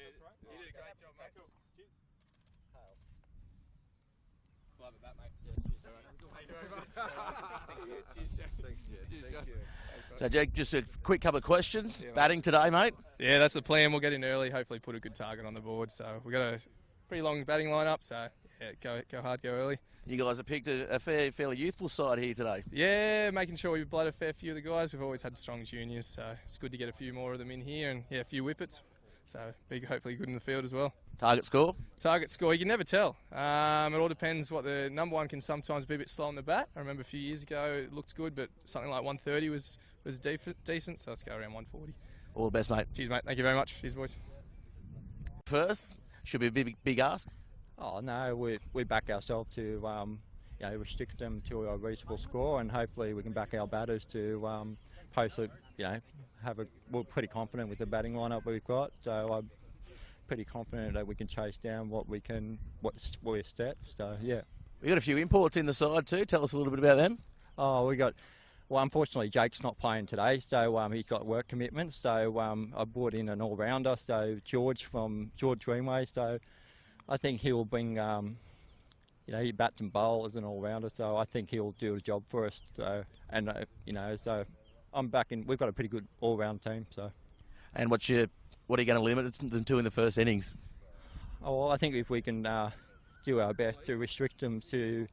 that's right. You did a great job, mate. Cool. Cheers. Love it, that, mate. Thank you very much. Thank you. So, Jake, just a quick couple of questions. Batting today, mate? Yeah, that's the plan. We'll get in early, hopefully put a good target on the board. So we've got a pretty long batting lineup, so yeah, go hard, go early. You guys have picked a fairly youthful side here today. Yeah, making sure we blood a fair few of the guys. We've always had strong juniors, so it's good to get a few more of them in here, and yeah, a few whippets. So be hopefully good in the field as well. Target score? Target score, you can never tell. It all depends what the number one can sometimes be a bit slow on the bat. I remember a few years ago it looked good, but something like 130 was decent, so let's go around 140. All the best, mate. Cheers, mate. Thank you very much. Cheers, boys. First, should be a big ask. Oh no, we back ourselves to restrict them to a reasonable score, and hopefully we can back our batters to post it. We're pretty confident with the batting lineup we've got, so I'm pretty confident that we can chase down what we're set. So yeah, We got a few imports in the side too. Tell us a little bit about them. Oh, well, unfortunately, Jake's not playing today, so he's got work commitments. So I brought in an all-rounder, so George Greenway. So I think he'll bring, he bats and bowls as an all-rounder. So I think he'll do a job for us. So so I'm back in. We've got a pretty good all-round team. So. And what are you going to limit them to in the first innings? Oh, well, I think if we can do our best to restrict them to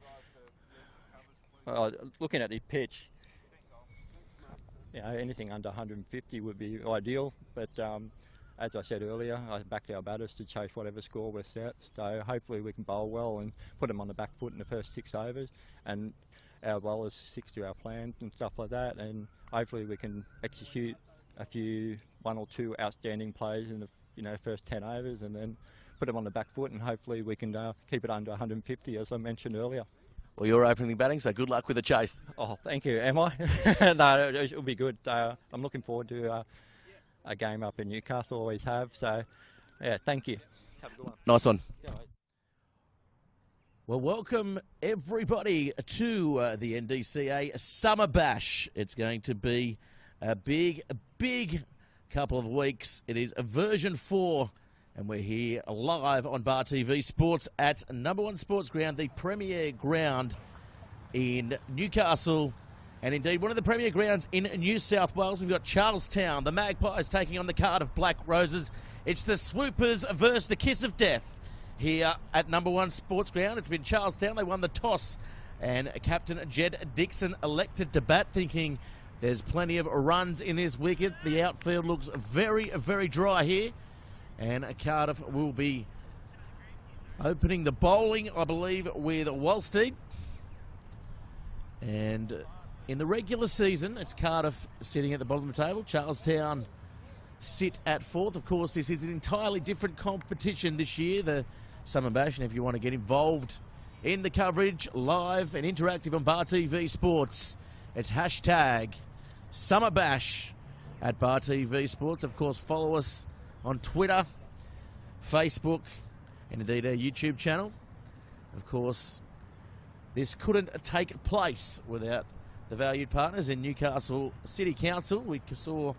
looking at the pitch. Anything under 150 would be ideal, but as I said earlier, I backed our batters to chase whatever score we're set, so hopefully we can bowl well and put them on the back foot in the first 6 overs, and our bowlers stick to our plans and stuff like that, and hopefully we can execute one or two outstanding plays in the first 10 overs, and then put them on the back foot, and hopefully we can keep it under 150, as I mentioned earlier. Well, you're opening batting, so good luck with the chase. Oh, thank you. Am I? No, it'll be good. I'm looking forward to a game up in Newcastle, always have. So, yeah, thank you. Have a good one. Nice one. Yeah, well, welcome everybody to the NCC Summer Bash. It's going to be a big couple of weeks. It is a version 4. And we're here live on Bar TV Sports at number 1 sports ground, the premier ground in Newcastle. And indeed, one of the premier grounds in New South Wales. We've got Charlestown, the Magpies taking on the Cardiff Black Roses. It's the Swoopers versus the Kiss of Death here at number 1 sports ground. It's been Charlestown. They won the toss. And Captain Jed Dixon elected to bat, thinking there's plenty of runs in this wicket. The outfield looks very, very dry here. And Cardiff will be opening the bowling, I believe, with Wolstead. And in the regular season, it's Cardiff sitting at the bottom of the table. Charlestown sit at 4th. Of course, this is an entirely different competition this year, the Summer Bash. And if you want to get involved in the coverage, live and interactive on Bar TV Sports, it's hashtag Summer Bash at Bar TV Sports. Of course, follow us on Twitter, Facebook, and indeed our YouTube channel. Of course, this couldn't take place without the valued partners in Newcastle City Council. We saw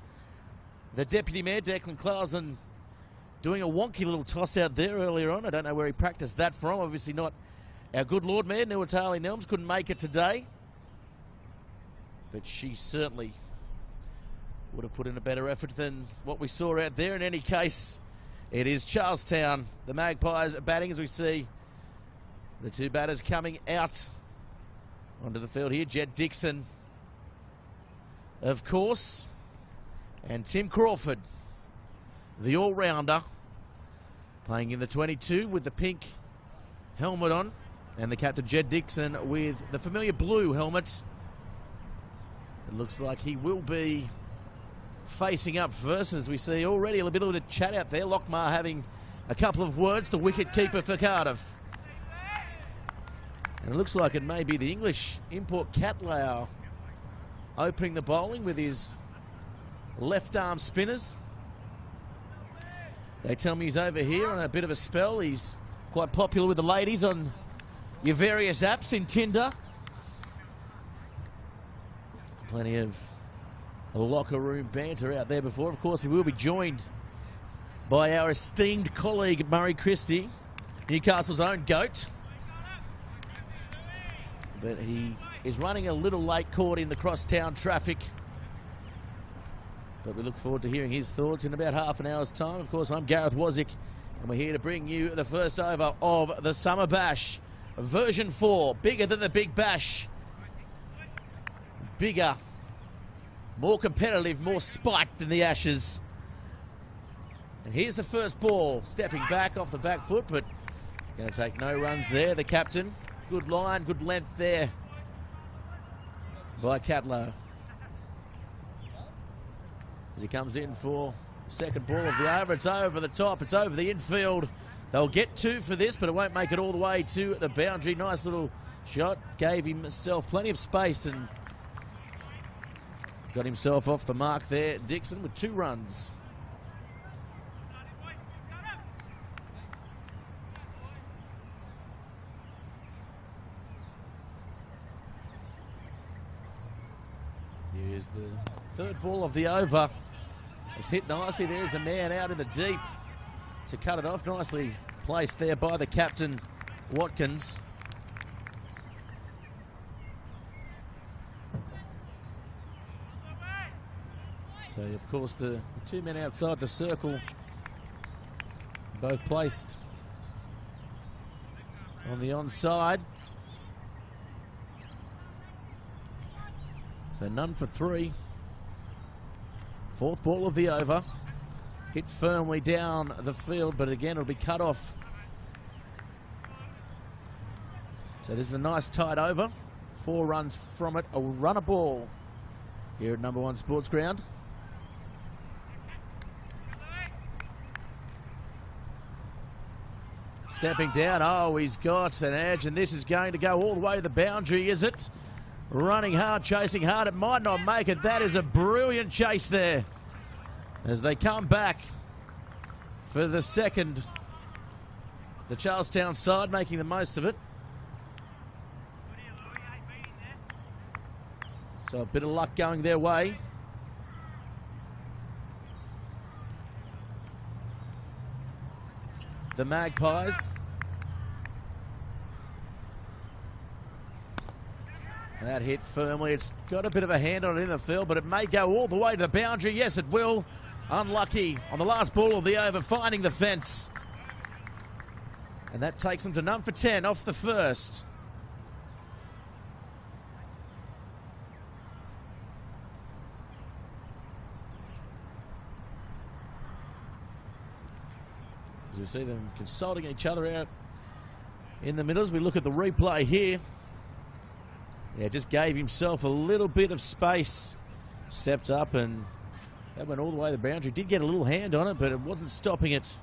the Deputy Mayor, Declan Clausen, doing a wonky little toss out there earlier on. I don't know where he practiced that from. Obviously not our good Lord Mayor, Nuatali Nelms, couldn't make it today. But she certainly would have put in a better effort than what we saw out there. In any case, it is Charlestown, the Magpies batting, as we see the 2 batters coming out onto the field here. Jed Dixon, of course, and Tim Crawford, the all-rounder, playing in the 22 with the pink helmet on, and the captain Jed Dixon with the familiar blue helmet. It looks like he will be facing up first, as we see already a bit of a chat out there. Lockmar having a couple of words, the wicket keeper for Cardiff. And it looks like it may be the English import Catlow opening the bowling with his left arm spinners. They tell me he's over here on a bit of a spell. He's quite popular with the ladies on your various apps in Tinder. Plenty of locker room banter out there before. Of course, he will be joined by our esteemed colleague Murray Christie, Newcastle's own GOAT. But he is running a little late caught in the crosstown traffic. But we look forward to hearing his thoughts in about half an hour's time. Of course, I'm Gareth Wozick, and we're here to bring you the first over of the Summer Bash. Version 4, bigger than the Big Bash. Bigger, more competitive, more spiked than the Ashes. And here's the first ball, stepping back off the back foot, but going to take no runs there, the captain. Good line, good length there by Catlow. As he comes in for the second ball of the over, it's over the top, it's over the infield. They'll get 2 for this, but it won't make it all the way to the boundary. Nice little shot, gave himself plenty of space and got himself off the mark there. Dixon with 2 runs. Here's the third ball of the over. It's hit nicely. There's a man out in the deep to cut it off. Nicely placed there by the captain, Watkins. So, of course, the 2 men outside the circle, both placed on the onside. So none for 3. Fourth ball of the over. Hit firmly down the field, but again it'll be cut off. So this is a nice tight over. 4 runs from it. A runner ball here at number 1 Sports Ground. Stepping down. Oh, he's got an edge, and this is going to go all the way to the boundary, is it? Running hard, chasing hard. It might not make it. That is a brilliant chase there as they come back for the second. The Charlestown side making the most of it. So a bit of luck going their way. The Magpies. That hit firmly. It's got a bit of a hand on it in the field, but it may go all the way to the boundary. Yes, it will. Unlucky on the last ball of the over, finding the fence. And that takes them to none for 10 off the first. As we see them consulting each other out in the middle as we look at the replay here. Yeah, just gave himself a little bit of space. Stepped up and that went all the way to the boundary. Did get a little hand on it, but it wasn't stopping it.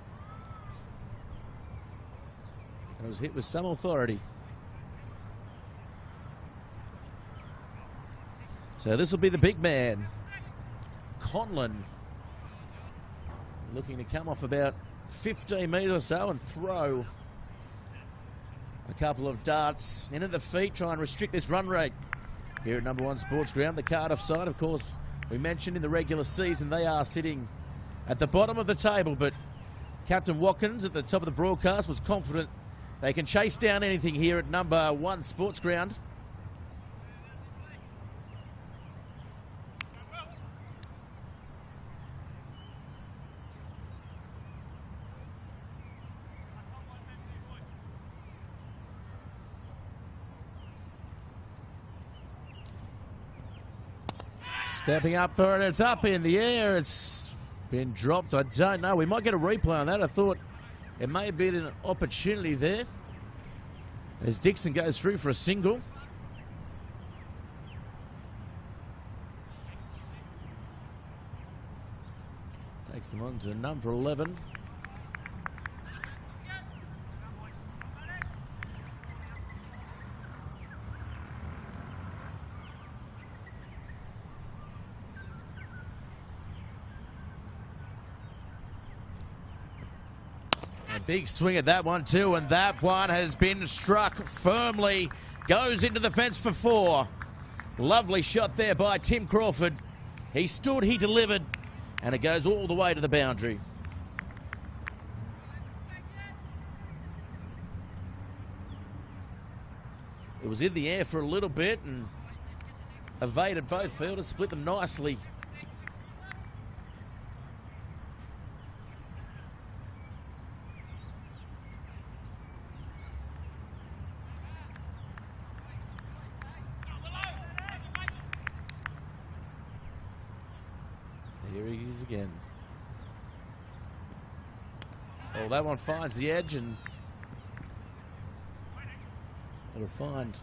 It was hit with some authority. So this will be the big man, Conlon, looking to come off about 15 metres or so and throw a couple of darts in at the feet, try and restrict this run rate here at number 1 Sports Ground. The Cardiff side, of course, we mentioned in the regular season they are sitting at the bottom of the table, but Captain Watkins at the top of the broadcast was confident they can chase down anything here at number 1 Sports Ground. Stepping up for it, it's up in the air, it's been dropped, I don't know. We might get a replay on that. I thought it may have been an opportunity there as Dixon goes through for a single. Takes them on to number 11. Big swing at that one too, and that one has been struck firmly. Goes into the fence for 4. Lovely shot there by Tim Crawford. He stood, he delivered, and it goes all the way to the boundary. It was in the air for a little bit and evaded both fielders, split them nicely. Here he is again. Oh, that one finds the edge and it'll find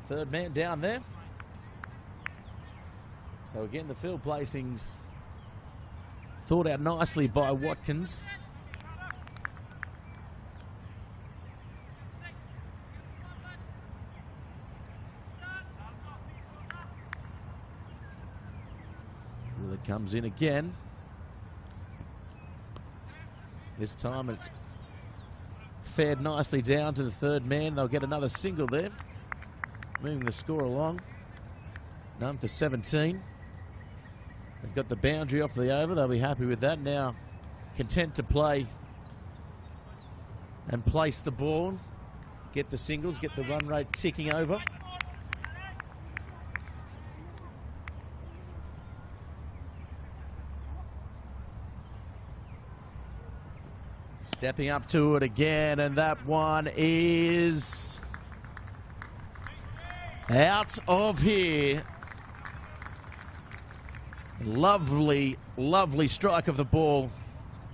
third man down there. So again, the field placings thought out nicely by Watkins. Well, it comes in again. This time it's fared nicely down to the third man. They'll get another single there, moving the score along. None for 17. They've got the boundary off the over. They'll be happy with that. Now content to play and place the ball, get the singles, get the run rate ticking over. Stepping up to it again, and that one is out of here. Lovely, lovely strike of the ball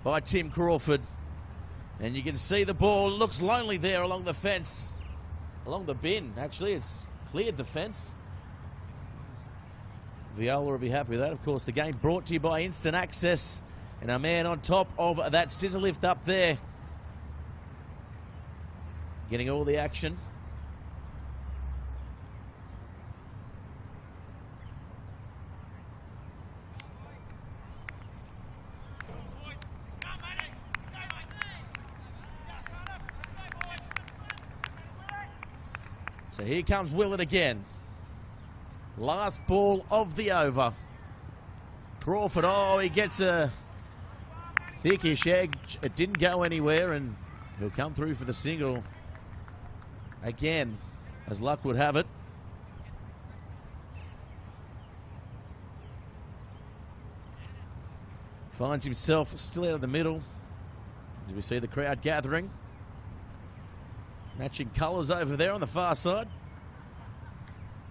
by Tim Crawford. And you can see the ball looks lonely there along the fence. Along the bin, actually. It's cleared the fence. Viola will be happy with that. Of course, the game brought to you by Instant Access. And our man on top of that scissor lift up there, getting all the action. So here comes Willett again. Last ball of the over. Crawford, oh, he gets a thickish edge. It didn't go anywhere, and he'll come through for the single again, as luck would have it. Finds himself still out of the middle. As we see the crowd gathering. Matching colours over there on the far side.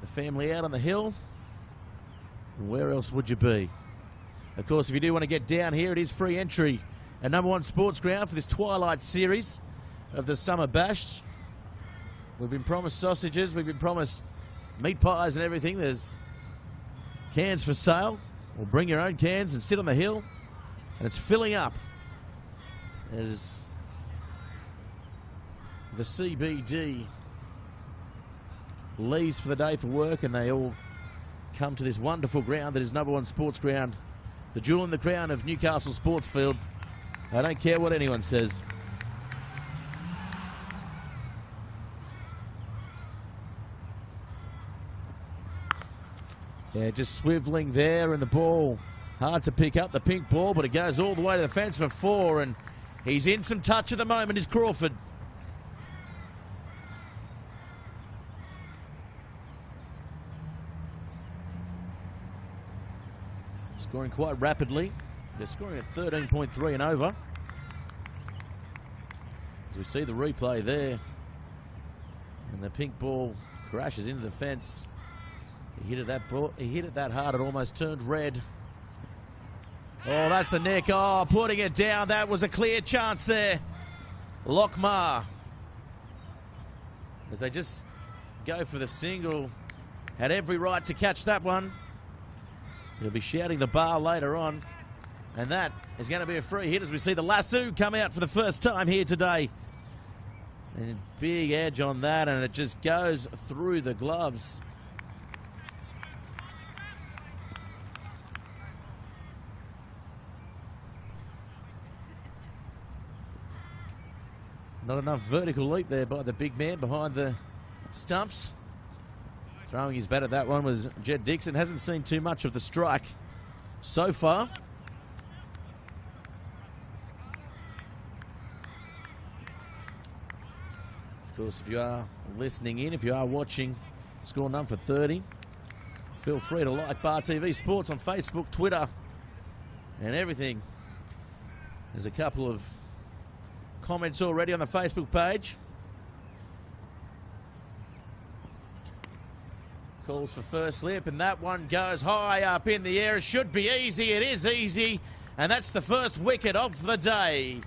The family out on the hill. And where else would you be? Of course, if you do want to get down here, it is free entry. A #1 sports ground for this twilight series of the Summer Bash. We've been promised sausages, we've been promised meat pies and everything. There's cans for sale. Well, bring your own cans and sit on the hill. And it's filling up as the CBD leaves for the day for work, and they all come to this wonderful ground that is #1 sports ground. The jewel in the crown of Newcastle Sports Field. I don't care what anyone says. Yeah, just swiveling there, and the ball hard to pick up, the pink ball, but it goes all the way to the fence for 4, and he's in some touch at the moment, is Crawford. Scoring quite rapidly. They're scoring at 13.3 and over. As we see the replay there. And the pink ball crashes into the fence. He hit it that ball. He hit it that hard it almost turned red. Oh, that's the neck. Oh, putting it down. That was a clear chance there. Lockmar. As they just go for the single. Had every right to catch that one. He'll be shouting the bar later on. And that is going to be a free hit as we see the lasso come out for the first time here today. And big edge on that, and it just goes through the gloves. Not enough vertical leap there by the big man behind the stumps. Throwing his bat at that one was Jed Dixon. Hasn't seen too much of the strike so far. course, if you are listening in, if you are watching Score None for 30, feel free to like Bar TV Sports on Facebook, Twitter, and everything. There's a couple of comments already on the Facebook page. Calls for first slip, and that one goes high up in the air. It should be easy. It is easy, and that's the first wicket of the day.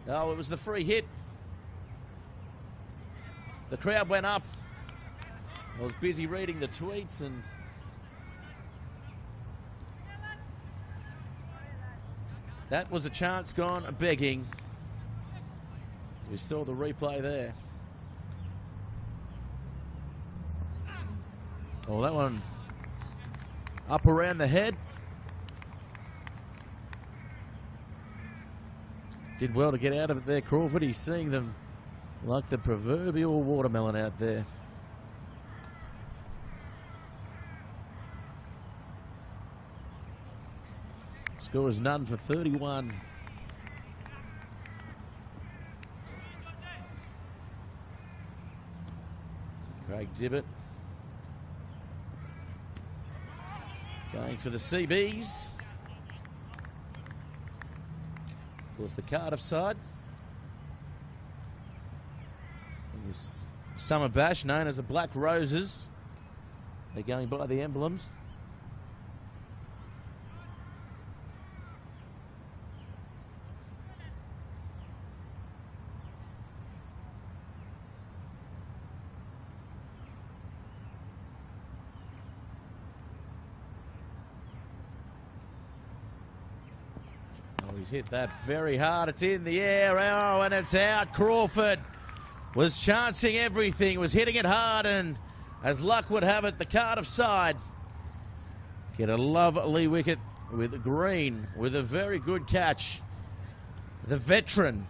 Oh, it was the free hit. The crowd went up. I was busy reading the tweets, and that was a chance gone begging. We saw the replay there. Oh, that one up around the head. Did well to get out of it there, Crawford. He's seeing them like the proverbial watermelon out there. Score is none for 31. Craig Dibbett going for the CBs. Of course, the Cardiff side. And this summer bash known as the Black Roses. They're going by the emblems. He's hit that very hard. It's in the air. Oh, and it's out. Crawford was chancing everything, was hitting it hard, and as luck would have it, the Cardiff side get a lovely wicket with Green with a very good catch. The veteran,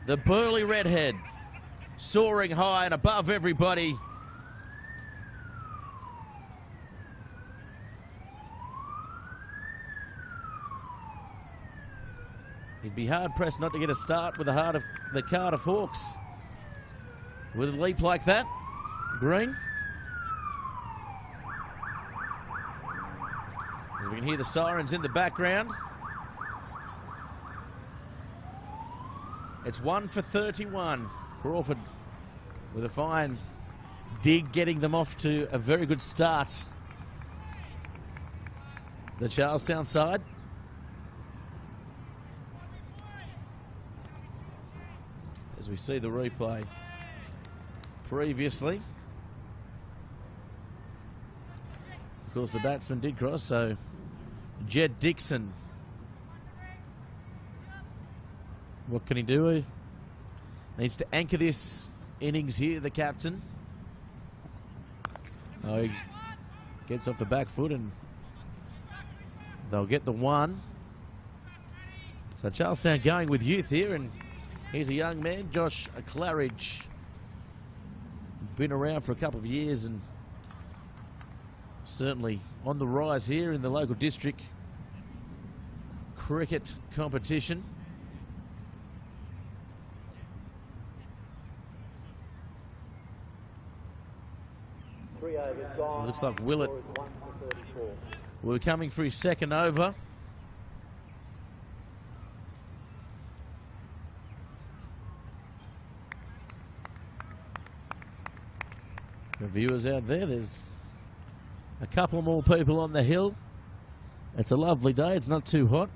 the burly redhead, soaring high and above everybody. He'd be hard-pressed not to get a start with the heart of the Cardiff Hawks. With a leap like that, Green. As we can hear the sirens in the background. It's 1 for 31. Crawford with a fine dig, getting them off to a very good start. The Charlestown side. As we see the replay previously. Of course, the batsman did cross, so Jed Dixon. What can he do? He needs to anchor this innings here, the captain. Oh, he gets off the back foot and they'll get the one. So Charlestown going with youth here, and here's a young man, Josh Claridge. Been around for a couple of years and certainly on the rise here in the local district cricket competition. It looks like Willett will be coming for his second over. The viewers out there, there's a couple more people on the hill. It's a lovely day, it's not too hot.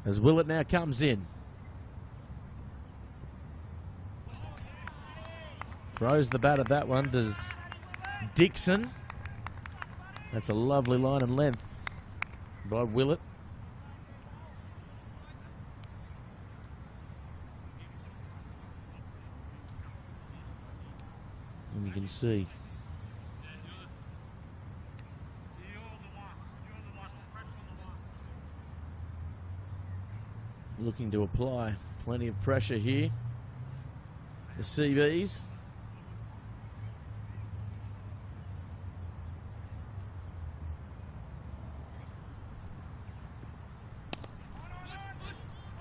As Willett now comes in. Throws the bat at that one, does Dixon. That's a lovely line and length by Willett. And you can see looking to apply plenty of pressure here. The CBs.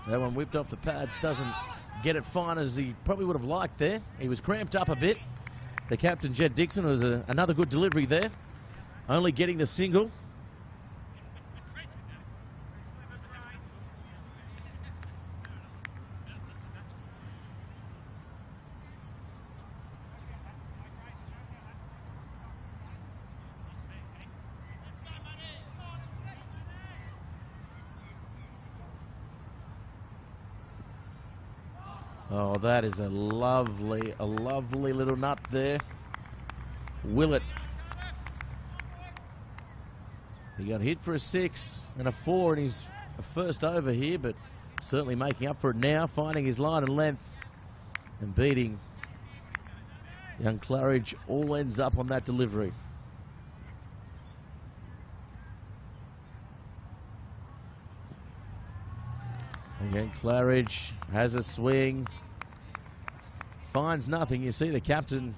That one whipped off the pads, doesn't get it fine as he probably would have liked there. He was cramped up a bit. The captain, Jed Dixon, was another good delivery there. Only getting the single. Oh, that is a lovely little nut there. Willett. He got hit for a 6 and a 4 in his first over here, but certainly making up for it now, finding his line and length and beating young Claridge. All ends up on that delivery. Again, Claridge has a swing. Finds nothing. You see the captain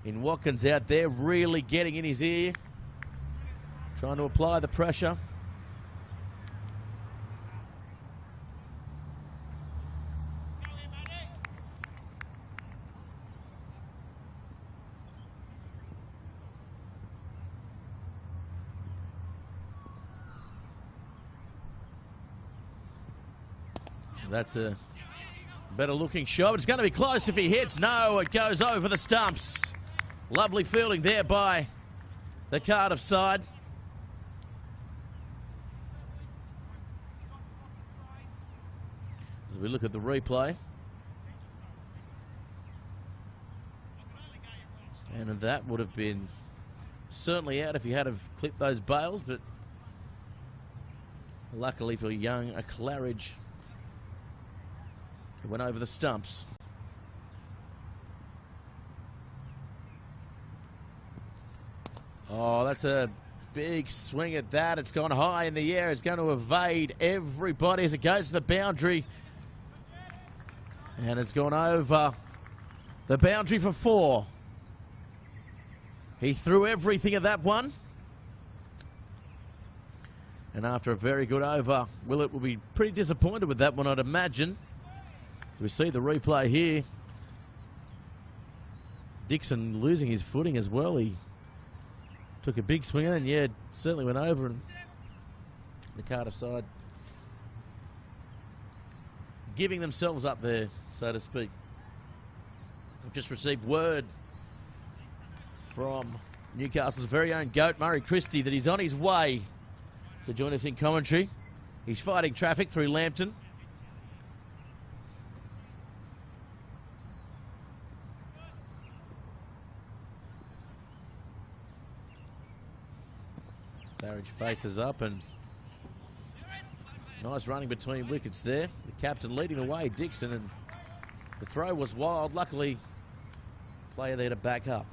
in Watkins out there really getting in his ear. Trying to apply the pressure. That's a better looking shot. It's going to be close if he hits. No, it goes over the stumps. Lovely fielding there by the Cardiff side. As we look at the replay. And that would have been certainly out if he had have clipped those bails, but luckily for young Claridge, it went over the stumps. Oh, that's a big swing at that. It's gone high in the air. It's going to evade everybody as it goes to the boundary. And it's gone over the boundary for 4. He threw everything at that one. And after a very good over, Willett will be pretty disappointed with that one, I'd imagine. We see the replay here. Dixon losing his footing as well. He took a big swing and yeah, certainly went over, and the Cardiff side giving themselves up there, so to speak. We've just received word from Newcastle's very own GOAT, Murray Christie, that he's on his way to join us in commentary. He's fighting traffic through Lambton. Claridge faces up, and nice running between wickets there. The captain leading the way, Dixon, and the throw was wild. Luckily, player there to back up.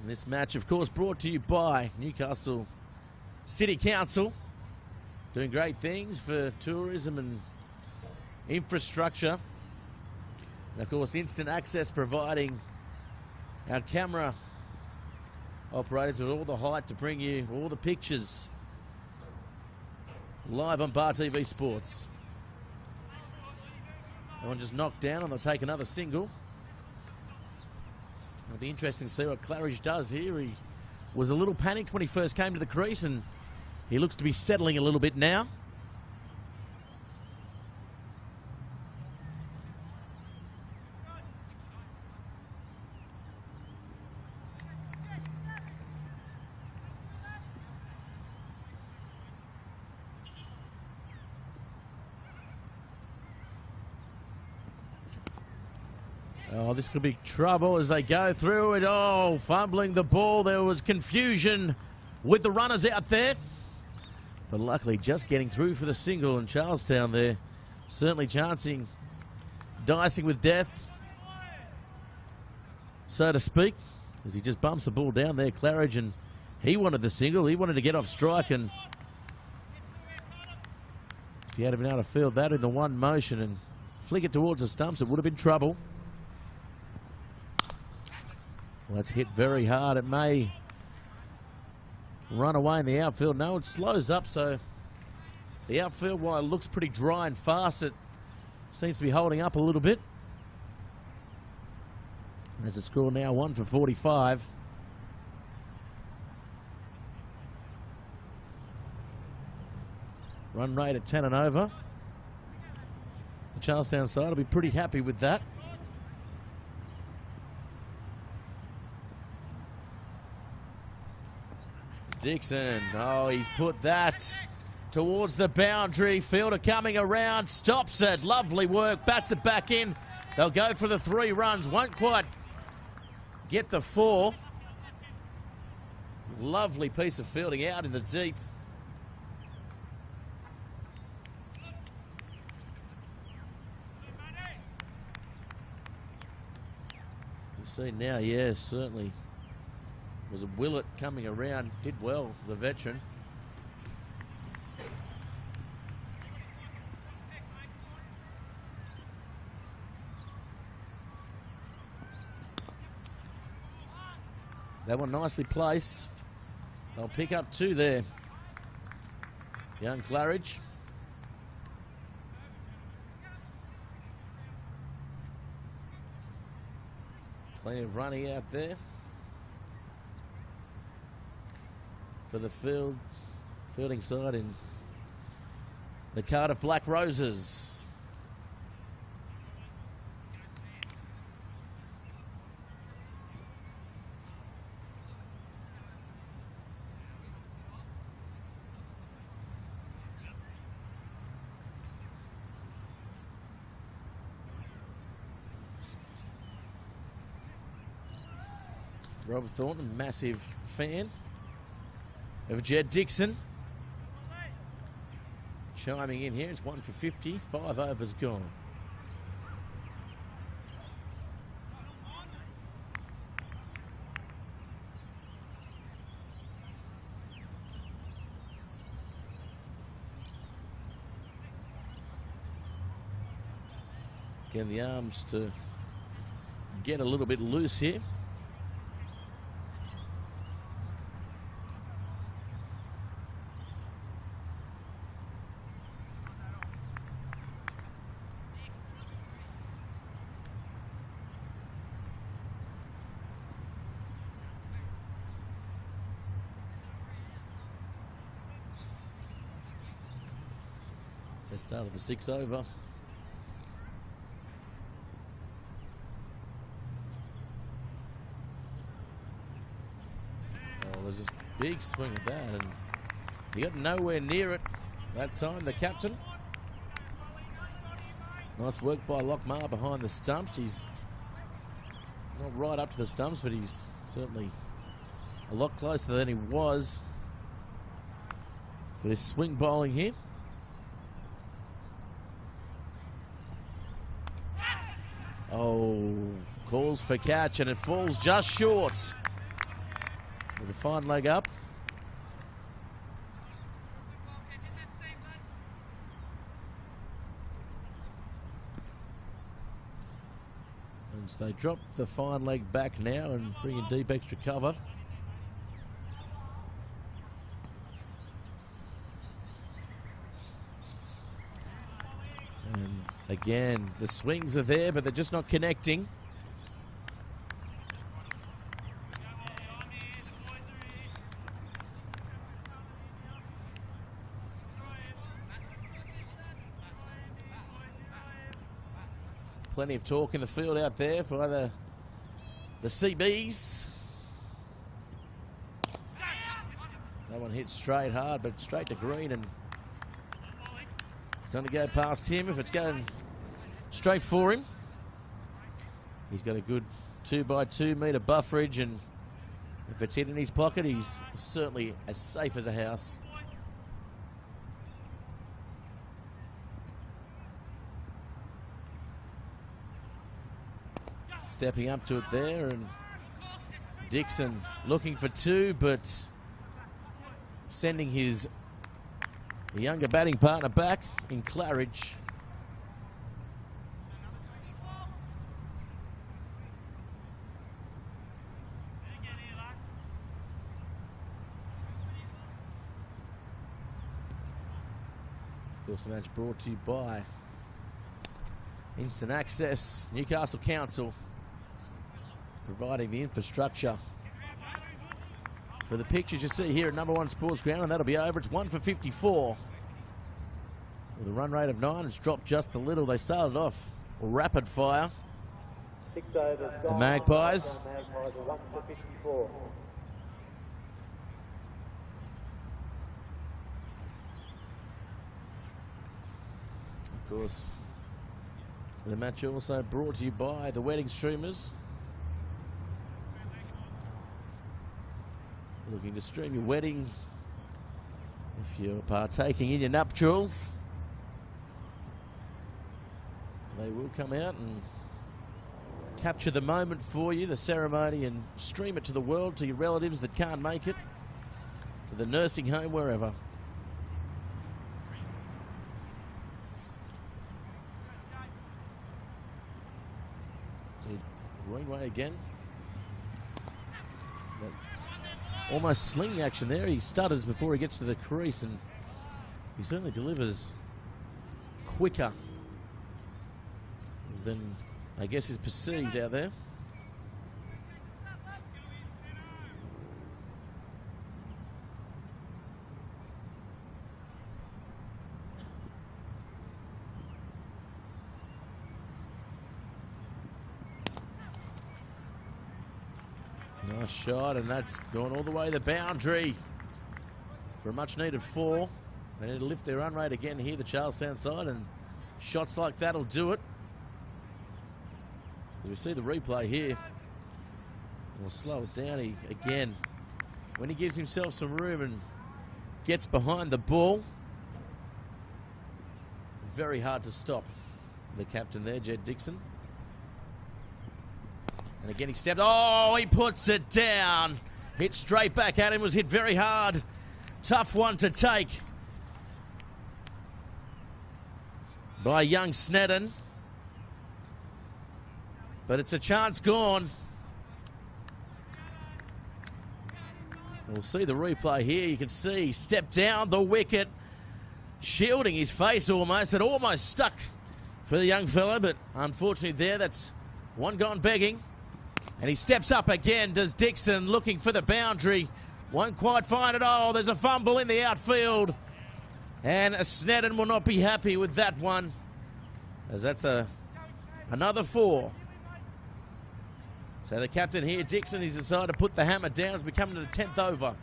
And this match, of course, brought to you by Newcastle City Council, doing great things for tourism and infrastructure. And of course, instant access, providing our camera operators with all the height to bring you all the pictures live on Bar TV Sports. That one just knocked down, and they'll take another single. It'll be interesting to see what Claridge does here. He was a little panicked when he first came to the crease, and he looks to be settling a little bit now. Oh, this could be trouble as they go through it. Oh, fumbling the ball. There was confusion with the runners out there. But luckily just getting through for the single, and Charlestown there certainly chancing, dicing with death, so to speak, as he just bumps the ball down there, Claridge, and he wanted the single. He wanted to get off strike, and if he had been able to field that in the one motion and flick it towards the stumps, it would have been trouble. Well, that's hit very hard. It may run away in the outfield. No, it slows up, so the outfield, while it looks pretty dry and fast, it seems to be holding up a little bit. There's a score now, 1 for 45. Run rate at 10 and over. The Charlestown side will be pretty happy with that. Dixon, oh, he's put that towards the boundary. Fielder coming around, stops it. Lovely work, bats it back in. They'll go for the 3 runs. Won't quite get the 4. Lovely piece of fielding out in the deep. You see now, yes, certainly was a Willett coming around. Did well, the veteran. That one nicely placed. They'll pick up 2 there. Young Claridge. Plenty of running out there for the fielding side in the Cardiff Black Roses. Robert Thornton, massive fan of Jed Dixon. Chiming in here, it's 1 for 50, 5 overs gone. Again, the arms to get a little bit loose here. They started the 6 over. Oh, there's this big swing at that, and he got nowhere near it that time, the captain. Nice work by Lockmar behind the stumps. He's not right up to the stumps, but he's certainly a lot closer than he was for this swing bowling here. Oh, calls for catch, and it falls just short. With a fine leg up. And so they drop the fine leg back now and bring in deep extra cover. And again, the swings are there, but they're just not connecting. Plenty of talk in the field out there for either the CBs. That one hit straight hard, but straight to green, and it's going to go past him if it's going straight for him. He's got a good 2x2 metre bufferage, and if it's hit in his pocket, he's certainly as safe as a house. Stepping up to it there, and Dixon looking for 2, but sending his younger batting partner back in Claridge. Of course, the match brought to you by Instant Access, Newcastle Council, providing the infrastructure for the pictures you see here at number 1 Sports Ground, and that'll be over. It's 1 for 54. With a run rate of 9, it's dropped just a little. They started off rapid fire. 6 overs. The Magpies. Magpies are 1 for 54. Of course, the match also brought to you by the wedding streamers. Looking to stream your wedding if you're partaking in your nuptials. They will come out and capture the moment for you, the ceremony, and stream it to the world, to your relatives that can't make it, to the nursing home, wherever. Greenway again. But almost slinging action there. He stutters before he gets to the crease, and he certainly delivers quicker than I guess is perceived out there. Nice shot, and that's gone all the way to the boundary for a much needed 4. They need to lift their run rate again here, the Charlestown side, and shots like that will do it. We see the replay here. We'll slow it down again. When he gives himself some room and gets behind the ball, very hard to stop the captain there, Jed Dixon. And again he stepped, oh, he puts it down. Hit straight back at him, was hit very hard. Tough one to take by young Snedden. But it's a chance gone. We'll see the replay here. You can see he stepped down the wicket, shielding his face almost. It almost stuck for the young fellow, but unfortunately there, that's one gone begging. And he steps up again, does Dixon, looking for the boundary. Won't quite find it. Oh, there's a fumble in the outfield. And Snedden will not be happy with that one, as that's another 4. So the captain here, Dixon, he's decided to put the hammer down as we come into the 10th over.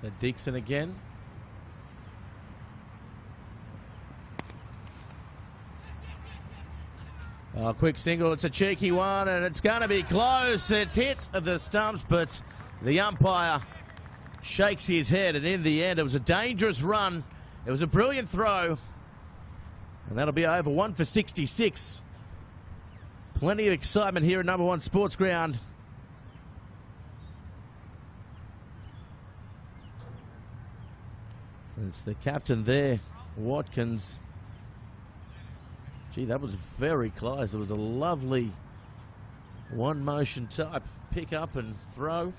So Dixon again. Oh, quick single, it's a cheeky one, and it's going to be close. It's hit the stumps, but the umpire shakes his head, and in the end, it was a dangerous run. It was a brilliant throw, and that'll be over. 1 for 66. Plenty of excitement here at number 1 Sports Ground. It's the captain there, Watkins. Gee, that was very close. It was a lovely one motion type pick up and throw.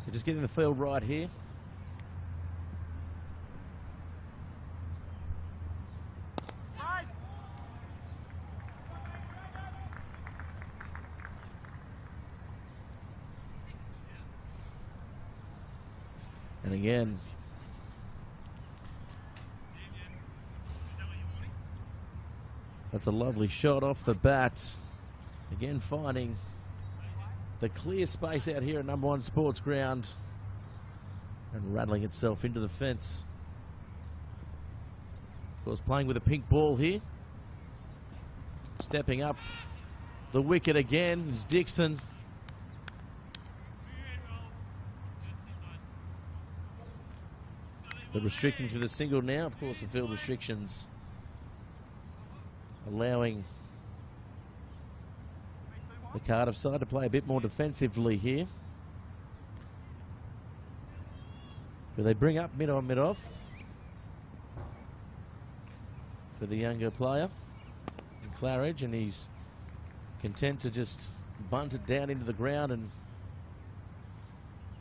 So just getting the field right here. And again, that's a lovely shot off the bat. Again, finding the clear space out here at number 1 Sports Ground and rattling itself into the fence. Of course, playing with a pink ball here. Stepping up the wicket again is Dixon. The restriction to the single now, of course, the field restrictions allowing the Cardiff side to play a bit more defensively here. But they bring up mid on, mid off for the younger player, Claridge, and he's content to just bunt it down into the ground and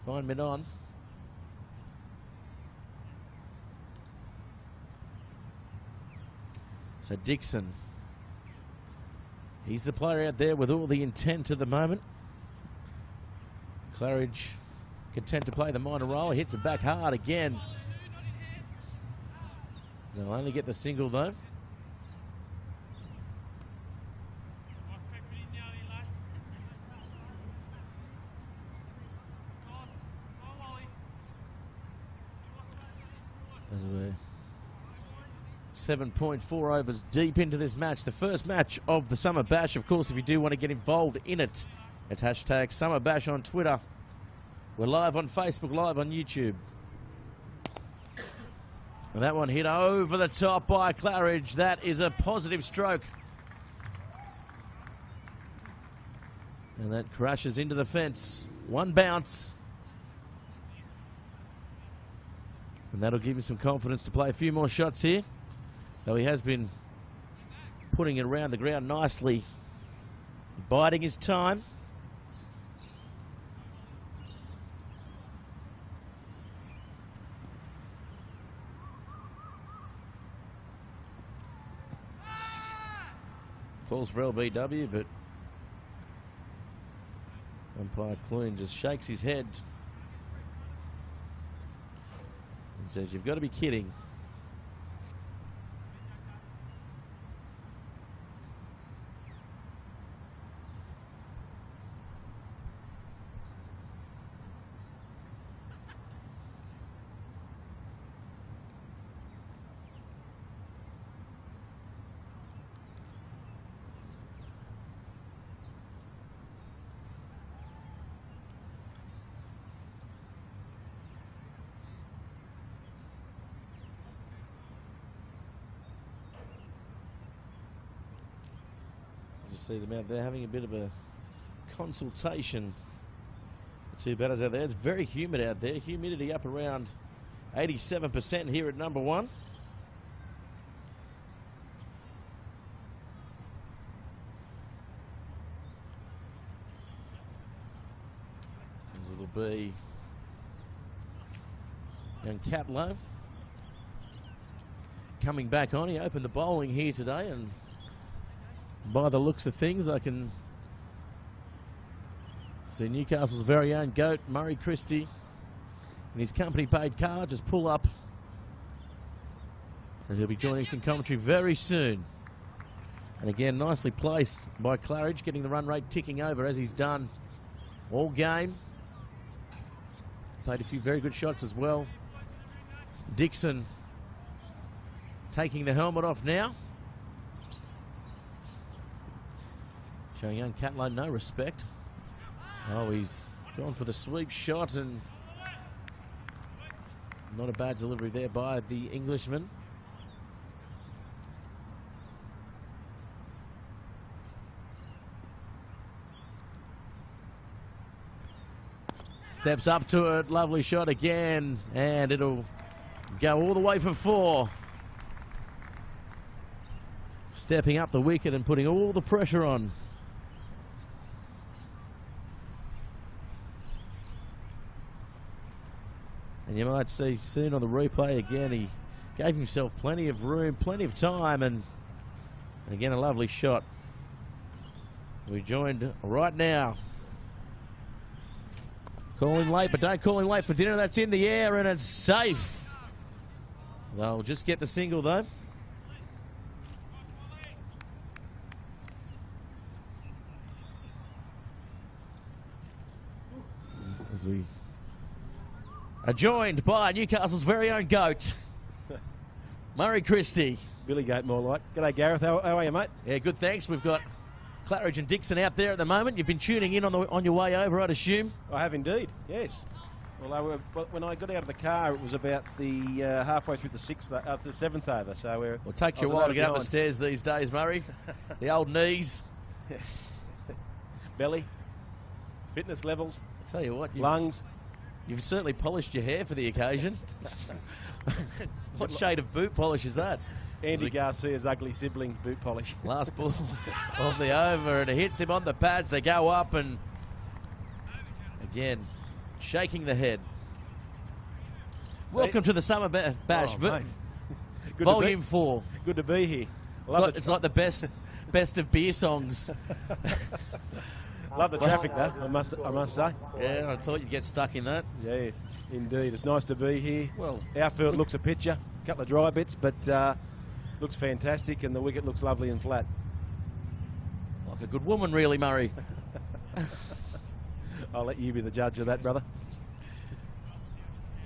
find mid on. So Dixon, he's the player out there with all the intent at the moment. Claridge content to play the minor role. He hits it back hard again. They'll only get the single though. As we're 7.4 overs deep into this match, the first match of the Summer Bash. Of course, if you do want to get involved in it, it's hashtag Summer Bash on Twitter. We're live on Facebook, live on YouTube. And that one hit over the top by Claridge. That is a positive stroke. And that crashes into the fence. One bounce. And that'll give him some confidence to play a few more shots here. Though he has been putting it around the ground nicely, biding his time. Calls for LBW, but umpire Clune just shakes his head and says, "You've got to be kidding." See them out there having a bit of a consultation. The two batters out there. It's very humid out there. Humidity up around 87% here at number 1. As it'll be young Catlow coming back on. He opened the bowling here today, and by the looks of things, I can see Newcastle's very own GOAT, Murray Christie, and his company-paid car just pull up. So he'll be joining some commentary very soon. And again, nicely placed by Claridge, getting the run rate ticking over as he's done all game. Played a few very good shots as well. Dixon taking the helmet off now. Showing young Catlow no respect. Oh, he's gone for the sweep shot, and not a bad delivery there by the Englishman. Steps up to it, lovely shot again, and it'll go all the way for 4. Stepping up the wicket and putting all the pressure on. And you might see soon on the replay again, he gave himself plenty of room, plenty of time, and again a lovely shot. We joined right now Call him late, but don't call him late for dinner. That's in the air and it's safe. They'll just get the single though. As we are joined by Newcastle's very own goat, Murray Christie. Billy Goat more like. G'day Gareth, how are you, mate? Yeah, good, thanks. We've got Claridge and Dixon out there at the moment. You've been tuning in on your way over, I'd assume. I have indeed, yes. Although when I got out of the car, it was about the halfway through the seventh over. So It'll take you a while to get up the stairs these days, Murray. The old knees, belly, fitness levels. I tell you what, lungs. You've certainly polished your hair for the occasion. What shade of boot polish is that? Andy Garcia's ugly sibling boot polish. Last ball of the over, and it hits him on the pads. They go up, and again, shaking the head. Welcome to the Summer Bash, Volume 4. Good to be here. It's like the best of beer songs. Love the traffic, though, I must say. Yeah, I thought you'd get stuck in that. Yes, indeed. It's nice to be here. Well, our field looks a picture. A couple of dry bits, but looks fantastic, and the wicket looks lovely and flat. Like a good woman, really, Murray. I'll let you be the judge of that, brother.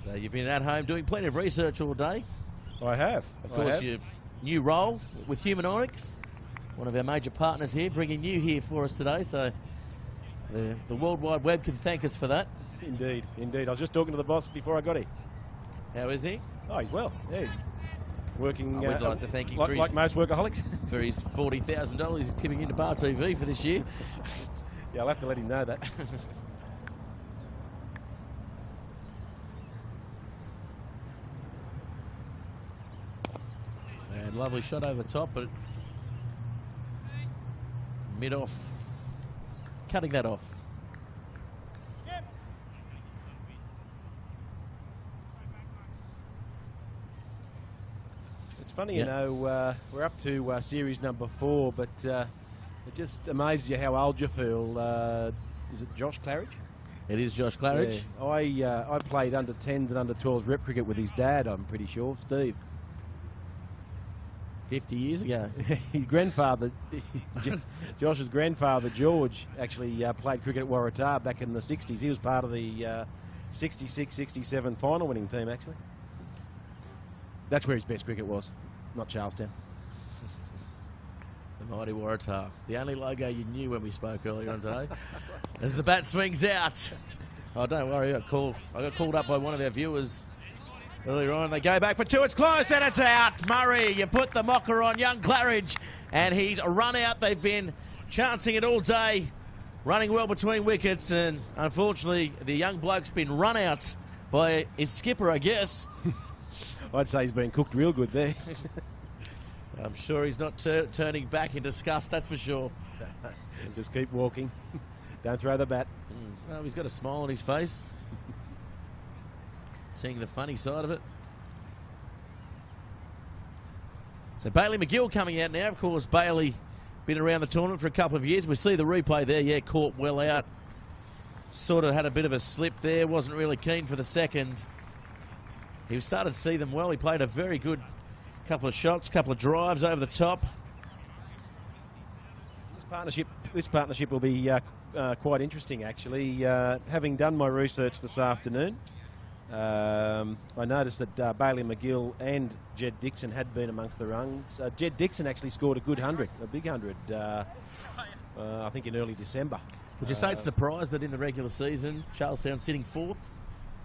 So you've been at home doing plenty of research all day. I have. Of course, your new role with Human Onyx, one of our major partners here, bringing you here for us today. So the World Wide Web can thank us for that. Indeed, indeed. I was just talking to the boss before I got here. How is he? Oh, he's well. Yeah. Working. We'd like to thank him like most workaholics. For his $40,000 he's tipping into Bar TV for this year. Yeah, I'll have to let him know that. And lovely shot over the top, but mid-off. Cutting that off. It's funny, you know, we're up to series number 4, but it just amazes you how old you feel. Is it Josh Claridge? It is Josh Claridge. Yeah. I played under 10s and under 12s rep cricket with his dad, I'm pretty sure, Steve. 50 years ago. His grandfather, Josh's grandfather, George, actually played cricket at Waratah back in the 60s. He was part of the 66-67 final winning team, actually. That's where his best cricket was, not Charlestown. The mighty Waratah. The only logo you knew when we spoke earlier on today. As the bat swings out. Oh, don't worry, I got called up by one of our viewers earlier on. They go back for 2. It's close and it's out. Murray, you put the mocker on young Claridge, and he's run out. They've been chancing it all day, running well between wickets, and unfortunately the young bloke's been run out by his skipper, I guess. I'd say he's been cooked real good there. I'm sure he's not turning back in disgust, that's for sure. Just keep walking. Don't throw the bat. Oh, he's got a smile on his face. Seeing the funny side of it. So Bailey McGill coming out now. Of course, Bailey been around the tournament for a couple of years. We see the replay there. Yeah, caught well out. Sort of had a bit of a slip there. Wasn't really keen for the second. He started to see them well. He played a very good couple of shots, couple of drives over the top. This partnership will be quite interesting, actually. Having done my research this afternoon, I noticed that Bailey McGill and Jed Dixon had been amongst the runs. Jed Dixon actually scored a good 100, a big 100, I think in early December. Would you say it's a surprise that in the regular season, Charlestown sitting 4th?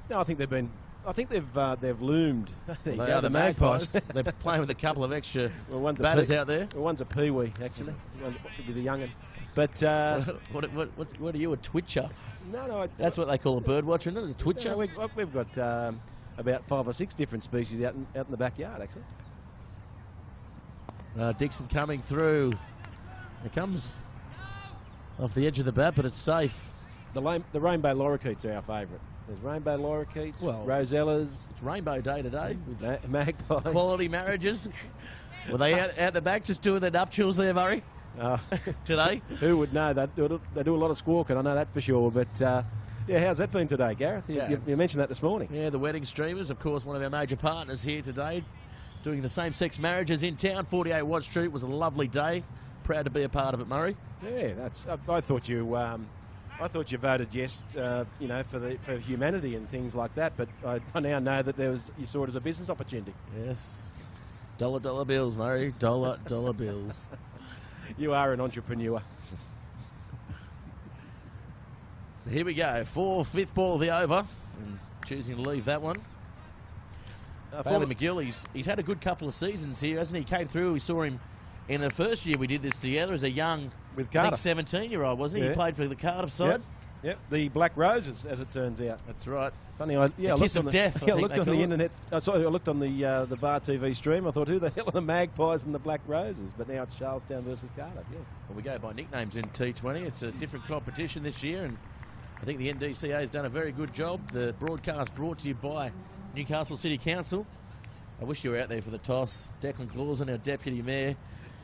No, I think they've loomed. They are the Magpies. They're playing with a couple of extra batters out there. Well, one's a peewee, actually. One could be the young'un. But what are you, a twitcher? No. That's what they call a bird watcher, isn't it? A twitcher. No, we've got about 5 or 6 different species out in the backyard, actually. Dixon coming through. It comes off the edge of the bat, but it's safe. The rainbow lorikeets are our favourite. There's rainbow lorikeets, rosellas. It's rainbow day today with magpies. Quality marriages. Were they out the back just doing their nuptials there, Murray? Today? Who would know? They do a lot of squawking, I know that for sure. But Yeah, how's that been today, Gareth? You mentioned that this morning. Yeah, the Wedding Streamers, of course, one of our major partners here today, doing the same-sex marriages in town. 48 Watt Street was a lovely day. Proud to be a part of it, Murray. Yeah, that's. I thought you voted yes, for humanity and things like that. But I now know that you saw it as a business opportunity. Yes, dollar bills, Murray. Dollar bills. You are an entrepreneur. So here we go. 5th ball of the over, and choosing to leave that one. Bailey McGill, he's had a good couple of seasons here, hasn't he? Came through. We saw him in the first year we did this together as a young, with Cardiff, 17-year-old, wasn't he? Yeah. He played for the Cardiff side. Yep, the Black Roses, as it turns out. That's right. Funny, I looked on the death. I looked on the internet. I looked on the Bar TV stream. I thought, who the hell are the Magpies and the Black Roses? But now it's Charlestown versus Cardiff. Yeah. Well, we go by nicknames in T20. It's a different competition this year, and I think the NCC has done a very good job. The broadcast brought to you by Newcastle City Council. I wish you were out there for the toss. Declan Clausen, our deputy mayor.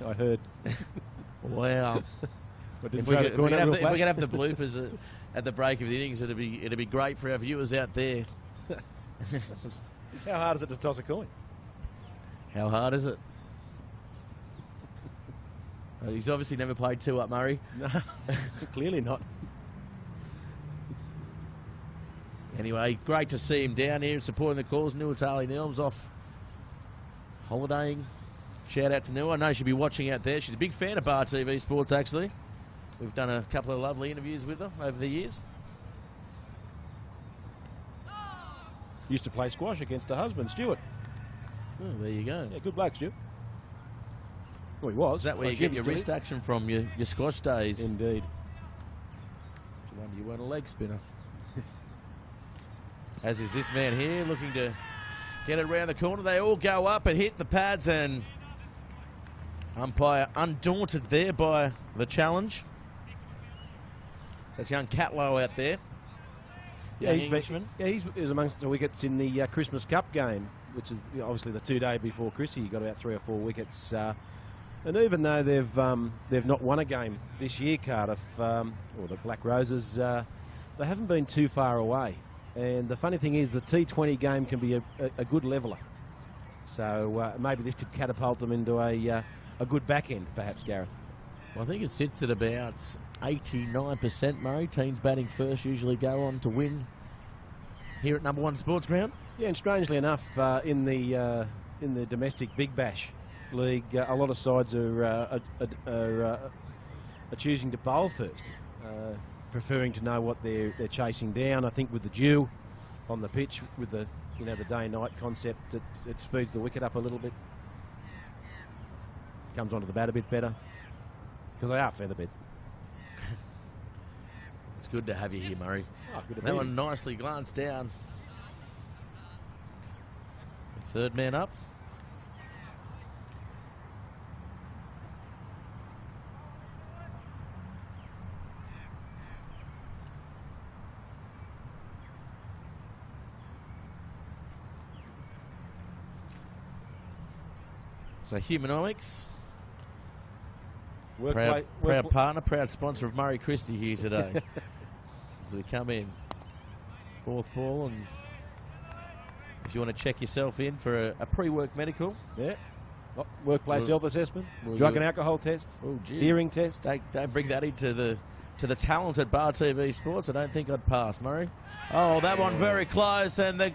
I heard. Wow. If we could have the bloopers at the break of the innings, it'd be great for our viewers out there. How hard is it to toss a coin? How hard is it? He's obviously never played 2-up, Murray. No, clearly not. Anyway, great to see him down here supporting the cause. Nuatali Nilms off holidaying. Shout out to Nua. I know she'll be watching out there. She's a big fan of Bar TV Sports, actually. We've done a couple of lovely interviews with her over the years. Used to play squash against her husband, Stuart. Oh, there you go. Yeah, good bloke, Stuart. Well, he was. Is that where you get your wrist action from, your squash days? Indeed. No wonder you weren't a leg spinner. As is this man here, looking to get it around the corner. They all go up and hit the pads, and umpire undaunted there by the challenge. So it's young Catlow out there. Yeah, he's amongst the wickets in the Christmas Cup game, which is obviously the 2 day before Chrissy. He got about 3 or 4 wickets. And even though they've not won a game this year, Cardiff, or the Black Roses, they haven't been too far away. And the funny thing is, the T20 game can be a good leveler. So maybe this could catapult them into a good back end, perhaps, Gareth. Well, I think it sits at about 89%, Murray. Teams batting first usually go on to win here at Number One Sports Ground. Yeah, and strangely enough, in the domestic Big Bash League, a lot of sides are choosing to bowl first. Preferring to know what they're chasing down. I think with the dew on the pitch, with the the day-night concept, it speeds the wicket up a little bit. Comes onto the bat a bit better because they are feather beds. It's good to have you here, Murray. Oh, good to that one nicely glanced down. Third man up. So Humanomics, proud partner, proud sponsor of Murray Christie here today. As we come in, 4th ball, and if you want to check yourself in for a pre-work medical. Yeah. Workplace health assessment, drug and alcohol test, hearing test. Don't bring that into the talent at Bar TV Sports. I don't think I'd pass, Murray. Oh, that one very close, and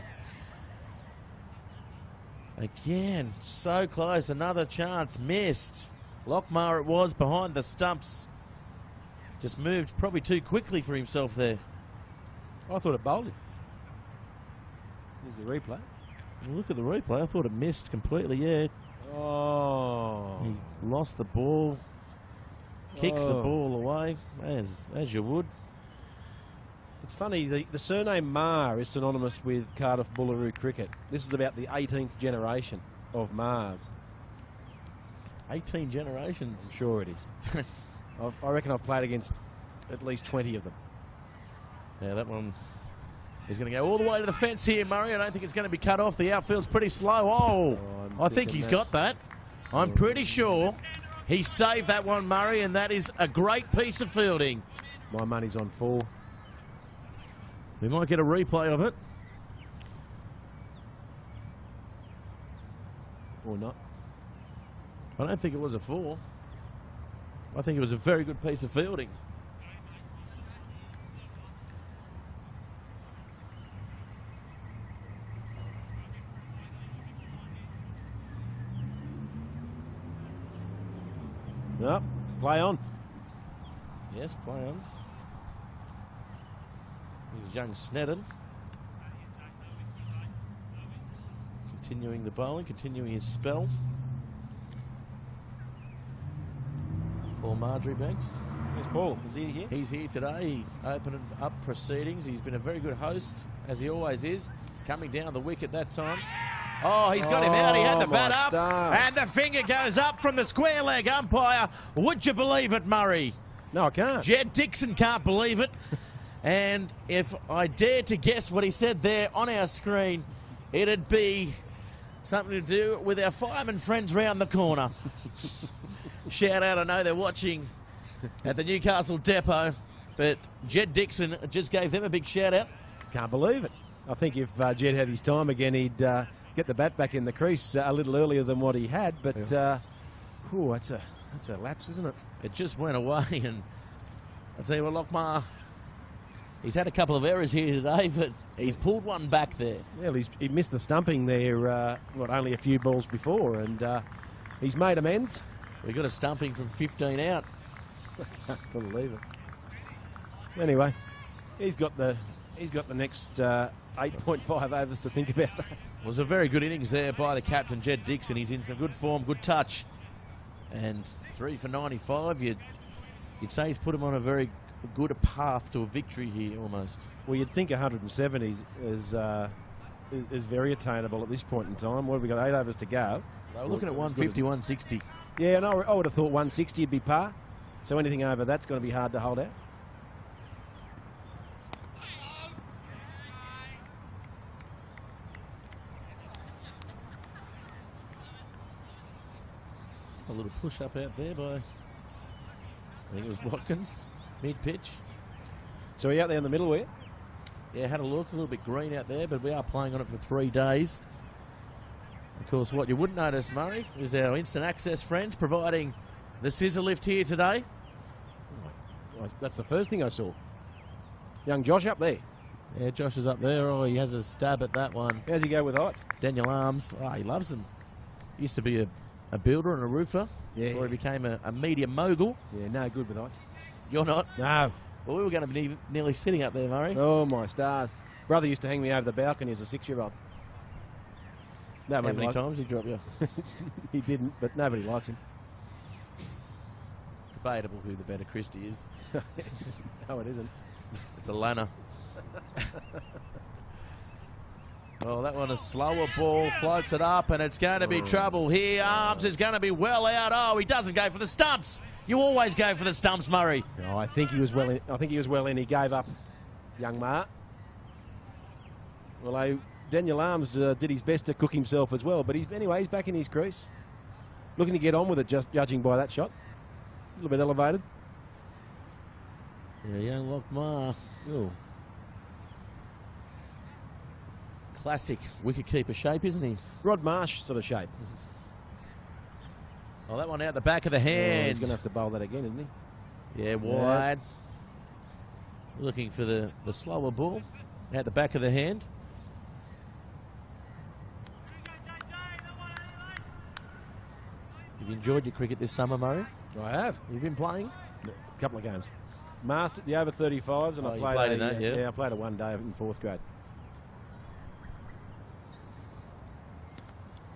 again, so close, another chance, missed. Lockmar it was, behind the stumps. Just moved probably too quickly for himself there. I thought it bowled him. Here's the replay. Look at the replay, I thought it missed completely, yeah. Oh. He lost the ball, kicks the ball away, as you would. It's funny, the surname Mar is synonymous with Cardiff Boolaroo cricket. This is about the 18th generation of Mars. 18 generations? I'm sure it is. I reckon I've played against at least 20 of them. Yeah, that one is going to go all the way to the fence here, Murray. I don't think it's going to be cut off. The outfield's pretty slow. Oh, I think he's got that. I'm pretty sure he saved that one, Murray, and that is a great piece of fielding. My money's on 4. We might get a replay of it. Or not. I don't think it was a 4. I think it was a very good piece of fielding. No, play on. Yes, play on. Here's young Sneddon. Continuing the bowling, continuing his spell. Paul Marjoriebanks. Where's Paul? Is he here? He's here today. He opened up proceedings. He's been a very good host, as he always is. Coming down the wicket that time. Oh, he's got him out. He had the bat up. Stars. And the finger goes up from the square leg umpire. Would you believe it, Murray? No, I can't. Jed Dixon can't believe it. And if I dare to guess what he said there on our screen, it'd be something to do with our fireman friends round the corner. Shout out, I know they're watching at the Newcastle depot, but Jed Dixon just gave them a big shout out. Can't believe it. I think if Jed had his time again, he'd get the bat back in the crease a little earlier than what he had. But that's a lapse, isn't it? It just went away, and I'll tell you what, Lockmar, he's had a couple of errors here today, but he's pulled one back there. Well, he missed the stumping there, only a few balls before, and he's made amends. We got a stumping from 15 out. Can't believe it. Anyway, he's got the next 8.5 overs to think about. It was a very good innings there by the captain, Jed Dixon. He's in some good form, good touch. And 3 for 95, you'd say he's put him on a very good path to a victory here, almost. Well, you'd think 170 is very attainable at this point in time. What have we got, 8 overs to go? They were looking at 150, 160. Yeah, and I would have thought 160 would be par. So anything over that's going to be hard to hold out. A little push up out there by, I think it was Watkins, mid-pitch. So we're out there in the middle, were you? Yeah, had a look, a little bit green out there, but we are playing on it for 3 days. Of course, what you wouldn't notice, Murray, is our instant access friends providing the scissor lift here today. Well, that's the first thing I saw. Young Josh up there. Yeah, Josh is up there. Oh, he has a stab at that one. How's he go with heights? Daniel Arms, oh, he loves them. Used to be a builder and a roofer before he became a media mogul. Yeah, no good with heights. You're not? No. Well, we were going to be nearly sitting up there, Murray. Oh, my stars. Brother used to hang me over the balcony as a 6-year-old. How many times did he drop you? He didn't, but nobody likes him. Debatable who the better Christie is. No, it isn't. It's a Lanner. Oh, that one, a slower ball, floats it up, and it's going to be trouble here. Arms is going to be well out. Oh, he doesn't go for the stumps. You always go for the stumps, Murray. Oh, I think he was well in. He gave up, young Ma. Well, Daniel Arms did his best to cook himself as well, but he's back in his crease. Looking to get on with it, just judging by that shot. A little bit elevated. Yeah, young Lockmar. Oh. Classic wicketkeeper shape, isn't he? Rod Marsh sort of shape. Oh, that one out the back of the hand. Oh, he's going to have to bowl that again, isn't he? Yeah, wide. Yeah. Looking for the slower ball out the back of the hand. Have you enjoyed your cricket this summer, Murray? I have. You've been playing? A couple of games. Mastered the over 35s, and I played in that, yeah. I played a 1 day in 4th grade.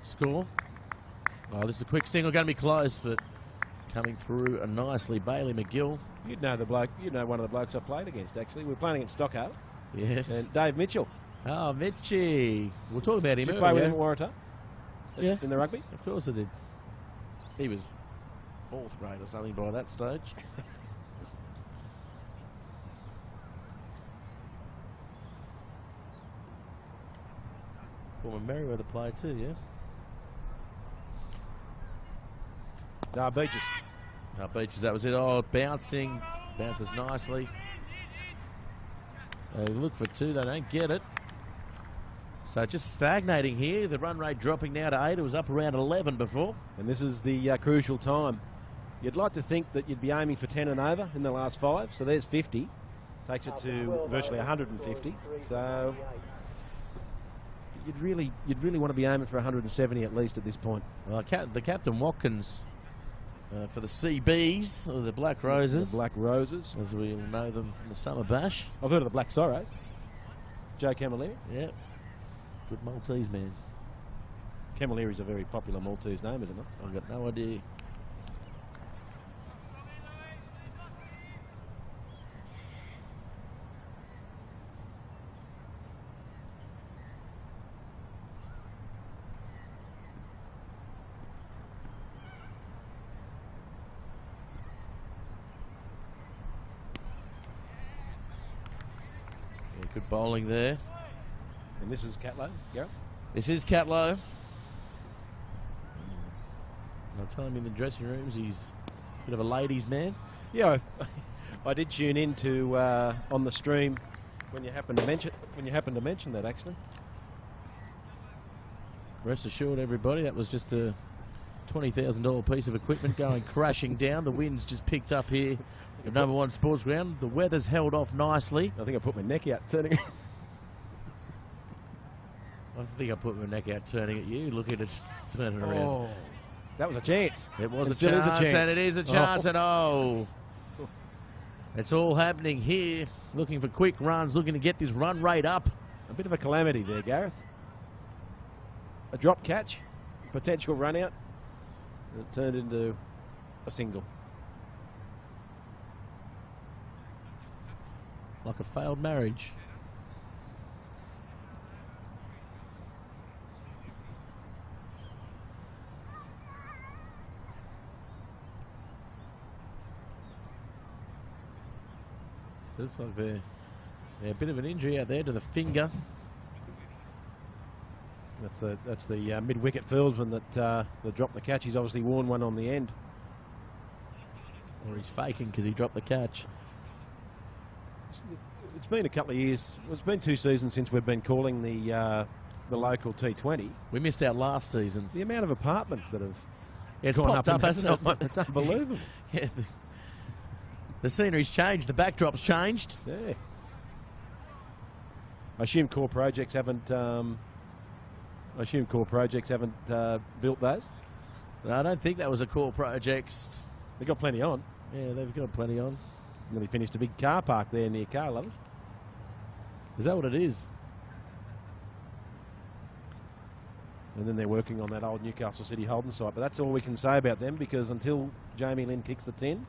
Score. Oh, this is a quick single, going to be close, but coming through nicely. Bailey McGill. You'd know the bloke. You'd know one of the blokes I played against. Actually, we were playing against Stockholm. Yeah. And Dave Mitchell. Oh, Mitchie. We'll talk about him. Did you play with him at Waratah? Yeah. In the rugby? Of course I did. He was 4th grade or something by that stage. Former Merriweather player too, yeah? Beaches. Beaches, that was it. Oh, bouncing. Bounces nicely. They look for 2, they don't get it. So just stagnating here. The run rate dropping now to 8. It was up around 11 before. And this is the crucial time. You'd like to think that you'd be aiming for 10 and over in the last 5. So there's 50. Takes it to virtually 150. So you'd really want to be aiming for 170 at least at this point. Well, the Captain Watkins for the CBs, or the Black Roses. The Black Roses. As we all know them in the Summer Bash. I've heard of the Black Sorrows. Joe Camilleri. Yeah. Good Maltese man. Camilleri's a very popular Maltese name, isn't it? I've got no idea. Yeah, good bowling there. And this is Catlow, yeah? This is Catlow. I tell him in the dressing rooms he's a bit of a ladies' man. Yeah, I did tune in to on the stream when you happened to mention that actually. Rest assured, everybody, that was just a $20,000 piece of equipment going crashing down. The wind's just picked up here at number 1 Sports Ground. The weather's held off nicely. I think I put my neck out turning. I think I put my neck out turning at you. Look at it turning around. Oh, that was a chance. It was It a still chance, is a chance. and it is a chance, and oh. It's all happening here. Looking for quick runs, looking to get this run rate up. A bit of a calamity there, Gareth. A drop catch, potential run out, and it turned into a single. Like a failed marriage. Looks like they're a bit of an injury out there to the finger. That's the mid-wicket fieldsman that dropped the catch. He's obviously worn one on the end. Or he's faking because he dropped the catch. It's been a couple of years. It's been 2 seasons since we've been calling the local T20. We missed out last season. The amount of apartments that have It's gone popped up, and hasn't it? it's unbelievable. Yeah, the scenery's changed. The backdrop's changed. Yeah. I assume core projects haven't. Built those. No, I don't think that was a core project. They've got plenty on. Yeah, they've got plenty on. Nearly finished a big car park there near car lovers. Is that what it is? And then they're working on that old Newcastle City Holden site. But that's all we can say about them, because until Jamie Lynn kicks the 10,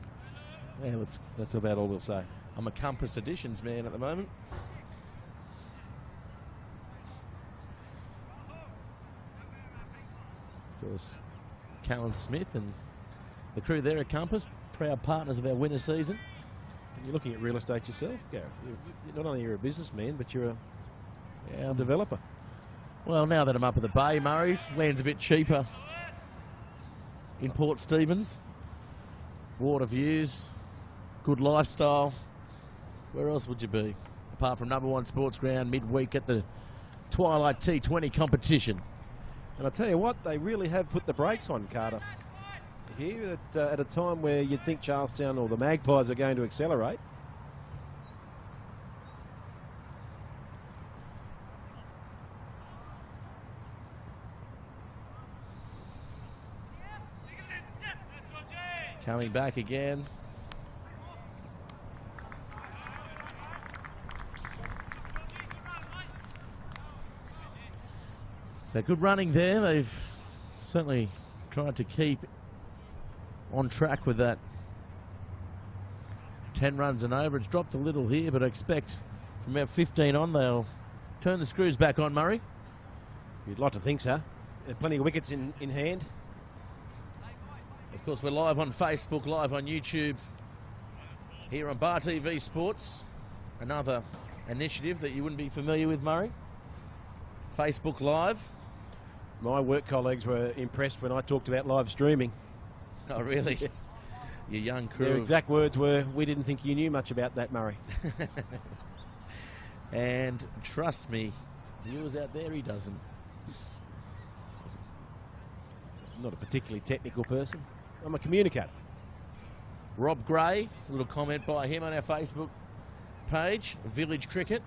Yeah, that's about all we'll say. I'm a Compass Editions man at the moment. Of course, Callan Smith and the crew there at Compass, proud partners of our winter season. You're looking at real estate yourself, Gareth. Not only you're a businessman, but you're a developer. Well, now that I'm up at the Bay, Murray, land's a bit cheaper in Port Stephens. Water views, good lifestyle. Where else would you be? Apart from number 1 Sports Ground midweek at the Twilight T20 competition. And I tell you what, they really have put the brakes on Cardiff here at a time where you'd think Charlestown or the Magpies are going to accelerate. Coming back again. So good running there. They've certainly tried to keep on track with that 10 runs and over. It's dropped a little here, but I expect from about 15 on they'll turn the screws back on, Murray. You'd like to think so. There are plenty of wickets in hand. Of course, we're live on Facebook, live on YouTube, here on Bar TV Sports. Another initiative that you wouldn't be familiar with, Murray. Facebook Live. My work colleagues were impressed when I talked about live streaming. Oh, really? Yes. Your young crew. Their exact words were, "We didn't think you knew much about that, Murray." And trust me, viewers out there, he doesn't. Not a particularly technical person. I'm a communicator. Rob Gray, a little comment by him on our Facebook page. Village cricket.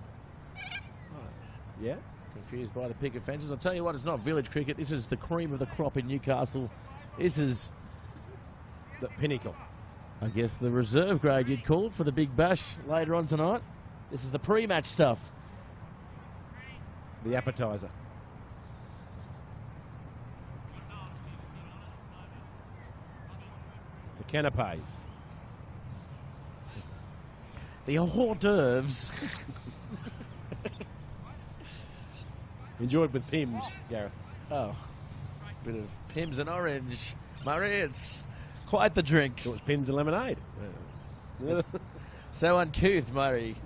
Yeah. Confused by the picket fences. I'll tell you what, it's not village cricket. This is the cream of the crop in Newcastle. This is The pinnacle. I guess the reserve grade you'd call it for the big bash later on tonight. This is the pre-match stuff. The appetizer. The canapes. The hors d'oeuvres. Enjoyed with Pims, Gareth. Oh, bit of Pims and orange. Murray, it's quite the drink. It was Pims and lemonade. It's so uncouth, Murray.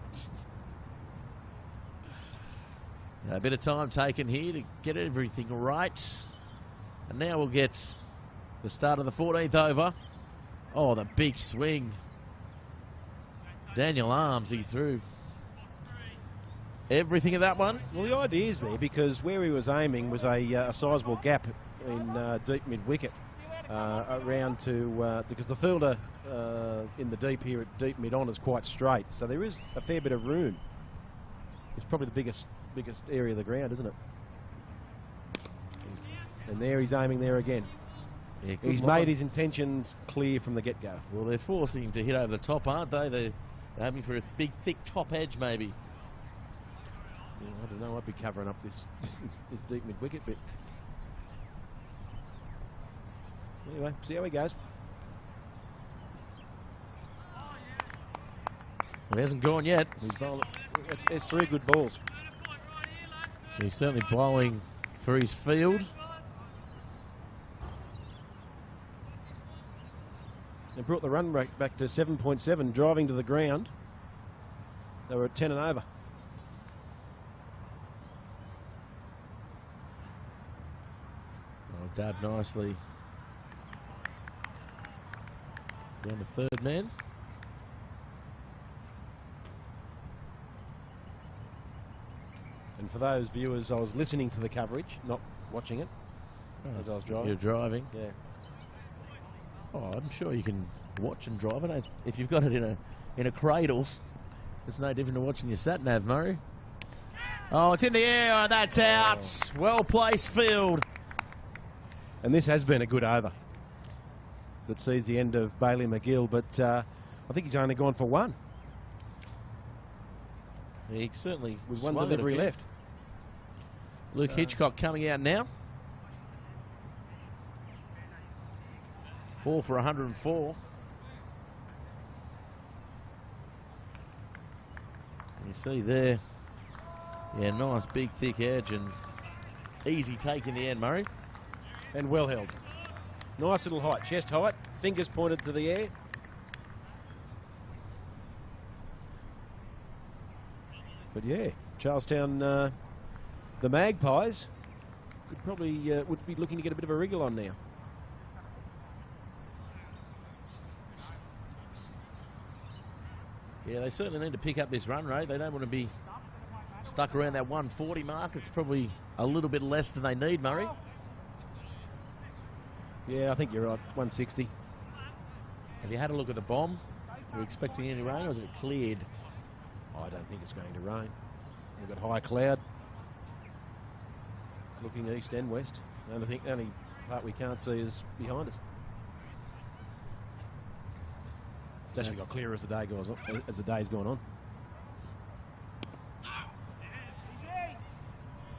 A bit of time taken here to get everything right. And now we'll get the start of the 14th over. Oh, the big swing. Daniel Arms, he threw everything of that one. Well, the idea is there because where he was aiming was a sizable gap in deep mid-wicket around to because the fielder in the deep here at deep mid-on is quite straight, so there is a fair bit of room. It's probably the biggest area of the ground, isn't it? And there he's aiming there again. Yeah, He's made his intentions clear from the get-go. Well, they're forcing him to hit over the top, aren't they? They're aiming for a big, thick top edge, maybe. Yeah, I don't know. I'd be covering up this deep mid-wicket bit. Anyway, see how he goes. He hasn't gone yet. He's bowling. It's 3 good balls. He's certainly bowling for his field. They brought the run rate back to 7.7, driving to the ground. They were at 10 and over. Oh, dad nicely. Down the third man. And for those viewers, I was listening to the coverage, not watching it, as I was driving. You're driving. Yeah. Oh, I'm sure you can watch and drive it. If you've got it in a cradle, it's no different to watching your sat-nav, Murray. Oh, it's in the air. Oh, that's out. Well-placed field. And this has been a good over that sees the end of Bailey McGill, but I think he's only gone for 1. He certainly With 1 swung it a delivery few. left. Luke So- Hitchcock coming out now. 4 for 104. You see there, yeah, nice big thick edge and easy take in the end, Murray. And well held. Nice little height, chest height, fingers pointed to the air. But yeah, Charlestown, the Magpies could probably would be looking to get a bit of a wriggle on now. Yeah, they certainly need to pick up this run rate. They don't want to be stuck around that 140 mark. It's probably a little bit less than they need, Murray. Yeah, I think you're right. 160. Have you had a look at the bomb? Were you expecting any rain, or is it cleared? I don't think it's going to rain. We've got high cloud looking east and west. And I think the only part we can't see is behind us. It's actually got clearer as the day goes on, as the day's gone on.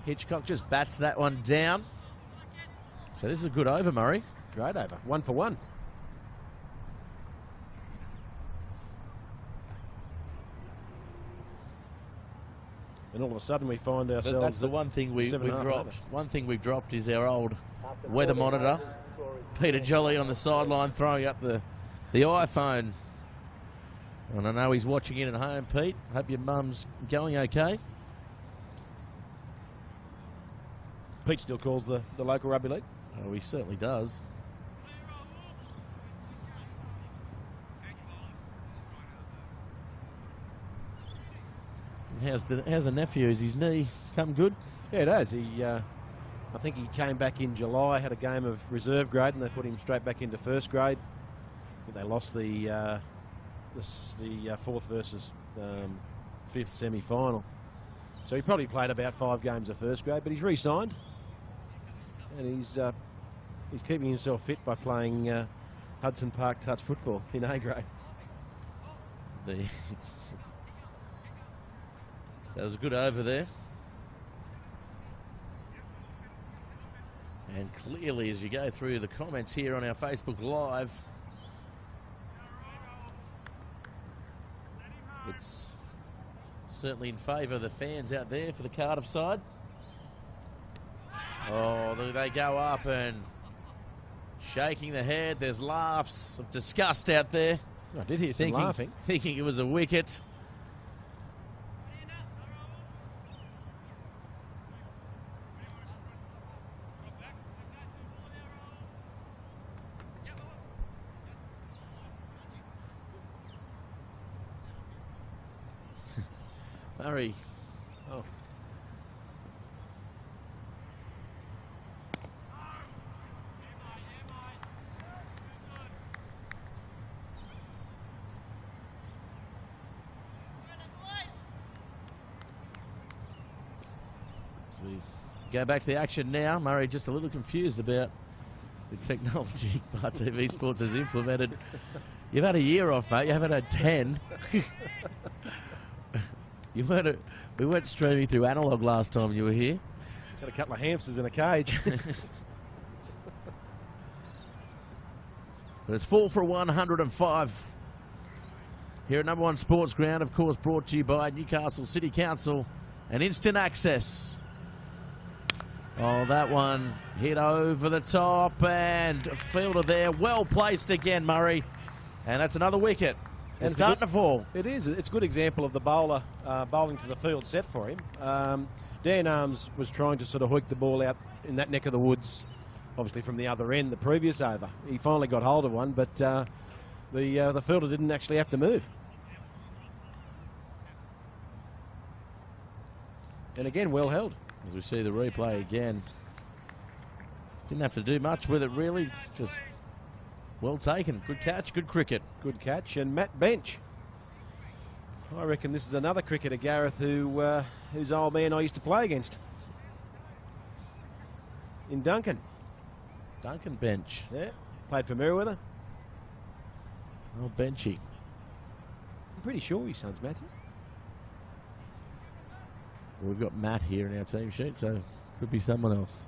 Hitchcock just bats that one down. So this is a good over, Murray. Great over. 1 for 1. And all of a sudden we find ourselves. That's the one thing we've 7.5 dropped. over. One thing we've dropped is our old weather monitor. Peter Jolly on the sideline throwing up the iPhone. And I know he's watching in at home, Pete. Hope your mum's going okay. Pete still calls the local rugby league. Oh, he certainly does. How's the nephew? Is his knee come good? Yeah, it has. I think he came back in July, had a game of reserve grade, and they put him straight back into first grade. They lost the fourth versus fifth semi-final. So he probably played about 5 games of first grade, but he's re-signed, and he's keeping himself fit by playing Hudson Park touch football in A grade. That was a good over there. And clearly, as you go through the comments here on our Facebook Live, it's certainly in favour of the fans out there for the Cardiff side. Oh, they go up and shaking the head. There's laughs of disgust out there. I did hear some laughing. Thinking it was a wicket. Murray. Oh. So we go back to the action now. Murray just a little confused about the technology RTV Sports has implemented. You've had a year off, mate. You haven't had 10. We weren't streaming through analog last time you were here. Got a couple of hamsters in a cage. But it's 4 for 105 here at Number One Sports Ground, of course, brought to you by Newcastle City Council and Instant Access. Oh, that one hit over the top, and a fielder there, well placed again, Murray, and that's another wicket. And it's starting to fall. It is. It's a good example of the bowler bowling to the field set for him. Dan Arms was trying to sort of hoik the ball out in that neck of the woods, obviously from the other end the previous over. He finally got hold of one, but the fielder didn't actually have to move. And again, well held. As we see the replay again. Didn't have to do much with it, really. Just well taken. Good catch, good cricket. Good catch. And Matt Bench. I reckon this is another cricketer, Gareth, whose old man I used to play against in Duncan. Duncan Bench. Yeah, played for Merewether. Oh, Benchy. I'm pretty sure his son's Matthew. Well, we've got Matt here in our team sheet, so could be someone else.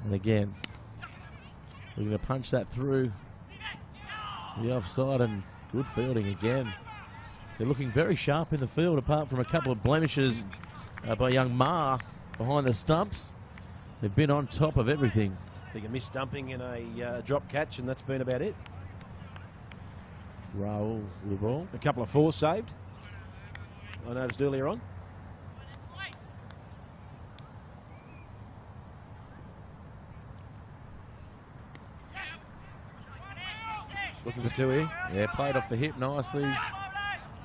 And again, we're going to punch that through the offside, and good fielding again. They're looking very sharp in the field, apart from a couple of blemishes by young Ma behind the stumps. They've been on top of everything. I think a missed dumping in a drop catch, and that's been about it. Raul with the ball. A couple of fours saved, I noticed earlier on. Looking for two here. Yeah, played off the hip nicely.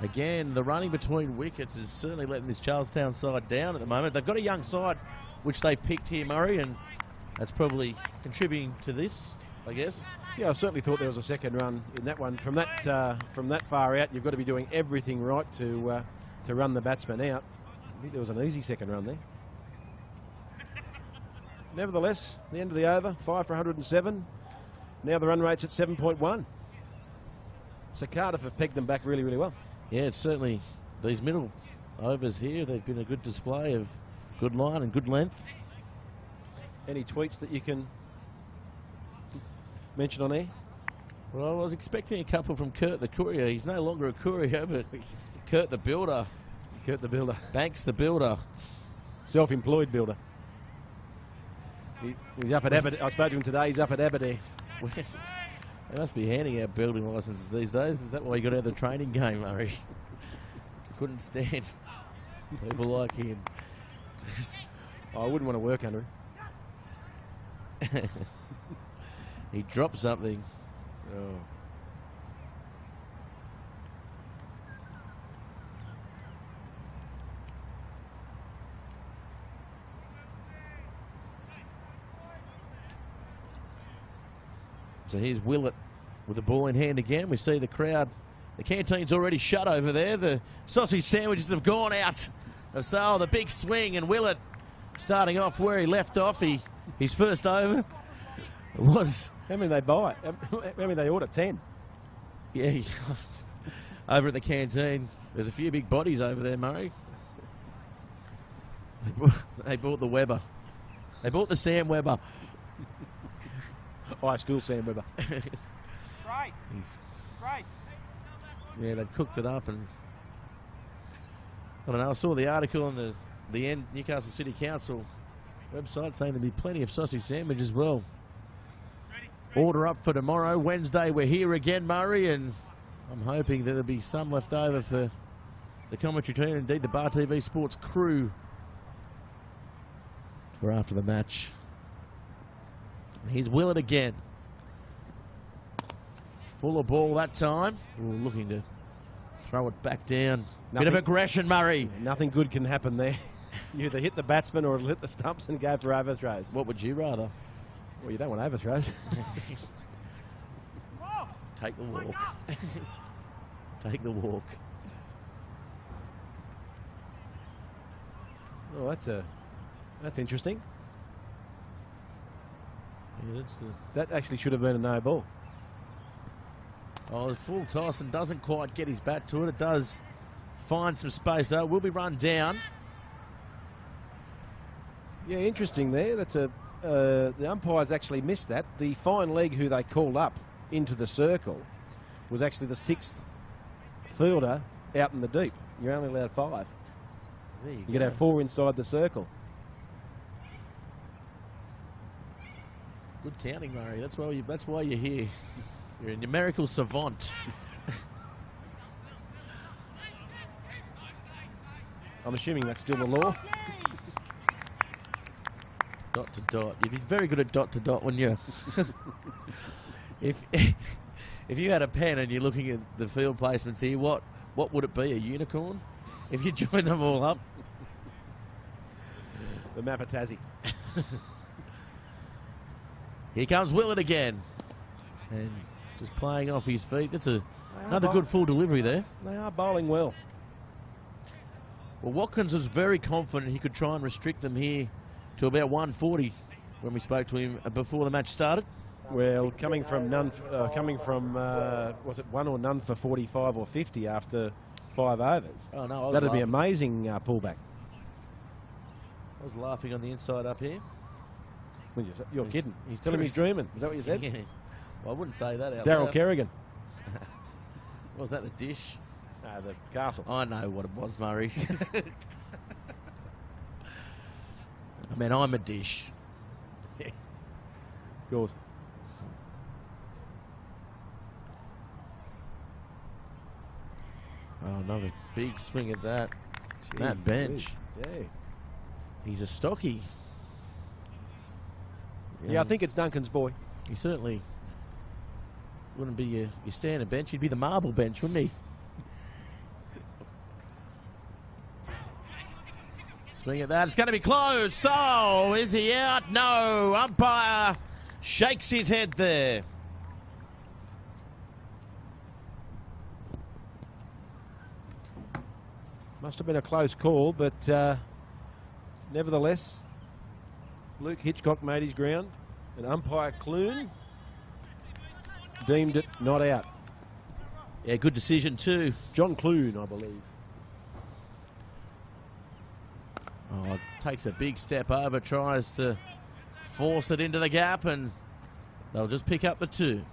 Again, the running between wickets is certainly letting this Charlestown side down at the moment. They've got a young side, which they've picked here, Murray, and that's probably contributing to this, I guess. Yeah, I certainly thought there was a second run in that one. From that far out, you've got to be doing everything right to run the batsman out. I think there was an easy second run there. Nevertheless, the end of the over, 5 for 107. Now the run rate's at 7.1. So Cardiff have pegged them back really, really well. Yeah, it's certainly these middle overs here. They've been a good display of good line and good length. Any tweets that you can mention on air? Well, I was expecting a couple from Kurt the Courier. He's no longer a courier, but Kurt the Builder. Kurt the Builder. Banks the Builder. Self-employed builder. He's up at Aberdeen. I spoke to him today. He's up at Aberdeen. They must be handing out building licenses these days. Is that why you got out of the training game, Murray? Couldn't stand people like him. I wouldn't want to work under him. He dropped something. Oh. So here's Willett with the ball in hand again. We see the crowd. The canteen's already shut over there. The sausage sandwiches have gone out. So the big swing, and Willett starting off where he left off. His first over was... How many they buy? How many they order? 10. Yeah, over at the canteen. There's a few big bodies over there, Murray. They bought the Weber. They bought the Sam Weber. High school Sam Weber. Right. Right. Yeah, they've cooked it up, and I don't know. I saw the article on the Newcastle City Council website saying there'll be plenty of sausage sandwiches as well. Order up for tomorrow. Wednesday, we're here again, Murray, and I'm hoping that there'll be some left over for the commentary team, and indeed the Bar TV Sports crew for after the match. And here's Willett again. Fuller ball that time. Ooh, looking to throw it back down. Bit of aggression, Murray. Nothing good can happen there. You either hit the batsman or it'll hit the stumps and go for overthrows. What would you rather? Well, you don't want overthrows. Take the walk. Take the walk. Oh, that's interesting. Yeah, that actually should have been a no ball. Oh, the full toss and doesn't quite get his bat to it. It does find some space though. Will be run down. Yeah, interesting there. That's the umpires actually missed that. The fine leg who they called up into the circle was actually the 6th fielder out in the deep. You're only allowed 5. There you can have 4 inside the circle. Good counting, Murray. That's why you're here. You're a numerical savant. I'm assuming that's still the law. Dot to dot. You'd be very good at dot to dot when you... if you had a pen and you're looking at the field placements here, what would it be? A unicorn? If you join them all up? The map of Tassie. Here comes Willett again. And just playing off his feet. That's another good full delivery there. They are bowling well. Well, Watkins was very confident he could try and restrict them here to about 140 when we spoke to him before the match started. Well, coming from was it 1 or none for 45 or 50 after 5 overs? Oh no, that'd be amazing pullback. I was laughing on the inside up here. You're kidding. He's telling me he's dreaming. Is that what you said? Yeah. Well, I wouldn't say that out Daryl loud. Kerrigan. Was that the dish? No, the castle. I know what it was, Murray. I mean, I'm a dish. Yeah. Good. Oh, another big swing at that. Gee, that bench. Yeah. He's a stocky. Yeah, I think it's Duncan's boy. He certainly wouldn't be your standard bench. He'd be the marble bench, wouldn't he? Swing at that. It's going to be close. So, is he out? No. Umpire shakes his head there. Must have been a close call, but nevertheless, Luke Hitchcock made his ground, and umpire Clune deemed it not out. Yeah, good decision too. John Clune, I believe. Oh, takes a big step over, tries to force it into the gap, and they'll just pick up the 2.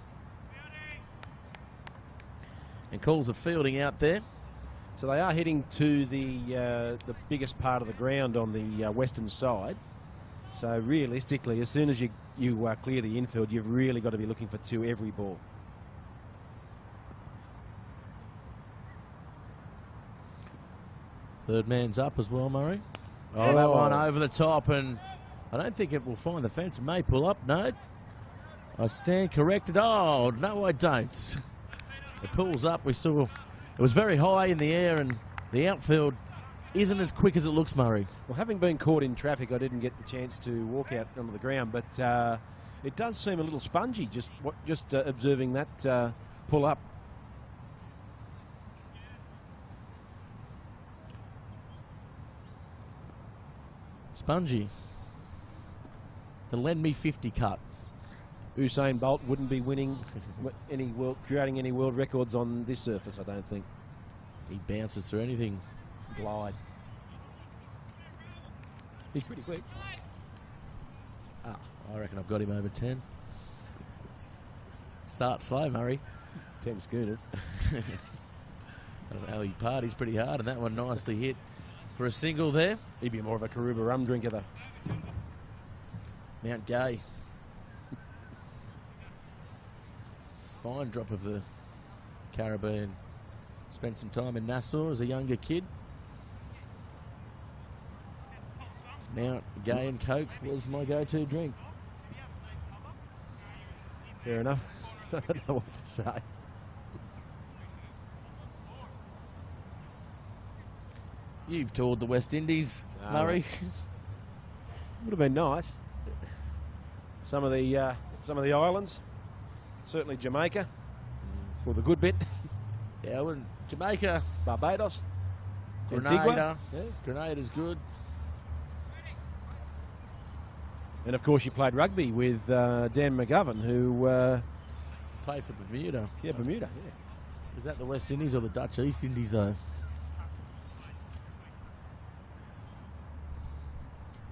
And calls the fielding out there. So they are heading to the biggest part of the ground on the western side. So realistically, as soon as you clear the infield, you've really got to be looking for 2 every ball. Third man's up as well, Murray. Oh, that one over the top, and I don't think it will find the fence. It may pull up. No. I stand corrected. Oh, no, I don't. It pulls up. We saw it was very high in the air, and the outfield isn't as quick as it looks, Murray. Well, having been caught in traffic, I didn't get the chance to walk out onto the ground, but It does seem a little spongy, just observing that pull up. Spongy. The lend me 50 cut. Usain Bolt wouldn't be winning creating any world records on this surface, I don't think. He bounces through anything. Glide. He's pretty quick. Ah, I reckon I've got him over 10. Start slow, Murray. 10 schooners. I don't know how he parties pretty hard, and that one nicely hit for a single there. He'd be more of a Karuba rum drinker, though. Mount Gay. Fine drop of the Caribbean. Spent some time in Nassau as a younger kid. Mount Gay and Coke was my go-to drink. Fair enough. I don't know what to say. You've toured the West Indies, Murray. Would have been nice. Some of the islands, certainly Jamaica, for the good bit. Yeah, I wouldn't. Jamaica, Barbados, Grenada. Antigua. Yeah. Grenada's good. And of course, you played rugby with Dan McGovern, who Played for Bermuda. yeah, Bermuda. Yeah. Is that the West Indies or the Dutch East Indies, though?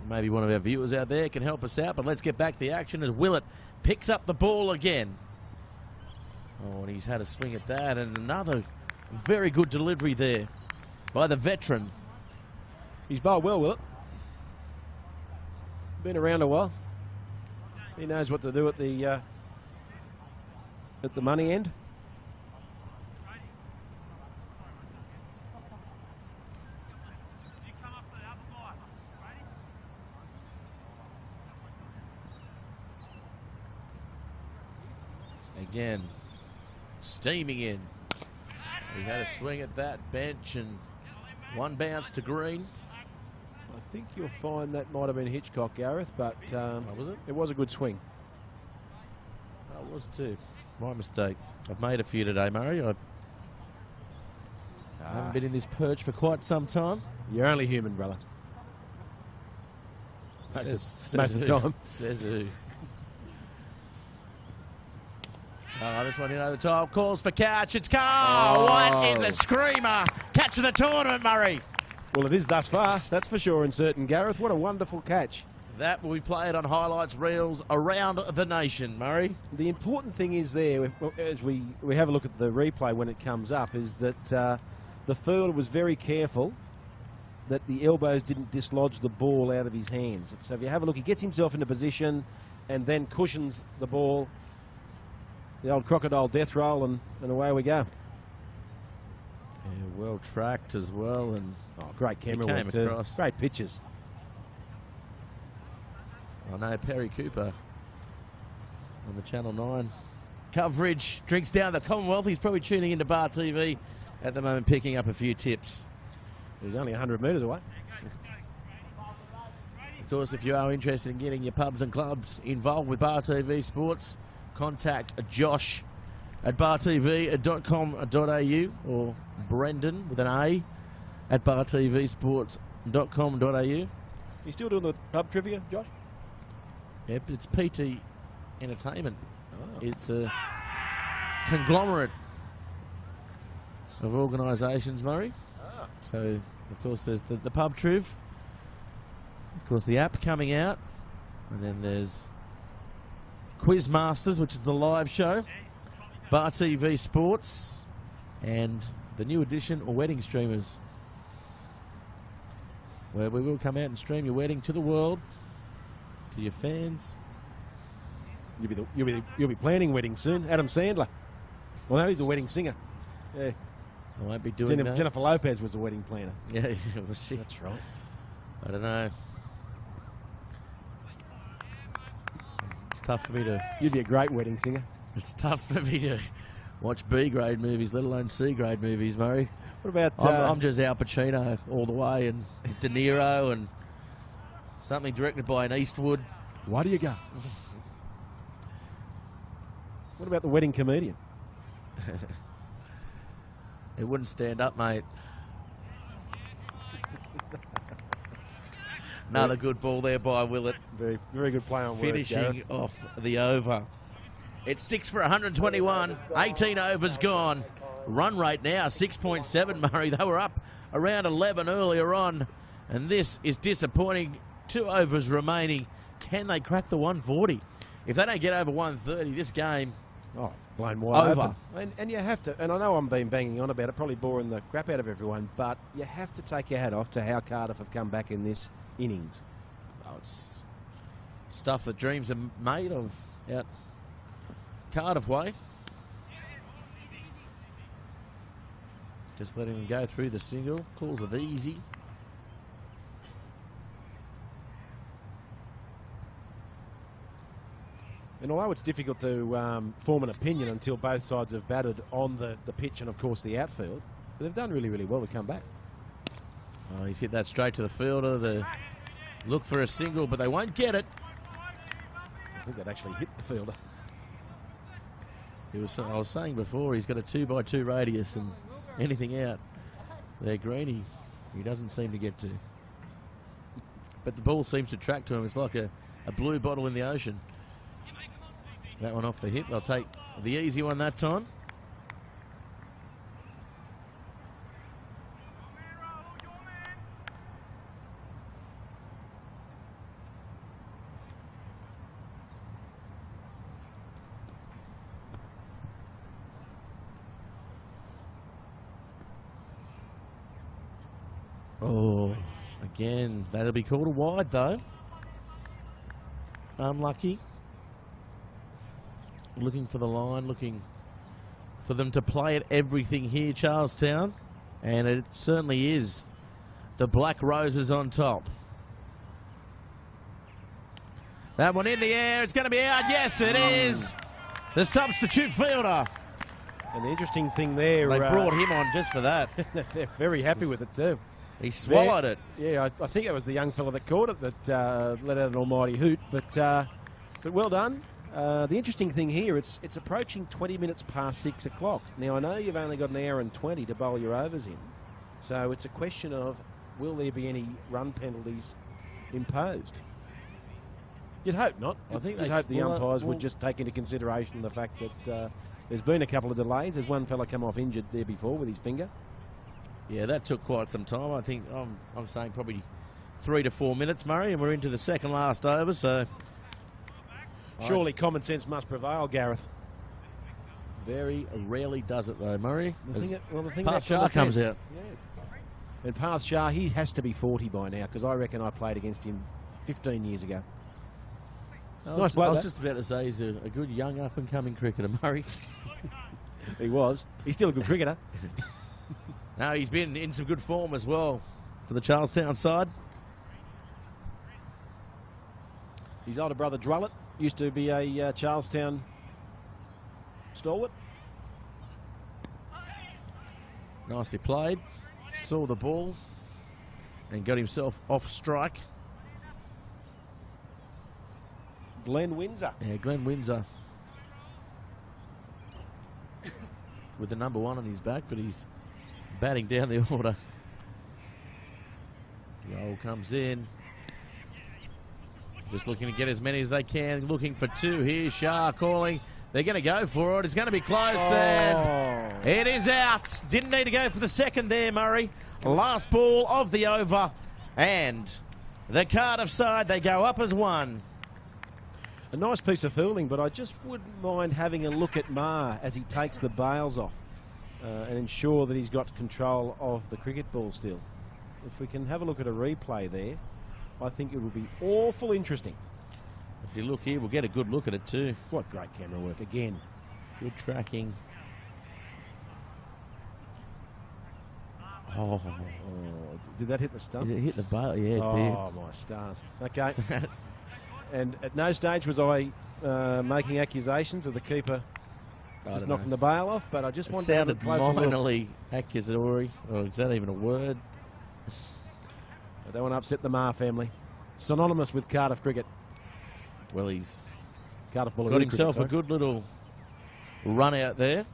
Maybe one of our viewers out there can help us out, but let's get back to the action as Willett picks up the ball again. Oh, and he's had a swing at that, and another very good delivery there by the veteran. He's bowled well, Willett. Been around a while. He knows what to do at the money end. Again, steaming in. He had a swing at that bench and one bounce to green. I think you'll find that might have been Hitchcock, Gareth, but was it? It was a good swing. It was too. My mistake. I've made a few today, Murray. I haven't been in this perch for quite some time. You're only human, brother. Most of the time. Says who? Oh, this one in over the top. Calls for catch. It's Carl. What is a screamer? Catch of the tournament, Murray. Well, it is thus far. That's for sure and certain, Gareth. What a wonderful catch. That will be played on highlights reels around the nation, Murray. The important thing is there, as we have a look at the replay when it comes up, is that the fielder was very careful that the elbows didn't dislodge the ball out of his hands. So if you have a look, he gets himself into position and then cushions the ball. The old crocodile death roll, and away we go. Yeah, well tracked as well, and great camera work too. Across. Great pictures. I know Perry Cooper on the Channel 9 coverage drinks down the Commonwealth. He's probably tuning into Bar TV at the moment, picking up a few tips. He's only 100 metres away. Of course, if you are interested in getting your pubs and clubs involved with Bar TV Sports, contact Josh at bartv.com.au or Brendan with an A at bartvsports.com.au. You still doing the pub trivia, Josh? Yep, it's PT Entertainment. It's a conglomerate of organisations, Murray. So, of course, there's the pub triv. Of course, the app coming out. And then there's Quiz Masters, which is the live show. Bar TV Sports. And the new edition of Wedding Streamers, where we will come out and stream your wedding to the world, to your fans. You'll be planning weddings soon. Adam Sandler. Well, no, he's a wedding singer. Yeah. I won't be doing that. Jennifer Lopez was a wedding planner. Yeah, was she? That's right. I don't know. It's tough for me to... You'd be a great wedding singer. It's tough for me to watch B-grade movies, let alone C-grade movies, Murray. What about... I'm just Al Pacino all the way, and De Niro, and something directed by an Eastwood. Why do you go? What about the wedding comedian? It wouldn't stand up, mate. Another good ball there by Willett. Very, very good play on words, Finishing Gareth. off the over. It's 6 for 121. 18 overs gone. Run rate now 6.7, Murray. They were up around 11 earlier on, and this is disappointing. 2 overs remaining. Can they crack the 140? If they don't get over 130, this game Blown wide over. open. And you have to, and I know I'm been banging on about it, probably boring the crap out of everyone, but you have to take your hat off to how Cardiff have come back in this innings. Oh, it's stuff that dreams are made of out Cardiff way. Just letting him go through the single. Calls it easy. And although it's difficult to form an opinion until both sides have batted on the pitch and, of course, the outfield, but they've done really, really well to come back. Oh, he's hit that straight to the fielder. The look for a single, but they won't get it. I think that actually hit the fielder. I was saying before, he's got a 2x2 radius, and anything out there, Greeny, he doesn't seem to get to. But the ball seems to track to him. It's like a blue bottle in the ocean. That one off the hip. They'll take the easy one that time. Oh, again, that'll be called a wide though. Unlucky. Looking for the line, looking for them to play at everything here, Charlestown. And it certainly is the Black Roses on top. That one in the air, it's going to be out. Yes, it is. The substitute fielder. And the interesting thing there... They brought him on just for that. They're very happy with it too. He swallowed it. Yeah, I think it was the young fella that caught it that let out an almighty hoot. But well done. The interesting thing here, it's approaching 20 minutes past 6 o'clock. Now, I know you've only got an hour and 20 to bowl your overs in. So it's a question of, will there be any run penalties imposed? You'd hope not. I think you'd hope the umpires would just take into consideration the fact that there's been a couple of delays. There's one fella come off injured there before with his finger. Yeah, that took quite some time. I think I'm saying probably 3 to 4 minutes, Murray, and we're into the second last over, so... Surely common sense must prevail, Gareth. Very rarely does it, though, Murray. The thing Parth Shah comes out. Yeah. And Parth Shah, he has to be 40 by now, because I reckon I played against him 15 years ago. I was just about to say he's a good young up-and-coming cricketer, Murray. He was. He's still a good cricketer. No, he's been in some good form as well for the Charlestown side. His older brother, Drullett, used to be a Charlestown stalwart. Nicely played. Saw the ball and got himself off strike. Glenn Windsor. Yeah, Glenn Windsor. With the number 1 on his back, but he's batting down the order. The roll comes in. Just looking to get as many as they can. Looking for 2 here. Shah calling. They're going to go for it. It's going to be close. And it is out. Didn't need to go for the second there, Murray. Last ball of the over. And the Cardiff side, they go up as 1. A nice piece of fielding, but I just wouldn't mind having a look at Maher as he takes the bails off and ensure that he's got control of the cricket ball still. If we can have a look at a replay there, I think it will be awful interesting. If you look here, we'll get a good look at it too. What great camera work again. Good tracking. Oh, did that hit the stump? Did it hit the bail? Yeah, oh, my stars. Okay. And at no stage was I making accusations of the keeper just knocking the bail off, but I just wanted to have a closer look. Minorly accusatory, or is that even a word? I don't want to upset the Maher family. Synonymous with Cardiff cricket. Well, he's Cardiff got himself a good little run out there.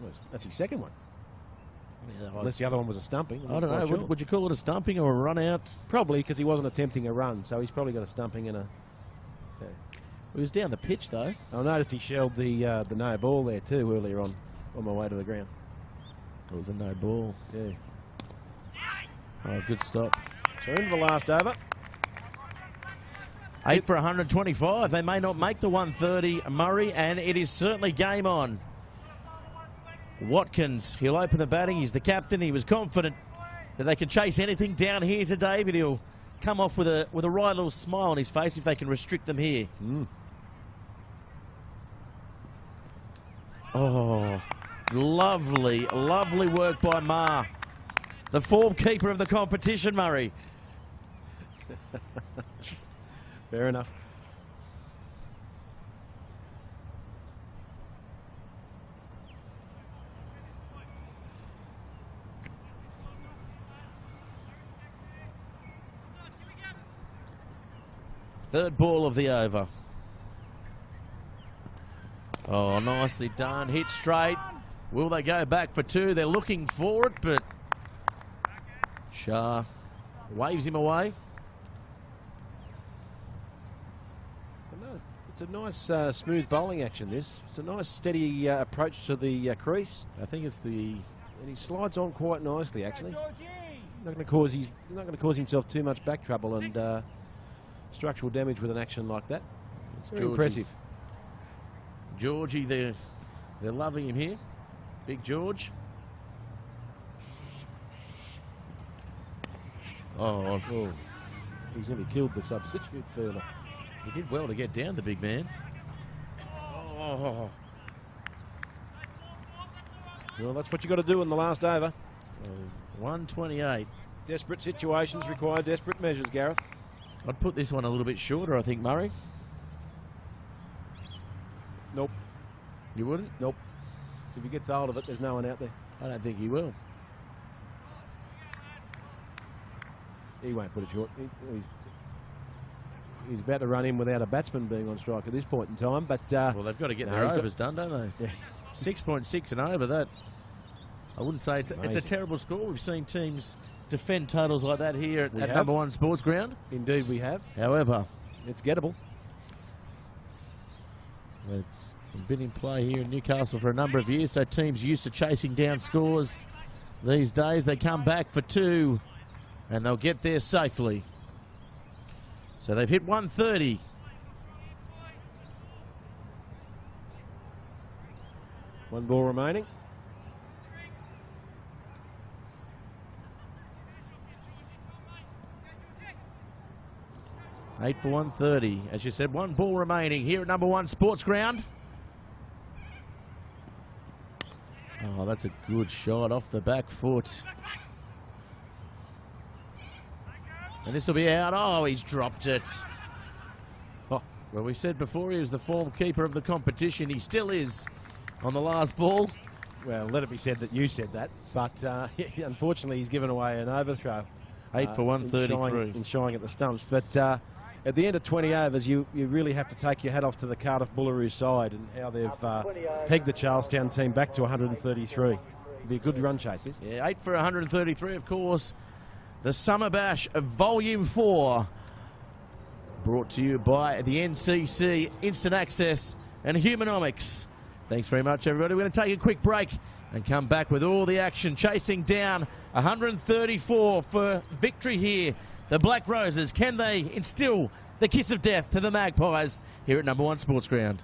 Well, that's his second one. Yeah, Unless the other one was a stumping. I don't know. Sure. Would you call it a stumping or a run out? Probably because he wasn't attempting a run, so he's probably got a stumping and a. Yeah. He was down the pitch though. I noticed he shelled the no ball there too earlier on my way to the ground. It was a no ball. Yeah. Oh, good stop. So into the last over. 8 for 125. They may not make the 130, Murray, and it is certainly game on. Watkins, he'll open the batting. He's the captain. He was confident that they could chase anything down here today, but he'll come off with a right little smile on his face if they can restrict them here. Oh, lovely, lovely work by Ma, the form keeper of the competition, Murray. Fair enough. Third ball of the over. Oh, nicely done. Hit straight. Will they go back for two? They're looking for it, but Shah waves him away. It's a nice smooth bowling action, this. It's a nice steady approach to the crease. I think it's the... And he slides on quite nicely, actually. Not going to cause himself too much back trouble and structural damage with an action like that. It's very impressive. Georgie, they're loving him here. Big George. Oh, he's nearly killed the substitute fielder. He did well to get down, the big man. Oh. Well, that's what you got to do in the last over. 128. Desperate situations require desperate measures, Gareth. I'd put this one a little bit shorter, I think, Murray. Nope. You wouldn't? Nope. If he gets hold of it, there's no one out there. I don't think he will. He won't put it short. He's about to run in without a batsman being on strike at this point in time. But well, they've got to get their overs done, don't they? Yeah. 6.6 and over. That I wouldn't say it's a terrible score. We've seen teams defend totals like that here at number one sports ground. Indeed, we have. However, it's gettable. It's been in play here in Newcastle for a number of years, so teams used to chasing down scores. These days, they come back for two, and they'll get there safely. So they've hit 130. One ball remaining. Eight for 130. As you said, one ball remaining here at number one sports ground. Oh, that's a good shot off the back foot. And this will be out. Oh, he's dropped it. Oh, well, we said before he was the form keeper of the competition. He still is on the last ball. Well, let it be said that you said that. But unfortunately, he's given away an overthrow. 8 for 133. In shying at the stumps. But at the end of 20 overs, you really have to take your hat off to the Cardiff Bullaroos side and how they've pegged the Charlestown team back to 133. It'll be a good run chase, this. Yeah, 8 for 133, of course. The Summer Bash of Volume 4. Brought to you by the NCC, Instant Access and Humanomics. Thanks very much, everybody. We're going to take a quick break and come back with all the action. Chasing down 134 for victory here. The Black Roses, can they instill the kiss of death to the Magpies here at number one sports ground?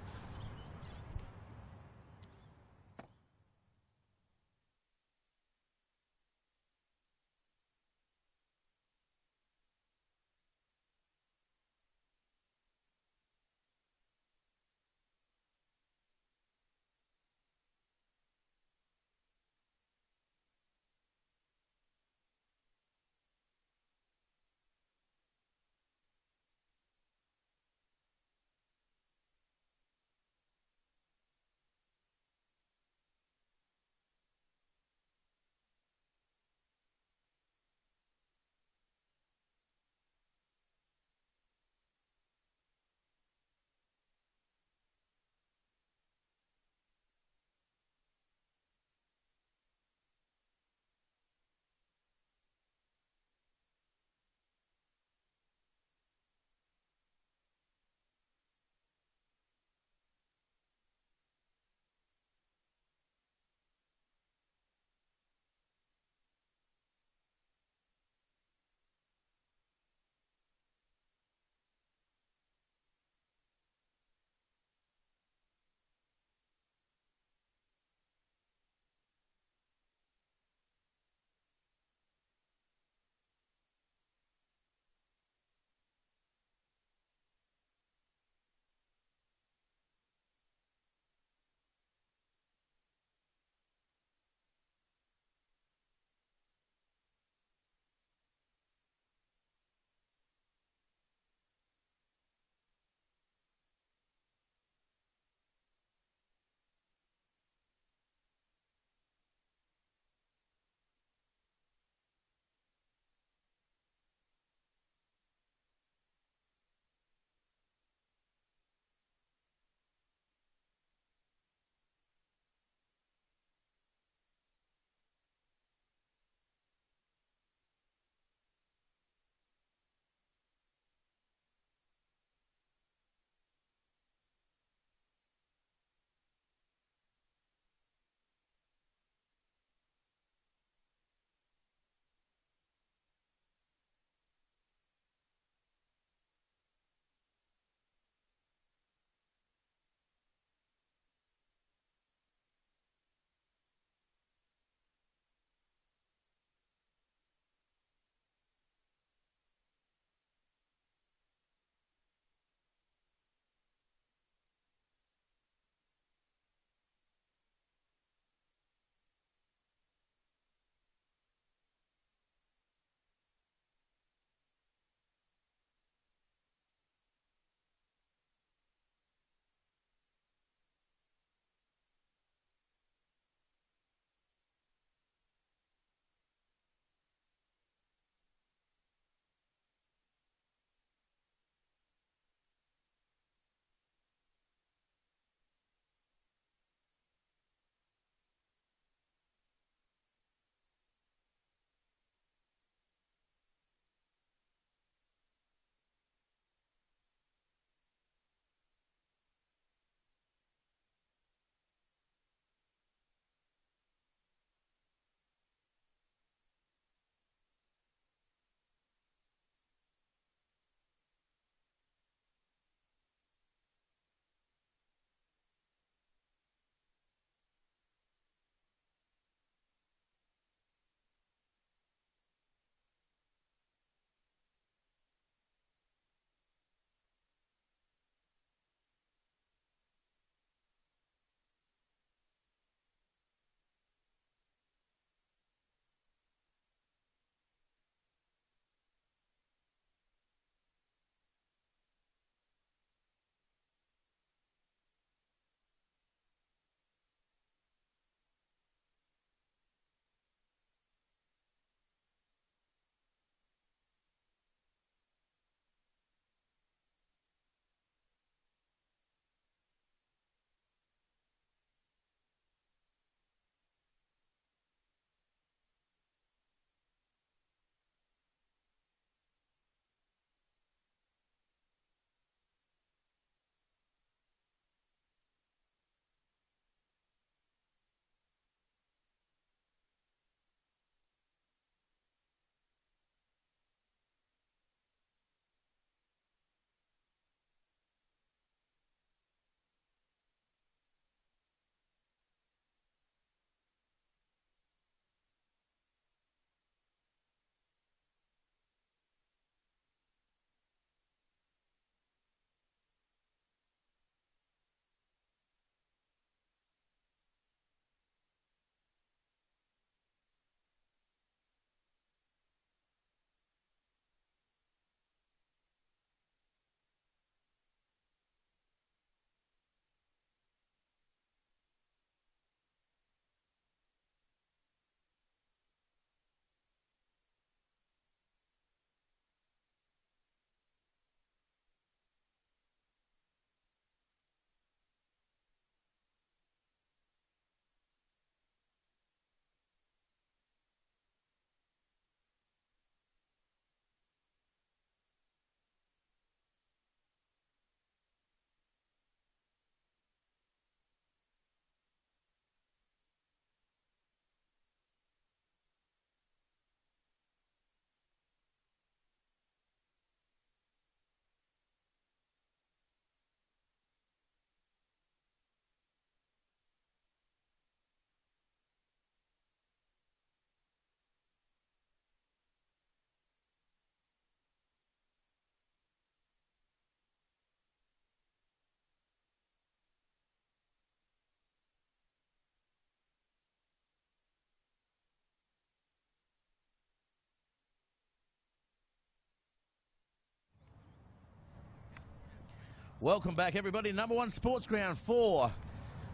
Welcome back, everybody. Number one sports ground for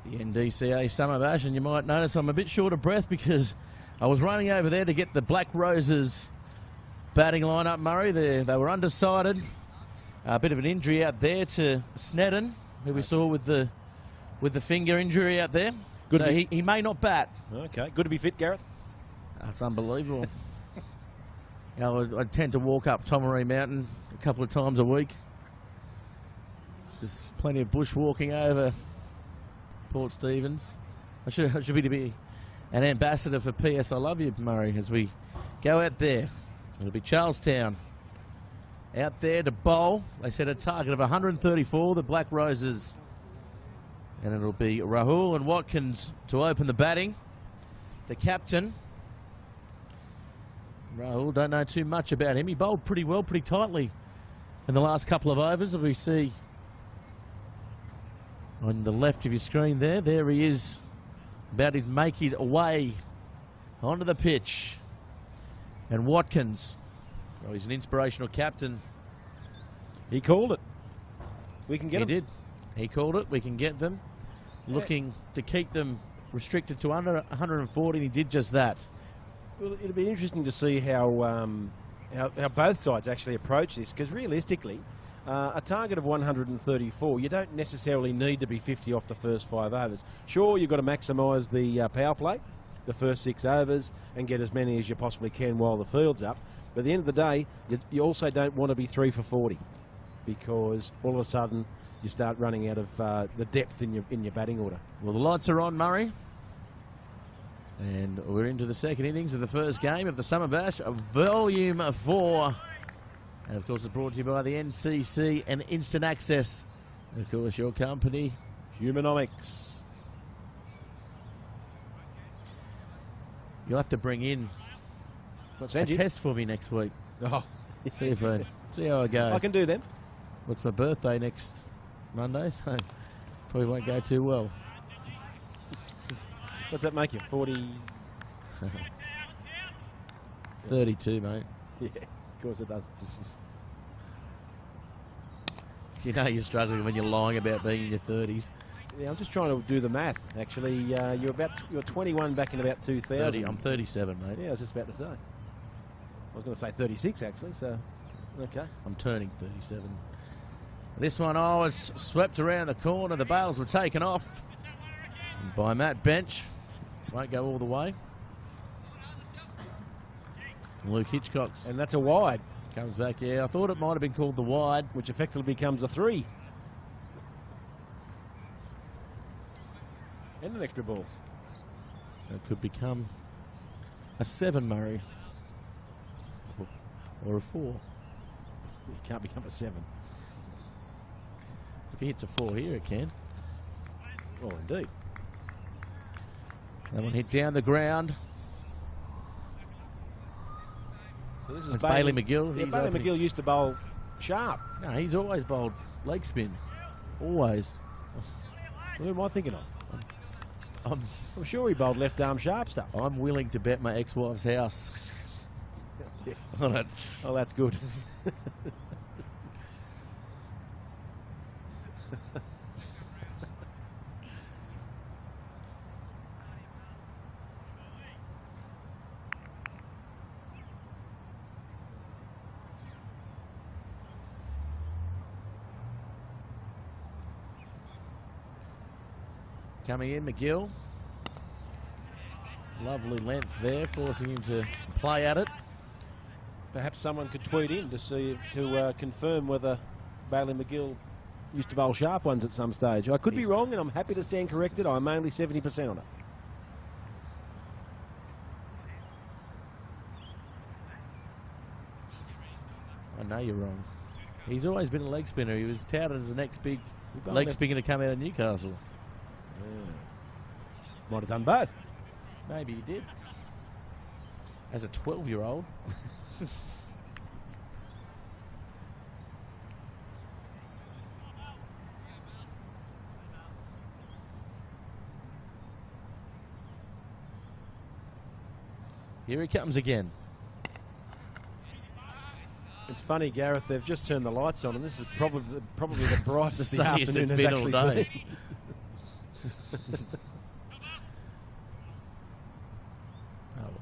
the NDCA Summer Bash. And you might notice I'm a bit short of breath because I was running over there to get the Black Roses batting lineup, Murray. They were undecided. A bit of an injury out there to Snedden, who we saw with the finger injury out there. Good, so he may not bat. Okay, good to be fit, Gareth. That's unbelievable. You know, I tend to walk up Tomaree Mountain a couple of times a week. Just plenty of bushwalking over Port Stephens. I should be an ambassador for PS I Love You, Murray, as we go out there. It'll be Charlestown out there to bowl. They set a target of 134, the Black Roses. And it'll be Rahul and Watkins to open the batting. The captain, Rahul, don't know too much about him. He bowled pretty well, pretty tightly in the last couple of overs. We see on the left of your screen there he is, about to make his way onto the pitch. And Watkins, well, he's an inspirational captain. He called it. We can get him. He did. He called it. We can get them. Looking to keep them restricted to under 140, and he did just that. Well, it'll be interesting to see how both sides actually approach this, because realistically, a target of 134, you don't necessarily need to be 50 off the first 5 overs. Sure, you've got to maximise the power play, the first 6 overs, and get as many as you possibly can while the field's up. But at the end of the day, you also don't want to be 3 for 40, because all of a sudden you start running out of the depth in your batting order. Well, the lights are on, Murray. And we're into the second innings of the first game of the Summer Bash, Volume 4. And, of course, it's brought to you by the NCC and Instant Access. And, of course, your company, Humanomics. You'll have to bring in a test for me next week. Oh. See how I go. I can do that. What's my birthday next Monday? So probably won't go too well. What's that make you? 40? 32, mate. Yeah, of course it does. You know you're struggling when you're lying about being in your 30s. Yeah, I'm just trying to do the math. Actually, you're 21 back in about 2000. I'm 37, mate. Yeah, I was just about to say. I was going to say 36 actually. So, okay. I'm turning 37. This one, it's swept around the corner. The bails were taken off by Matt Bench. Won't go all the way. Luke Hitchcock's. And that's a wide. Comes back, yeah. I thought it might have been called the wide, which effectively becomes a 3. And an extra ball. That could become a 7, Murray. Or a 4. It can't become a 7. If he hits a 4 here, it can. Oh, indeed. That one hit down the ground. So this is Bailey McGill. Yeah, Bailey McGill used to bowl sharp. No, he's always bowled leg spin. Always. Who am I thinking of? I'm sure he bowled left arm sharp stuff. I'm willing to bet my ex-wife's house. Yes. On it. Oh, that's good. Coming in, McGill. Lovely length there, forcing him to play at it. Perhaps someone could tweet in to confirm whether Bailey McGill used to bowl sharp ones at some stage. I could be wrong, and I'm happy to stand corrected. I'm only 70% on it. I know you're wrong. He's always been a leg spinner. He was touted as the next big leg spinner to come out of Newcastle. Yeah. Might have done both. Maybe he did. As a 12-year-old. Here he comes again. It's funny, Gareth, they've just turned the lights on, and this is probably the brightest the sunniest afternoon it's has been all actually day. been. Oh, well.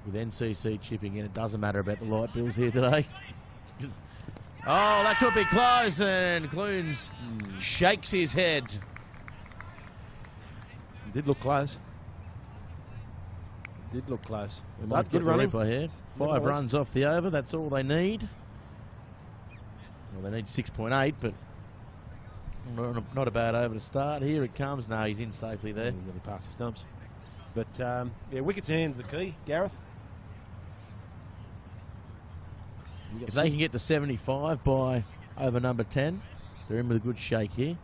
With NCC chipping in, it doesn't matter about the light bills here today. Oh, that could be close, and Clunes shakes his head. Did look close. Did look close. We might get good running here. 5 Never was. runs off the over, that's all they need. Well, they need 6.8, but not a bad over to start. Here it comes. No, he's in safely there. He's really past the stumps. But, yeah, wickets in hand's the key, Gareth. If they can get to 75 by over number 10, they're in with a good shake here.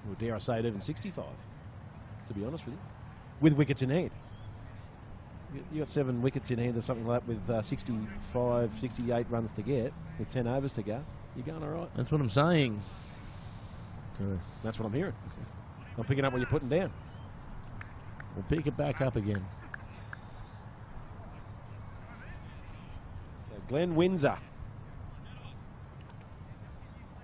Or dare I say it, even 65, to be honest with you. With wickets in hand. You got 7 wickets in hand or something like that with 65, 68 runs to get, with 10 overs to go. You're going all right. That's what I'm saying. That's what I'm hearing. I'm picking up what you're putting down. We'll pick it back up again. So Glenn Windsor.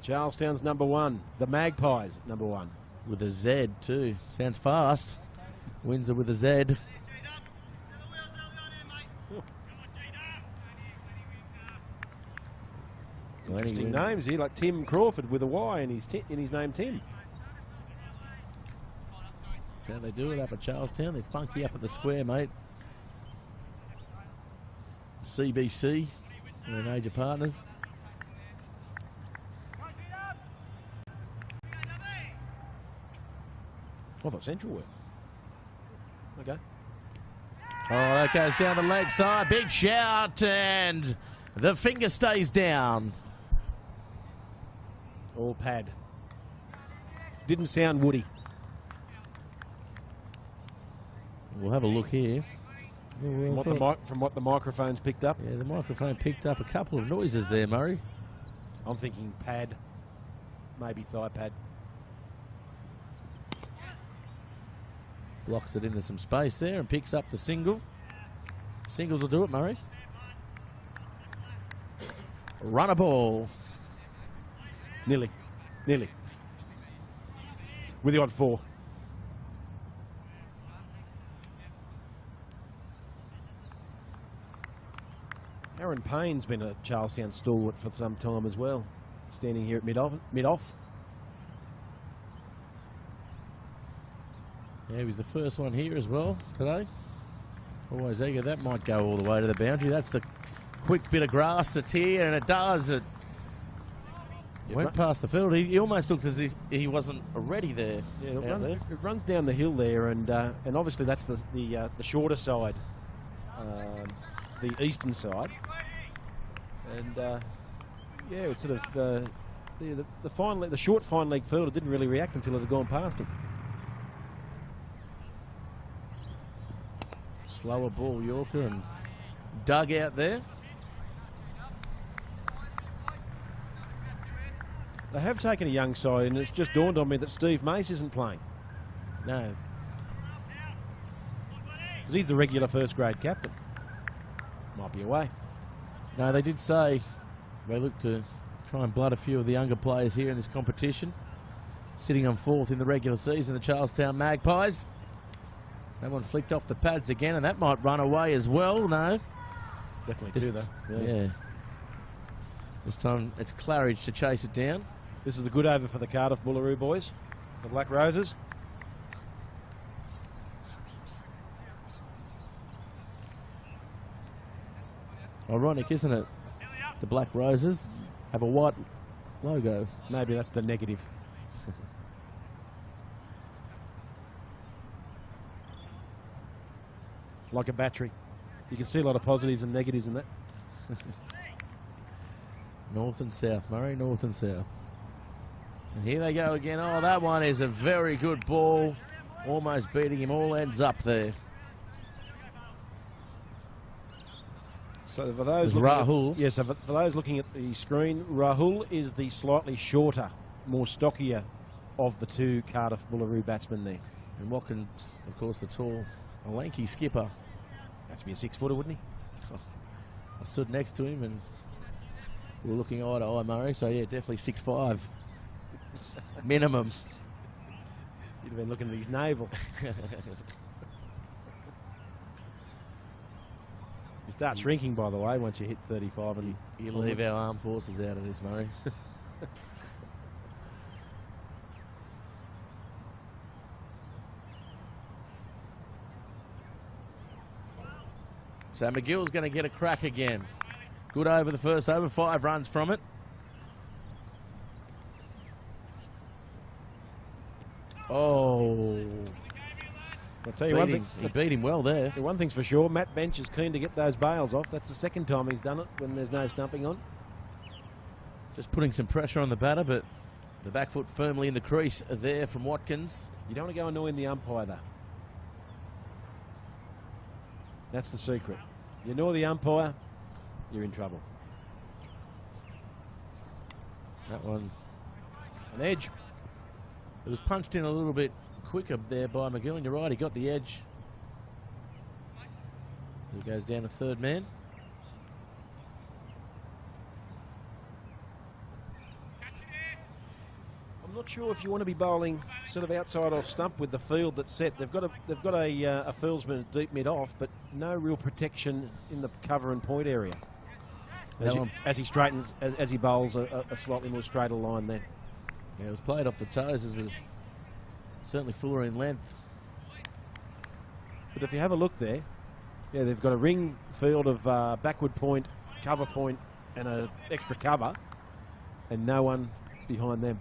Charlestown's number 1. The Magpies, number 1. With a Z too. Sounds fast. Windsor with a Z. Interesting names here, like Tim Crawford with a Y in his name, Tim. That's how they do it up at Charlestown. They're funky up at the square, mate. CBC, their major partners. I thought Central were. Okay. Oh, that goes down the leg side. Big shout, and the finger stays down. All pad. Didn't sound woody. We'll have a look here. From what the microphones picked up. Yeah, the microphone picked up a couple of noises there, Murray. I'm thinking pad. Maybe thigh pad. Blocks it into some space there and picks up the single. Singles will do it, Murray. Run a ball. Nearly. Nearly. With the odd 4. Aaron Payne's been a Charlestown stalwart for some time as well. Standing here at mid-off. Yeah, he was the first one here as well today. Always eager. That might go all the way to the boundary. That's the quick bit of grass that's here, and it does. It went past the field. He almost looked as if he wasn't already there. Yeah, it runs down the hill there, and obviously that's the shorter side, the eastern side, and yeah, it's sort of the short fine leg fielder didn't really react until it had gone past him. Slower ball, Yorker, and dug out there. They have taken a young side, and it's just dawned on me that Steve Mace isn't playing. No. Because he's the regular first grade captain. Might be away. No, they did say they look to try and blood a few of the younger players here in this competition. Sitting on 4th in the regular season, the Charlestown Magpies. That one flicked off the pads again, and that might run away as well. No. Definitely 2 though. Yeah. This time it's Claridge to chase it down. This is a good over for the Cardiff Bullaroo boys, the Black Roses. Ironic, isn't it? The Black Roses have a white logo. Maybe that's the negative. Like a battery. You can see a lot of positives and negatives in that. North and south, Murray, north and south. And here they go again. Oh, that one is a very good ball. Almost beating him all ends up there. So for those Rahul. So for those looking at the screen, Rahul is the slightly shorter, more stockier of the 2 Cardiff Bullaroo batsmen there. And Watkins, of course, the tall, lanky skipper. That's be a 6-footer, wouldn't he? I stood next to him and we were looking eye to eye, Murray. So yeah, definitely 6'5", minimum. You'd have been looking at his navel. You start shrinking, by the way, once you hit 35. And you leave our armed forces out of this, Murray. So McGill's going to get a crack again. Good over the first over, 5 runs from it. Oh. I'll tell you one thing. He beat him well there. One thing's for sure, Matt Bench is keen to get those bails off. That's the second time he's done it when there's no stumping on. Just putting some pressure on the batter, but the back foot firmly in the crease there from Watkins. You don't want to go annoying the umpire, though. That's the secret. You annoy the umpire, you're in trouble. That one. An edge. It was punched in a little bit quicker there by McGill, and you're right, he got the edge. He goes down to third man. I'm not sure if you want to be bowling sort of outside off stump with the field that's set. They've got a fieldsman at deep mid off, but no real protection in the cover and point area. As he straightens, as he bowls a slightly more straighter line there. Yeah, it was played off the toes. It was certainly fuller in length. But if you have a look there, yeah, they've got a ring field of backward point, cover point, and an extra cover, and no one behind them.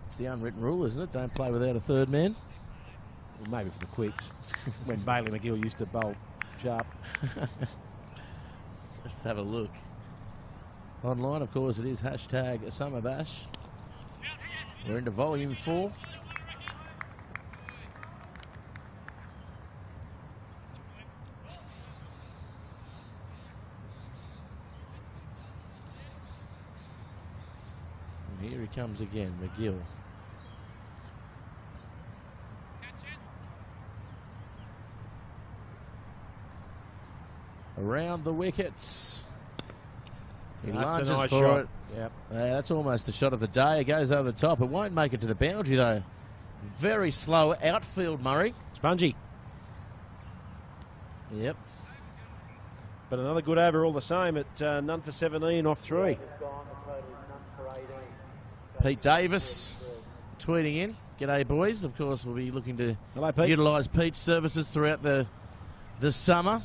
It's the unwritten rule, isn't it? Don't play without a third man. Well, maybe for the quicks, when Bailey McGill used to bowl sharp. Let's have a look. Online, of course, it is hashtag Summer Bash. We're into volume 4. And here he comes again, McGill. Around the wickets. He lunges nice for shot. it. Yep. That's almost the shot of the day. It goes over the top. It won't make it to the boundary, though. Very slow outfield, Murray. Spongy. Yep. But another good over all the same at none for 17 off 3. Pete Davis tweeting in. G'day, boys. Of course, we'll be looking to Hello, Pete. utilise Pete's services throughout the summer.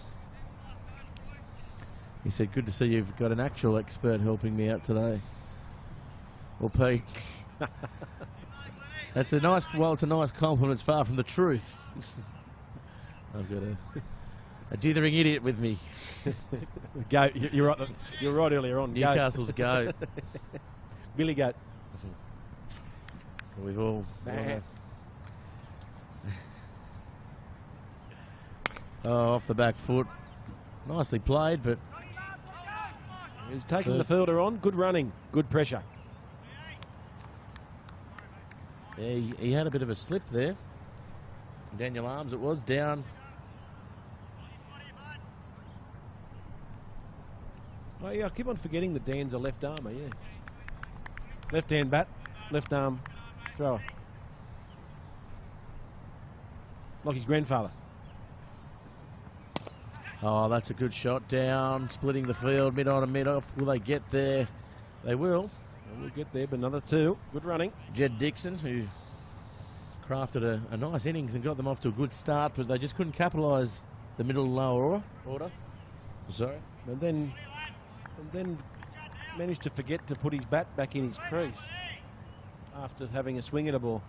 He said, good to see you've got an actual expert helping me out today. Well, Pete, that's a nice, well, it's a nice compliment. It's far from the truth. I've got a dithering idiot with me. Go. You're right. You're right earlier on. Newcastle's go. Billy Goat. We've all. Off the back foot. Nicely played, but. He's taking the fielder on. Good running. Good pressure. Yeah, he had a bit of a slip there. Daniel Arms, it was down. Oh, yeah, I keep on forgetting that Dan's a left armer, yeah. Left hand bat, left arm thrower. Like his grandfather. Oh, that's a good shot down, splitting the field, mid on and mid off. Will they get there? They will. We'll get there, but another 2. Good running. Jed Dixon, who crafted a nice innings and got them off to a good start, but they just couldn't capitalise the middle and lower order. Sorry. And then managed to forget to put his bat back in his crease after having a swing at a ball.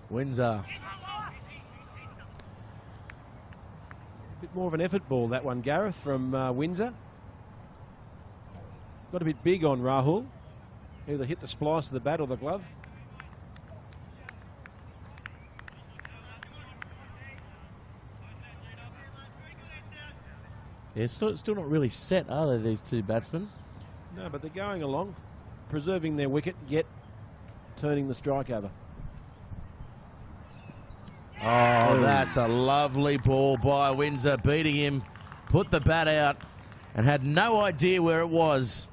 Windsor. A bit more of an effort ball, that one, Gareth, from Windsor. Got a bit big on Rahul. Either hit the splice of the bat or the glove. Yeah, still not really set, are they, these two batsmen? No, but they're going along, preserving their wicket, yet turning the strike over. Oh, that's a lovely ball by Windsor, beating him, put the bat out, and had no idea where it was.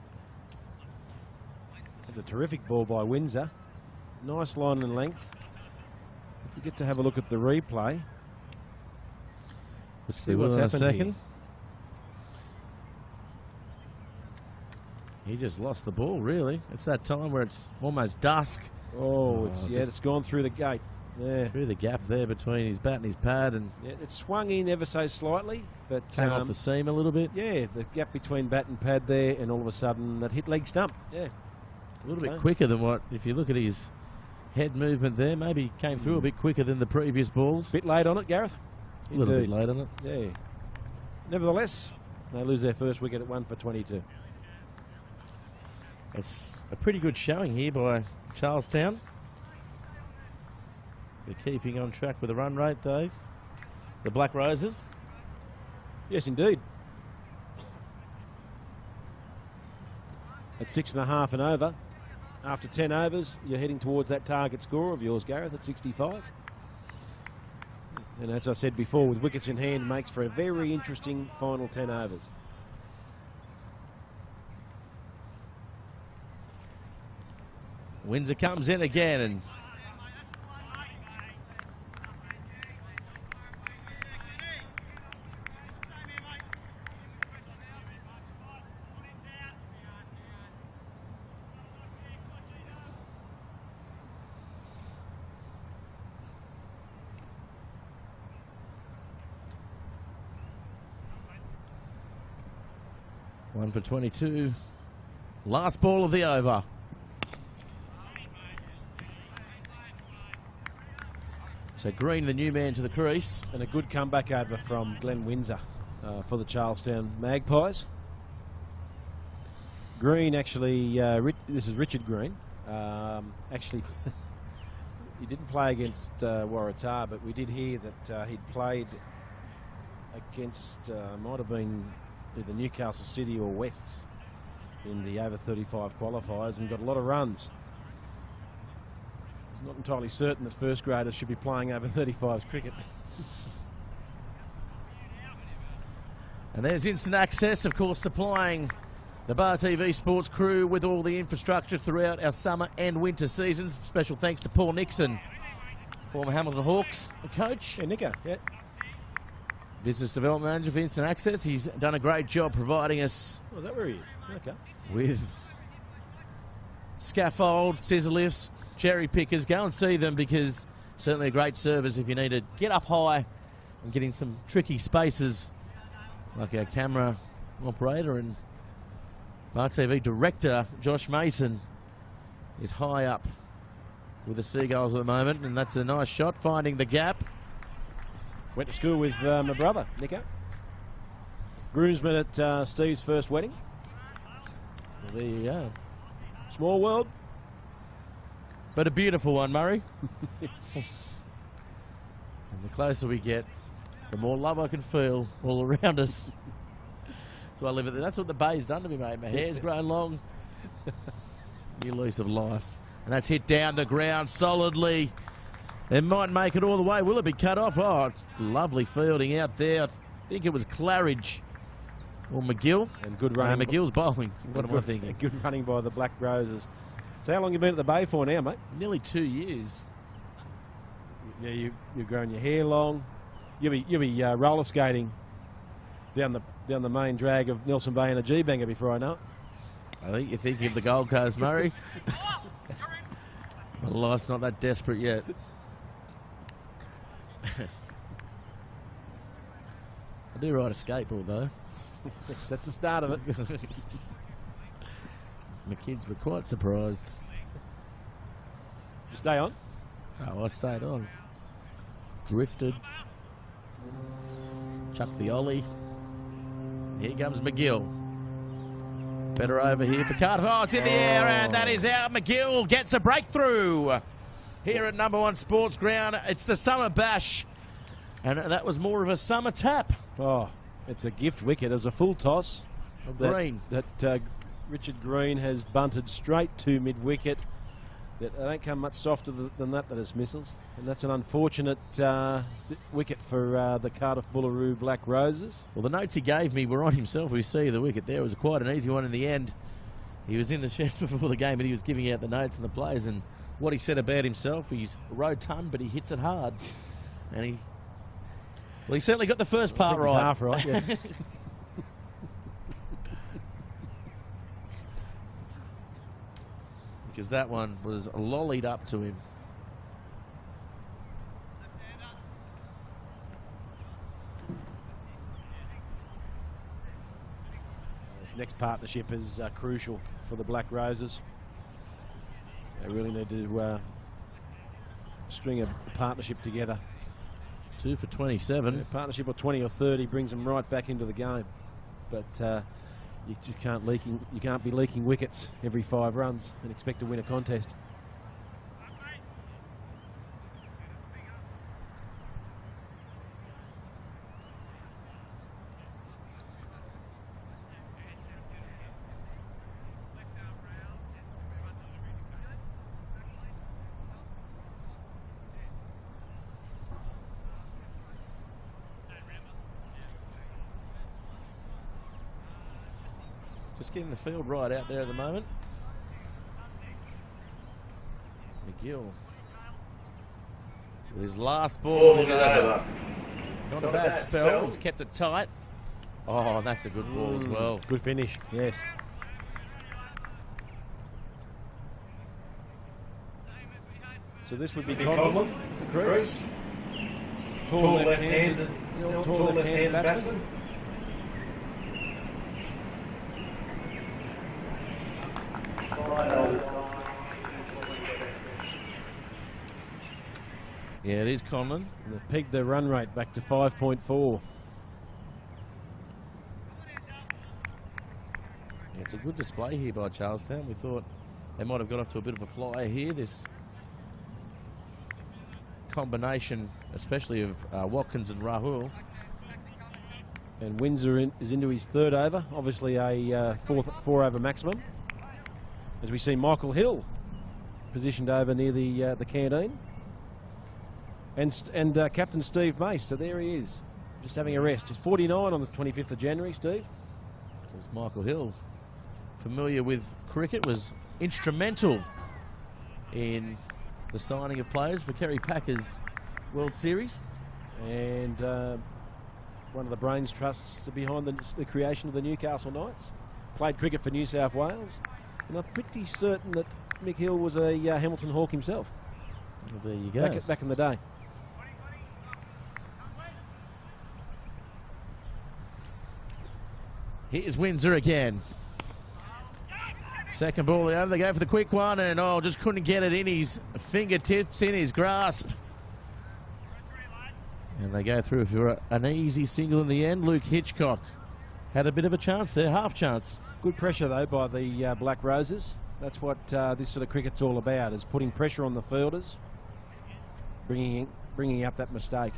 It's a terrific ball by Windsor. Nice line and length. If you get to have a look at the replay, Let's see what's happened here. He just lost the ball, really. It's that time where it's almost dusk. Oh, it's gone through the gate. Yeah. Through the gap there between his bat and his pad, and Yeah, it swung in ever so slightly, but came off the seam a little bit. yeah, the gap between bat and pad there, and all of a sudden that hit leg stump. Yeah, A little bit quicker than what, if you look at his head movement there, maybe came through a bit quicker than the previous balls. bit late on it, Gareth. A little bit Indeed. late on it. Yeah. Nevertheless, they lose their first wicket at 1 for 22. It's a pretty good showing here by Charlestown. They're keeping on track with the run rate, though. The Black Roses. Yes, indeed. At 6.5 and over. After 10 overs, you're heading towards that target score of yours, Gareth, at 65. And as I said before, with wickets in hand, makes for a very interesting final 10 overs. Windsor comes in again, and one for 22. Last ball of the over. So Green, the new man to the crease. And a good comeback over from Glenn Windsor for the Charlestown Magpies. Green actually, this is Richard Green. Actually, he didn't play against Waratah, but we did hear that he'd played against, might have been either Newcastle City or Wests in the over 35 qualifiers and got a lot of runs. It's not entirely certain that first graders should be playing over 35s cricket. And there's instant access, of course, supplying the Bar TV Sports crew with all the infrastructure throughout our summer and winter seasons. Special thanks to Paul Nixon, former Hamilton Hawks coach. Yeah, Nico, yeah. Business Development Manager for Instant Access. He's done a great job providing us Oh, is that where he is? Okay. with scaffold, scissor lifts, cherry pickers. Go and see them, because certainly a great service if you need to get up high and get in some tricky spaces, like our camera operator and Bar TV director Josh Mason is high up with the Seagulls at the moment, and that's a nice shot, finding the gap. Went to school with my brother, Nico. Groomsman at Steve's first wedding. Well, there you go. Small world. But a beautiful one, Murray. And the closer we get, the more love I can feel all around us. That's why I live at. That's what the bay's done to me, mate. My hair's grown long. New lease of life. And that's hit down the ground solidly. It might make it all the way. Will it be cut off? Oh, lovely fielding out there. I think it was Claridge or McGill. And good running. McGill's bowling. What am I thinking? Good running by the Black Roses. So how long have you been at the Bay for now, mate? Nearly 2 years. Yeah, you've grown your hair long. You'll be roller skating down the main drag of Nelson Bay in a G-banger before I know it. I think you're thinking of the Gold Coast, Murray. My life's not that desperate yet. I do ride a skateboard, though. That's the start of it. My kids were quite surprised. You stay on. Oh, I stayed on. Drifted. Chucked the ollie. Here comes McGill. Better over here for Cardiff. Oh, it's in the air, and that is out. McGill gets a breakthrough here at number 1 Sports Ground. It's the summer bash, and that was more of a summer tap. Oh, it's a gift wicket. It was a full toss. Green. That Richard Green has bunted straight to mid-wicket. They don't come much softer than that, the dismissals. And that's an unfortunate wicket for the Cardiff Bullaroo Black Roses. Well, the notes he gave me were on himself. We see the wicket there. It was quite an easy one in the end. He was in the sheds before the game, and he was giving out the notes and the plays. And what he said about himself, he's rotund, but he hits it hard. And he certainly got the first part right. Half right, yeah. Because that one was lollied up to him. This next partnership is crucial for the Black Roses. They really need to string a partnership together. 2 for 27. A partnership of 20 or 30 brings them right back into the game. But you just can't be leaking wickets every 5 runs and expect to win a contest. Just getting the field right out there at the moment. McGill with his last ball is over. Not a bad spell. He's kept it tight. Oh, that's a good ball as well. Good finish, yes. So this would be Conlon, the crease. Tall left-handed batsman. Yeah, it is Conlon. They've pegged the run rate back to 5.4. Yeah, it's a good display here by Charlestown. We thought they might have got off to a bit of a flyer here. This combination, especially of Watkins and Rahul. And Windsor is into his 3rd over, obviously a 4 over maximum. As we see Michael Hill positioned over near the canteen. And Captain Steve Mace, so there he is, just having a rest. He's 49 on the 25th of January, Steve. There's Michael Hill, familiar with cricket, was instrumental in the signing of players for Kerry Packers World Series. And one of the brains trusts behind the creation of the Newcastle Knights. Played cricket for New South Wales. And I'm pretty certain that Mick Hill was a Hamilton Hawk himself. Well, there you go. Back in the day. Here's Windsor again. Second ball over. They go for the quick one, and just couldn't get it in his fingertips, in his grasp. And they go through for an easy single in the end. Luke Hitchcock had a bit of a chance there, half chance. Good pressure though by the Black Roses. That's what this sort of cricket's all about, is putting pressure on the fielders, bringing out that mistake.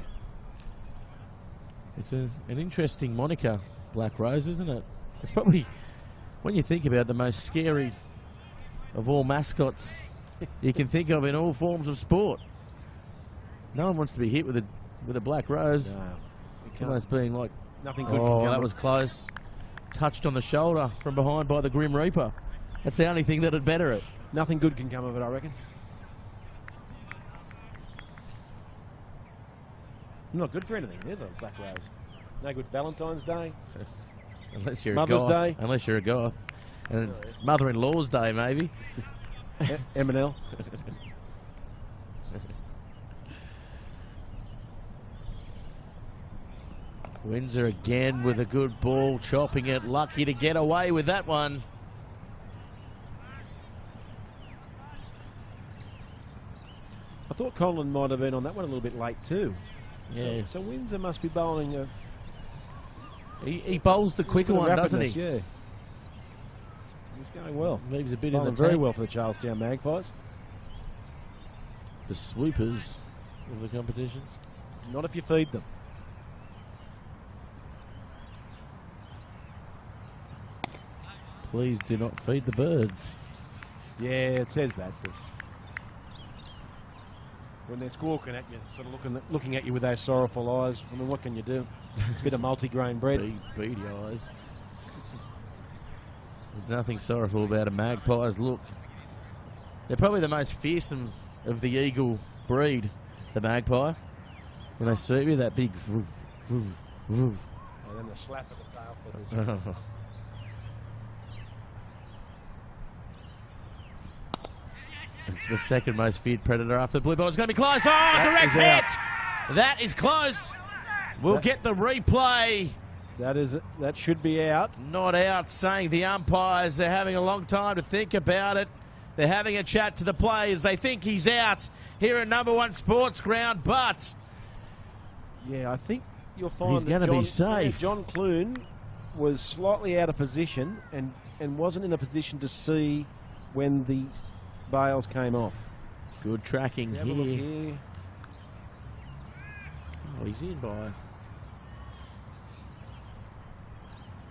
It's an interesting moniker, Black Rose, isn't it? It's probably, when you think about it, the most scary of all mascots you can think of in all forms of sport. No one wants to be hit with a Black Rose. No, it's almost being like, nothing good. Oh, that was close. Touched on the shoulder from behind by the Grim Reaper. That's the only thing that'd better it. Nothing good can come of it, I reckon. Not good for anything, either, Black Rose. No good Valentine's Day. Unless you're Mother's a goth. Day. Unless you're a goth. And Mother-in-law's Day, maybe. M&L. Windsor again with a good ball, chopping it. Lucky to get away with that one. I thought Conlon might have been on that one a little bit late too. Yeah. So Windsor must be bowling. He bowls the quicker one, doesn't he? Yeah. He's going well. Leaves a bit in the very tank. well for the Charlestown Magpies. The swoopers of the competition. Not if you feed them. Please do not feed the birds. Yeah, it says that. But when they're squawking at you, sort of looking at you with those sorrowful eyes. I mean, what can you do? Bit of multigrain bread. Beady eyes. There's nothing sorrowful about a Magpies look. They're probably the most fearsome of the eagle breed, the magpie. When they see you, that big woof, woof, woof. And then the slap of the tail feathers. It's the second most feared predator after the blue ball. It's going to be close. Oh, direct hit! That is close. We'll get the replay. That should be out. Not out, saying the umpires are having a long time to think about it. They're having a chat to the players. They think he's out here at number 1 Sports Ground, but yeah, I think you'll find he's going to be safe. John Clune was slightly out of position and wasn't in a position to see when the bails came off. Good tracking Have a look here. Oh, he's in by.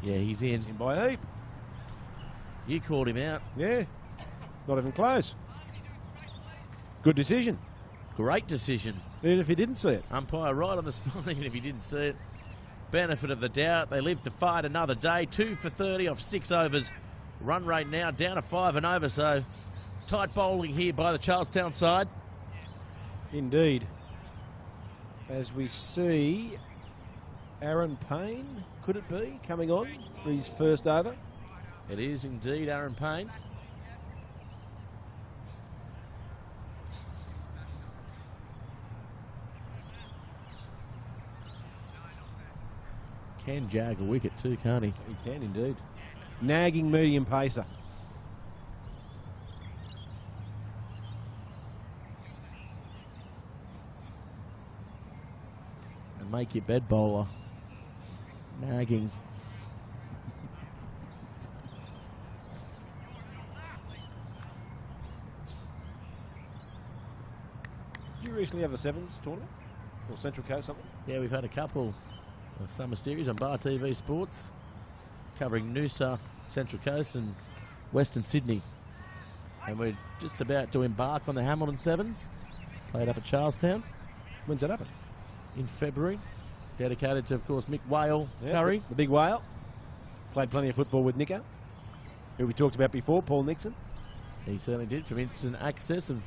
Yeah, he's in. He's in by a heap. You called him out. Yeah. Not even close. Good decision. Great decision. Even if he didn't see it. Umpire right on the spot, even if he didn't see it. Benefit of the doubt. They live to fight another day. 2 for 30 off 6 overs. Run rate now down to 5 and over. So tight bowling here by the Charlestown side. Indeed. As we see Aaron Payne, could it be, coming on for his first over? It is indeed Aaron Payne. Can jag a wicket too, can't he? He can indeed. Nagging medium pacer. And make your bed bowler. Nagging. Did you recently have a Sevens tournament? Or Central Coast something? Yeah, we've had a couple of summer series on Bar TV Sports covering Noosa, Central Coast and Western Sydney. And we're just about to embark on the Hamilton Sevens, played up at Charlestown. When's that happen? In February. Dedicated to, of course, Mick Whale Curry. The big whale. Played plenty of football with Nico, who we talked about before, Paul Nixon. He certainly did, from instant access. Of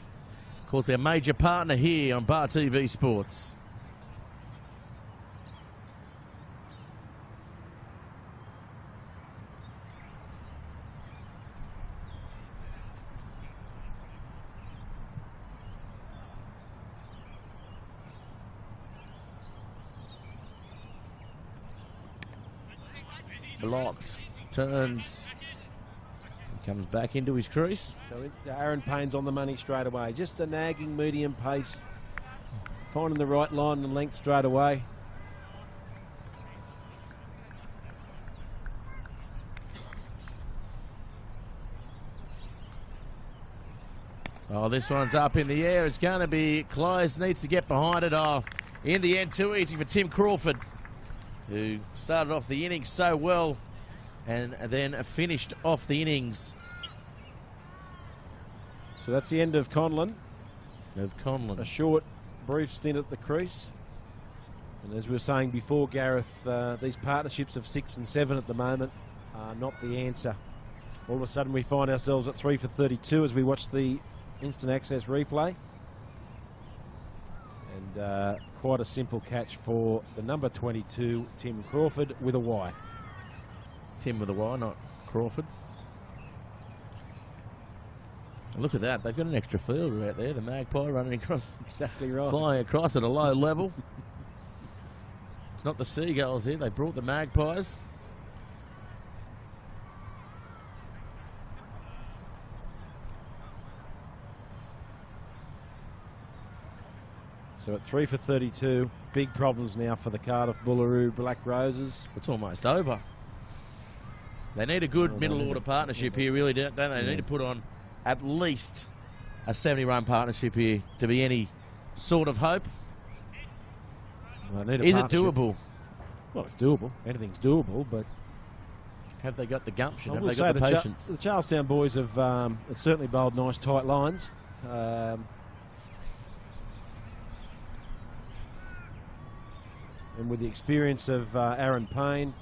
course, our major partner here on Bar TV Sports. Blocked, turns, comes back into his crease. So Aaron Payne's on the money straight away. Just a nagging medium pace, finding the right line and length straight away. Oh, this one's up in the air. It's going to be close. Needs to get behind it. Oh, in the end, too easy for Tim Crawford, who started off the innings so well and then finished off the innings. So that's the end of Conlon. Conlon. A short, brief stint at the crease. And as we were saying before, Gareth, these partnerships of 6 and 7 at the moment are not the answer. All of a sudden we find ourselves at 3 for 32 as we watch the instant access replay. And quite a simple catch for the number 22, Tim Crawford, with a Y. Tim with a Y, not Crawford. And look at that. They've got an extra fielder out there. The Magpie running across. Exactly right. Flying across at a low level. It's not the Seagulls here. They brought the Magpies. So at 3 for 32, big problems now for the Cardiff Bullaroo Black Roses. It's almost over. They need a good middle order partnership here, really, don't they? They need to put on at least a 70-run partnership here to be any sort of hope. Well, is it doable? Well, it's doable. Anything's doable, but have they got the gumption? I Have will they say got the patience? The Charlestown boys have certainly bowled nice tight lines. And with the experience of Aaron Payne,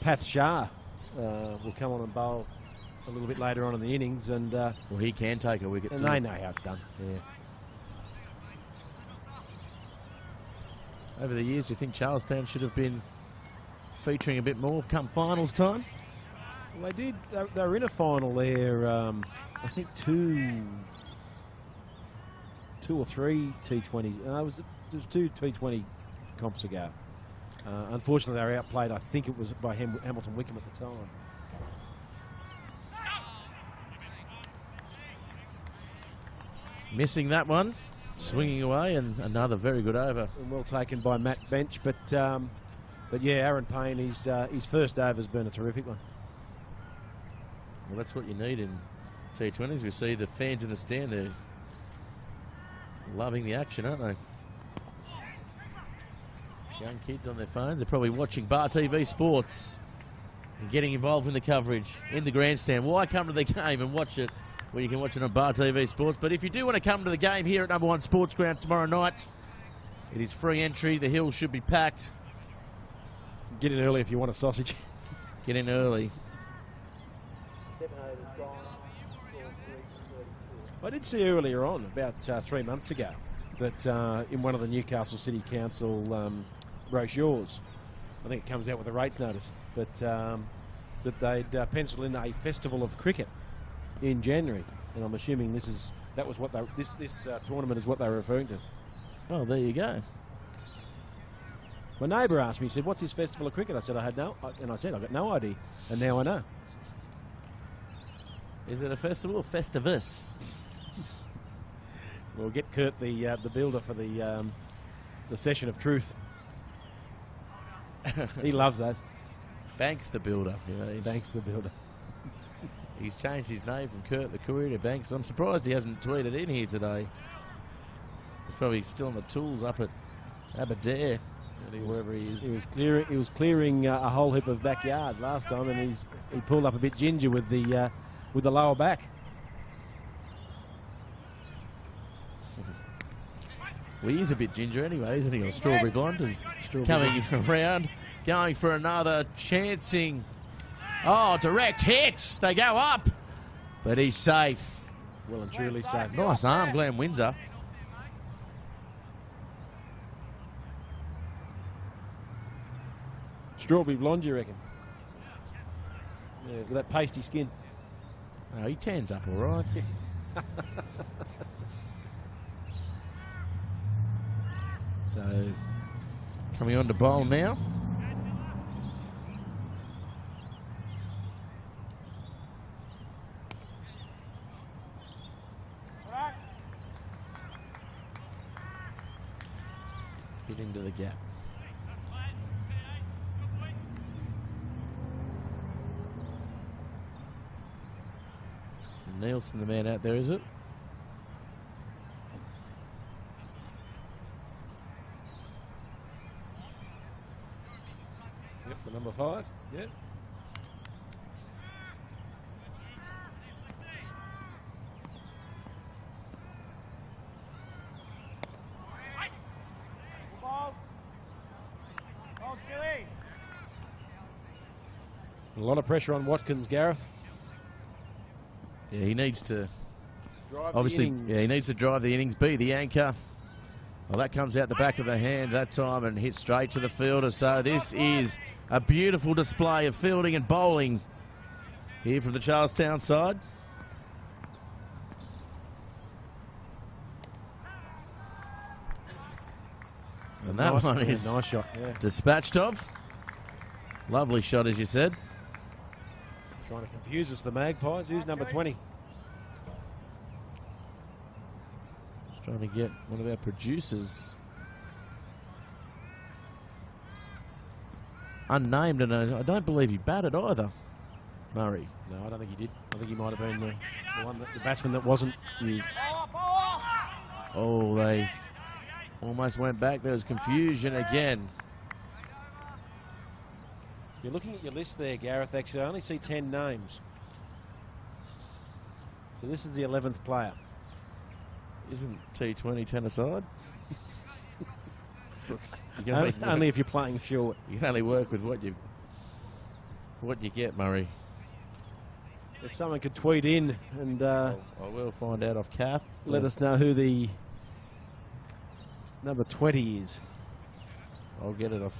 Path Shah will come on and bowl a little bit later on in the innings, and well, he can take a wicket and too. they know how it's done. Yeah. Over the years, do you think Charlestown should have been featuring a bit more come finals time? Well, they did. They were in a final there. I think two or three T20s. It was two T20 comps ago. Unfortunately, they were outplayed. I think it was by Hamilton Wickham at the time. Missing that one, swinging away, and another very good over. And well taken by Matt Bench, but yeah, Aaron Payne, his first over's been a terrific one. Well, that's what you need in T20s. We see the fans in the stand, they're loving the action, aren't they? Young kids on their phones, they're probably watching Bar TV Sports and getting involved in the coverage in the grandstand. Why come to the game and watch it? Well, you can watch it on Bar TV Sports. But if you do want to come to the game here at Number 1 Sports Ground tomorrow night, it is free entry. The hill should be packed. Get in early if you want a sausage. Get in early. I did see earlier on, about 3 months ago, that in one of the Newcastle City Council brochures, I think it comes out with a rates notice, that they'd penciled in a festival of cricket in January, and I'm assuming this tournament is what they were referring to. Oh, there you go. My neighbour asked me, he said, "What's this festival of cricket?" I said, I've got no idea, and now I know. Is it a festival or Festivus? We'll get Kurt, the builder, for the session of truth. He loves that. Banks the builder. Banks the builder. He's changed his name from Kurt the Courier to Banks. I'm surprised he hasn't tweeted in here today. He's probably still on the tools up at Aberdare, wherever he is. He was clearing a whole heap of backyard last time, and he pulled up a bit ginger with the lower back. Well, he is a bit ginger anyway, isn't he? Or strawberry blonde is coming around, going for another chancing. Oh, direct hit. They go up, but he's safe. Well and truly safe. Nice arm, Glenn Windsor. Strawberry blonde, you reckon? Yeah, with that pasty skin. Oh, he tans up all right. So, coming on to bowl now. Get into the gap. Nielsen, the man out there, is it? Yep, the number 5. Yep. A lot of pressure on Watkins, Gareth. Yeah, he needs to Drive obviously. the innings. Yeah, he needs to drive the innings, be the anchor. Well, that comes out the back of the hand that time and hits straight to the fielder. So this is a beautiful display of fielding and bowling here from the Charlestown side. And that one is nice shot. Yeah. dispatched of. Lovely shot, as you said. Trying to confuse us, the Magpies. Who's number 20? Just trying to get one of our producers unnamed, and I don't believe he batted either, Murray. No, I don't think he did. I think he might have been the batsman that wasn't used. Oh, they almost went back. There was confusion again. You're looking at your list there, Gareth. Actually, I only see 10 names. So this is the 11th player. Isn't T20 10 aside? You can only, Only if you're playing short. you can only work with what you get, Murray. If someone could tweet in and I will find out off Kath. let us know who the number 20 is. I'll get it off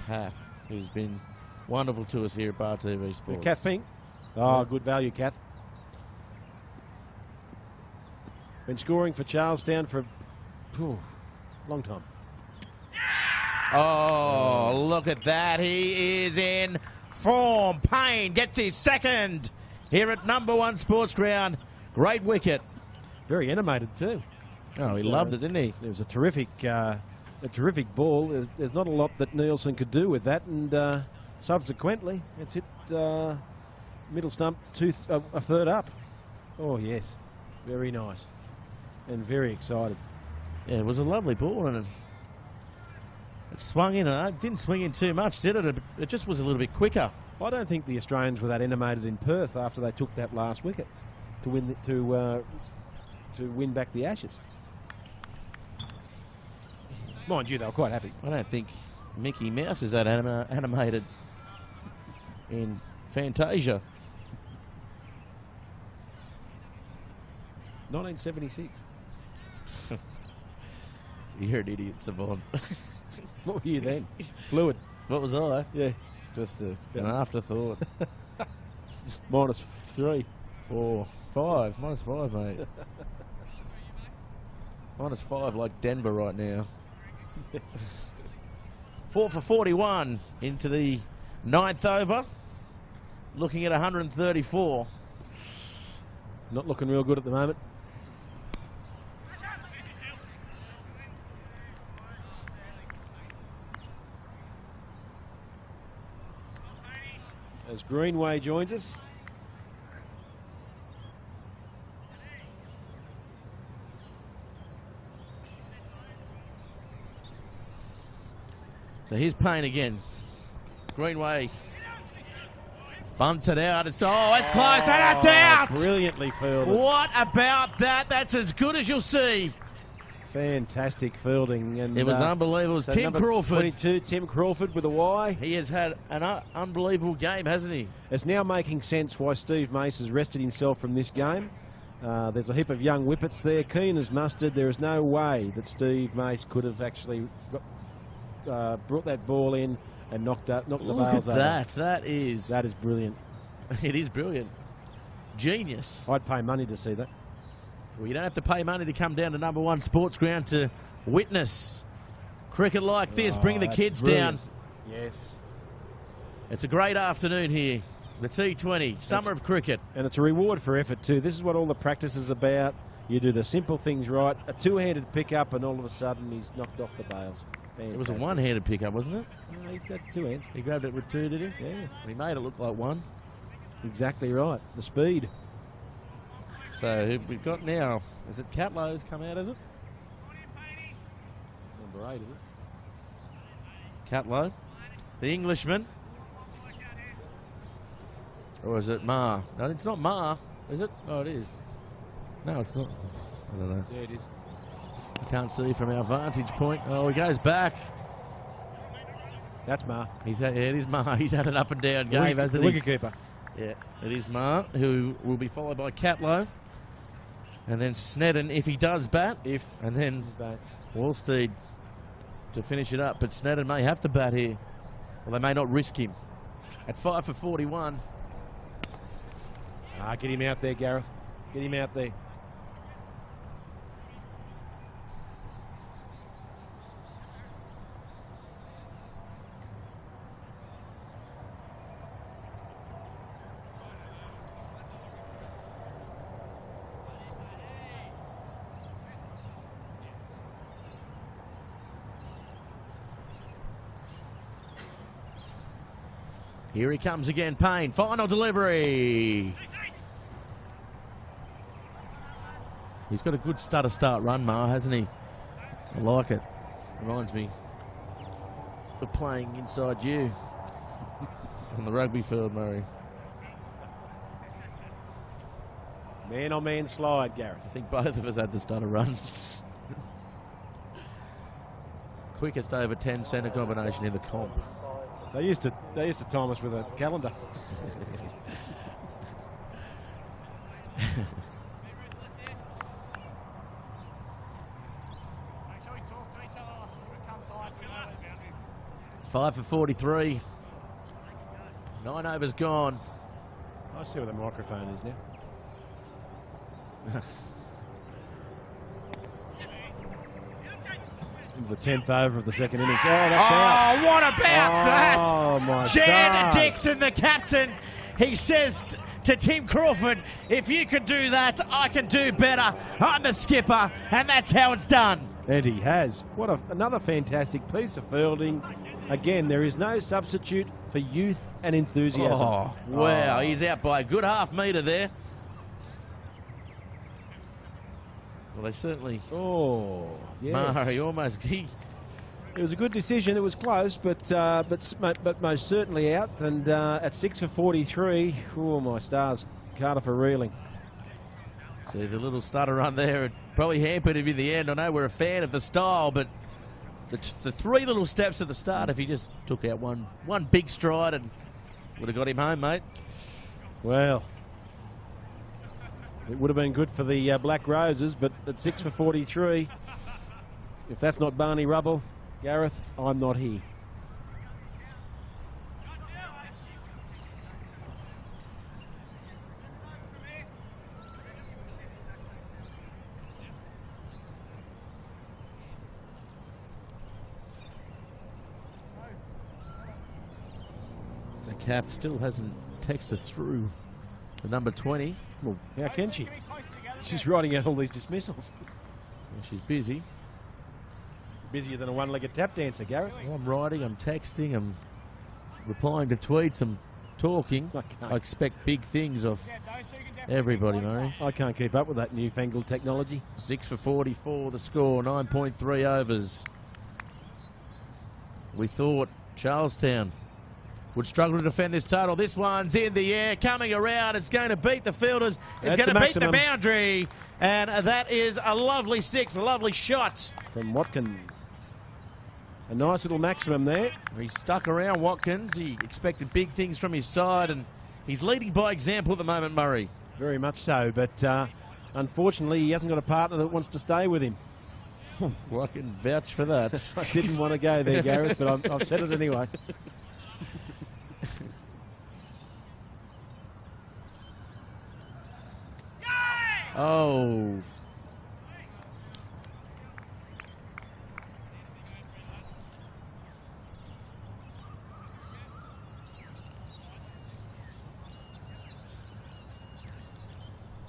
Kath, who's been wonderful to us here at Bar TV Sports. Kath Fink. Oh, good value, Kath. Been scoring for Charlestown for a long time. Oh, look at that. He is in form. Payne gets his second here at number 1 Sports Ground. Great wicket. Very animated too. Oh, he loved it, didn't he? It was a terrific ball. There's not a lot that Nielsen could do with that, and subsequently it's hit middle stump, a third up. Oh yes, very nice, and very excited. Yeah, it was a lovely ball, and it swung in. It didn't swing in too much, did it? It just was a little bit quicker. I don't think the Australians were that animated in Perth after they took that last wicket to win to win back the Ashes. Mind you, they were quite happy. I don't think Mickey Mouse is that animated in Fantasia. 1976. You're an idiot, Savon. What were you then? Fluid. What was I? Yeah. Just an afterthought. -3. 4, 5. -5, mate. -5 like Denver right now. 4 for 41 into the 9th over. Looking at 134. Not looking real good at the moment. As Greenway joins us. So here's Payne again. Greenway bunts it out. It's close. And it's out. Brilliantly fielded. What about that? That's as good as you'll see. Fantastic fielding. And It was unbelievable. It was so Tim number Crawford. 22, Tim Crawford with a Y. He has had an unbelievable game, hasn't he? It's now making sense why Steve Mace has rested himself from this game. There's a heap of young whippets there, keen as mustard. There is no way that Steve Mace could have actually brought that ball in and knocked the Look bails at over. that. That is brilliant. It is brilliant. Genius. I'd pay money to see that. Well, you don't have to pay money to come down to number 1 Sports Ground to witness cricket like this. Bring the that's kids brilliant. down. Yes. It's a great afternoon here. The T20, summer of cricket. And it's a reward for effort too. This is what all the practice is about. You do the simple things right. A two-handed pickup and all of a sudden he's knocked off the bails. It was a one-handed pickup, wasn't it? No, he had two hands. He grabbed it with 2, did he? Yeah. He made it look like 1. Exactly right. The speed. So who we've got now, is it Catlow's come out, is it? Number 8, is it? Catlow, the Englishman. Or is it Ma? No, it's not Ma, is it? Oh, it is. No, it's not. I don't know. Yeah, it is. I can't see from our vantage point. Oh, he goes back. That's Ma. It is Ma. He's had an up and down game, hasn't the he? wicketkeeper. Yeah, it is Ma, who will be followed by Catlow. And then Snedden, if he does bat. And then Wallsteed to finish it up. But Snedden may have to bat here. Well, they may not risk him. At 5 for 41. Get him out there, Gareth. Get him out there. Here he comes again, Payne. Final delivery. He's got a good stutter start run, Ma, hasn't he? I like it. Reminds me of playing inside you on the rugby field, Murray. Man-on-man slide, Gareth. I think both of us had the stutter run. quickest over 10 centre combination in the comp. They used to time us with a calendar. Five for 43. 9 overs gone. I see where the microphone is now. The 10th over of the second innings. Oh, that's out. Oh, what about that? Oh, my Jed stars. Dixon, the captain, he says to Tim Crawford, if you can do that, I can do better. I'm the skipper, and that's how it's done. And he has. What another fantastic piece of fielding. Again, there is no substitute for youth and enthusiasm. Oh, wow, he's out by a good half metre there. Well, they certainly... Oh, yes. Murray almost... It was a good decision. It was close, but most certainly out. And at 6 for 43, oh, my stars, Cardiff are reeling. See, the little stutter run there, it probably hampered him in the end. I know we're a fan of the style, but the three little steps at the start, if he just took out one big stride and would have got him home, mate. Well, it would have been good for the Black Roses, but at 6 for 43, if that's not Barney Rubble, Gareth, I'm not here. The cap still hasn't texted us through the number 20. Well, how can she? She's writing out all these dismissals. Well, she's busy. Busier than a one-legged tap dancer, Gareth. Well, I'm writing, I'm texting, I'm replying to tweets, I'm talking. I expect big things of everybody, Murray. I can't keep up with that newfangled technology. 6 for 44, the score, 9.3 overs. We thought Charlestown would struggle to defend this total. This one's in the air, coming around. It's going to beat the fielders. It's going to beat the boundary. And that is a lovely six, a lovely shot. From Watkins. A nice little maximum there. He's stuck around Watkins. He expected big things from his side, and he's leading by example at the moment, Murray. Very much so, but unfortunately he hasn't got a partner that wants to stay with him. Well, I can vouch for that. I didn't want to go there, Gareth, but I've said it anyway. Oh.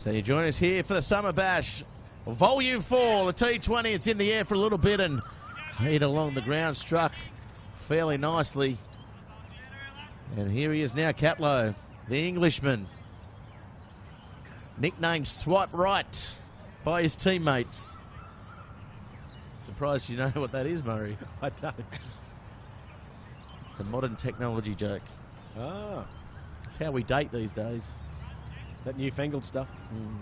So you join us here for the Summer Bash. Volume 4, the T20. It's in the air for a little bit and hit along the ground, struck fairly nicely. And here he is now, Catlow, the Englishman. Nicknamed Swipe Right by his teammates. Surprised you know what that is, Murray. I don't. It's a modern technology joke. Ah. It's how we date these days. That newfangled stuff. Mm.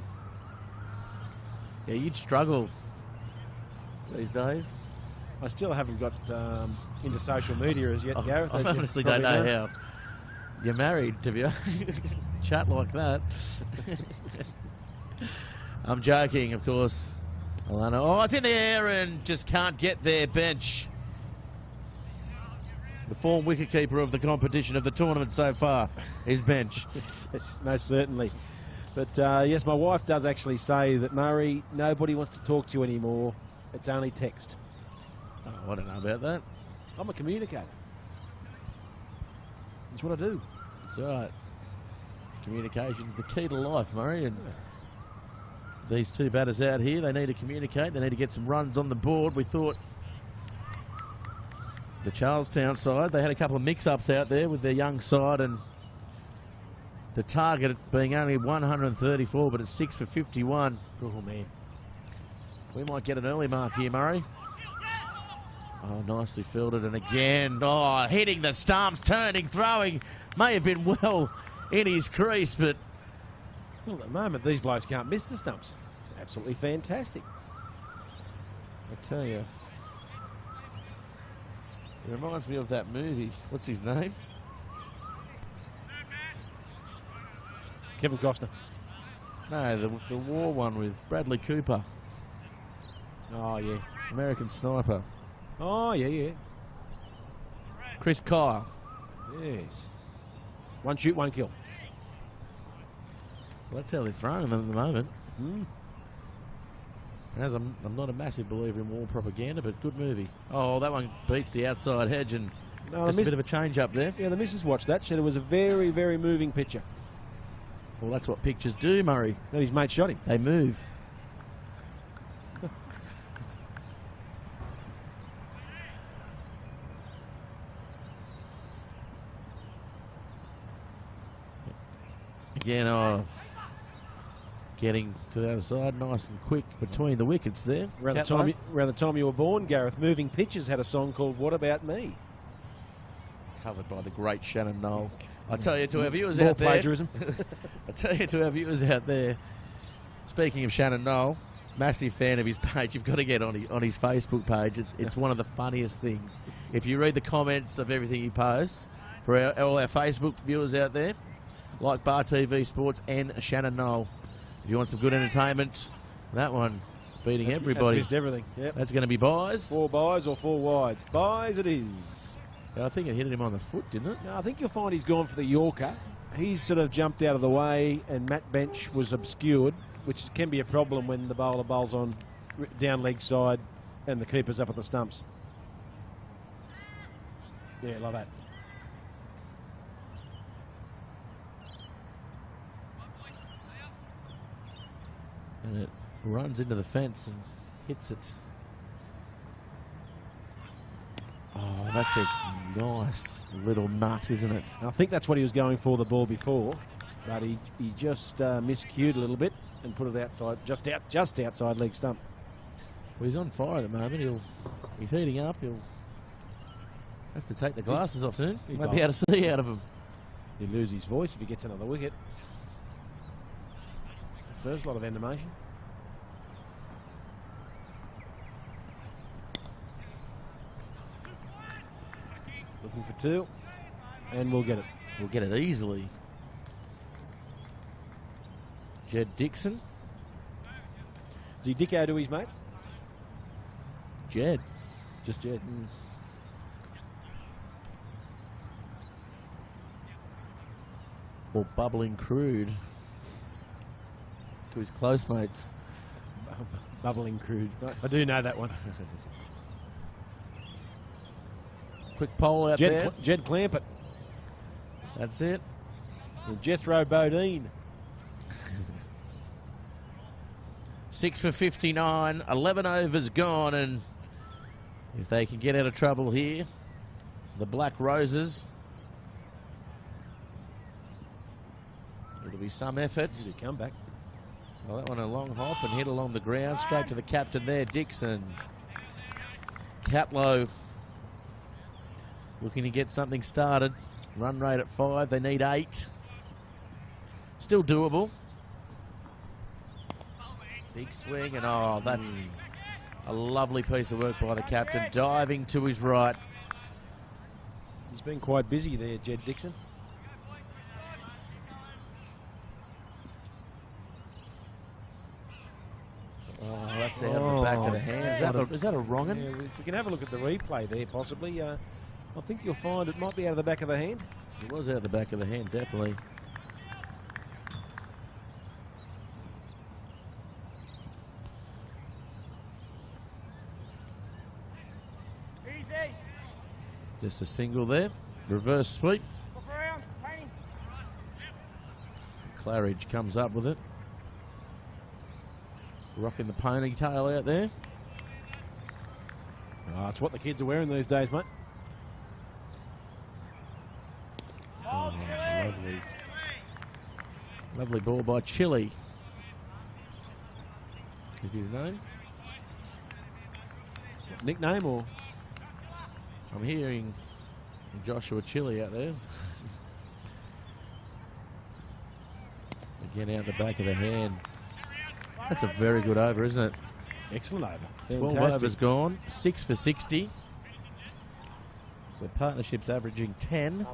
Yeah, you'd struggle these days. I still haven't got into social media as yet, Gareth. I honestly don't know how you're married to be chat like that. I'm joking, of course. Alana, oh, it's in the air and just can't get there, bench. The form wicketkeeper of the competition of the tournament so far is bench. It's most certainly. But yes, my wife does actually say that, Murray, nobody wants to talk to you anymore. It's only text. Oh, I don't know about that. I'm a communicator. That's what I do. That's all right. Communication's the key to life, Murray. And these two batters out here, they need to communicate. They need to get some runs on the board. We thought the Charlestown side, they had a couple of mix-ups out there with their young side, and the target being only 134, but it's 6 for 51. Oh, man. We might get an early mark here, Murray. Oh, nicely fielded, and again, oh, hitting the stumps, turning, throwing. May have been well in his crease, but... Well, at the moment, these blokes can't miss the stumps. Absolutely fantastic. I tell you. It reminds me of that movie. What's his name? Kevin Costner. No, the war one with Bradley Cooper. Oh, yeah. American Sniper. Oh, yeah. Chris Kyle. Yes. One shoot, one kill. Well, that's how they're throwing them at the moment. Mm. As I'm not a massive believer in war propaganda, but good movie. Oh, that one beats the outside hedge and No, just a bit of a change up there. Yeah, the missus watched that. Said it was a very, very moving picture. Well, that's what pictures do, Murray. Then his mate shot him. They move. Again, getting to the other side, nice and quick between the wickets there. Around the time you were born, Gareth, Moving Pictures had a song called What About Me? Covered by the great Shannon Knoll. I tell you, to our viewers More out there, plagiarism. I tell you, to our viewers out there, speaking of Shannon Knoll, massive fan of his page. You've got to get on his Facebook page. It's one of the funniest things. If you read the comments of everything he posts, for all our Facebook viewers out there, like Bar TV Sports and Shannon Knoll. If you want some good entertainment, that one beating everybody. That's missed everything. Yep. That's going to be buys. 4 buys or 4 wides. Buys it is. I think it hit him on the foot, didn't it? No, I think you'll find he's gone for the Yorker. He's sort of jumped out of the way, and Matt Bench was obscured, which can be a problem when the bowler bowls on down leg side and the keeper's up at the stumps. Yeah, like that. And it runs into the fence and hits it. Oh, that's a nice little nut, isn't it? I think that's what he was going for the ball before, but he just miscued a little bit and put it outside, just outside leg stump. Well, he's on fire at the moment. He's heating up. He'll have to take the glasses off soon. He might be able to see out of him. He'll lose his voice if he gets another wicket. First lot of animation. Looking for 2, and we'll get it. We'll get it easily. Jed Dixon. Is he Dicko to his mate? Jed. Just Jed. Or Bubbling Crude to his close mates. Bubbling Crude. I do know that one. Quick poll out there. Jed Clampett. That's it. And Jethro Bodine. 6 for 59. 11 overs gone, and if they can get out of trouble here, the Black Roses, it'll be some effort. Easy comeback. Well, that one a long hop and hit along the ground, straight to the captain there, Dixon. Catlow looking to get something started. Run rate at 5, they need 8. Still doable. Big swing, and oh, that's a lovely piece of work by the captain, diving to his right. He's been quite busy there, Jed Dixon. Oh, that's out of the back of the hand. Is that a wrong-un? Yeah, if you can have a look at the replay there, possibly. I think you'll find it might be out of the back of the hand. It was out of the back of the hand, definitely. Easy. Just a single there. Reverse sweep. Look around. Painting. Claridge comes up with it. Rocking the ponytail out there. Oh, it's what the kids are wearing these days, mate. Oh, lovely. Lovely ball by Chili. Is his name? Nickname or? I'm hearing Joshua Chili out there. Again out the back of the hand. That's a very good over, isn't it? Excellent over. 12 overs gone. 6 for 60. So partnerships averaging 10.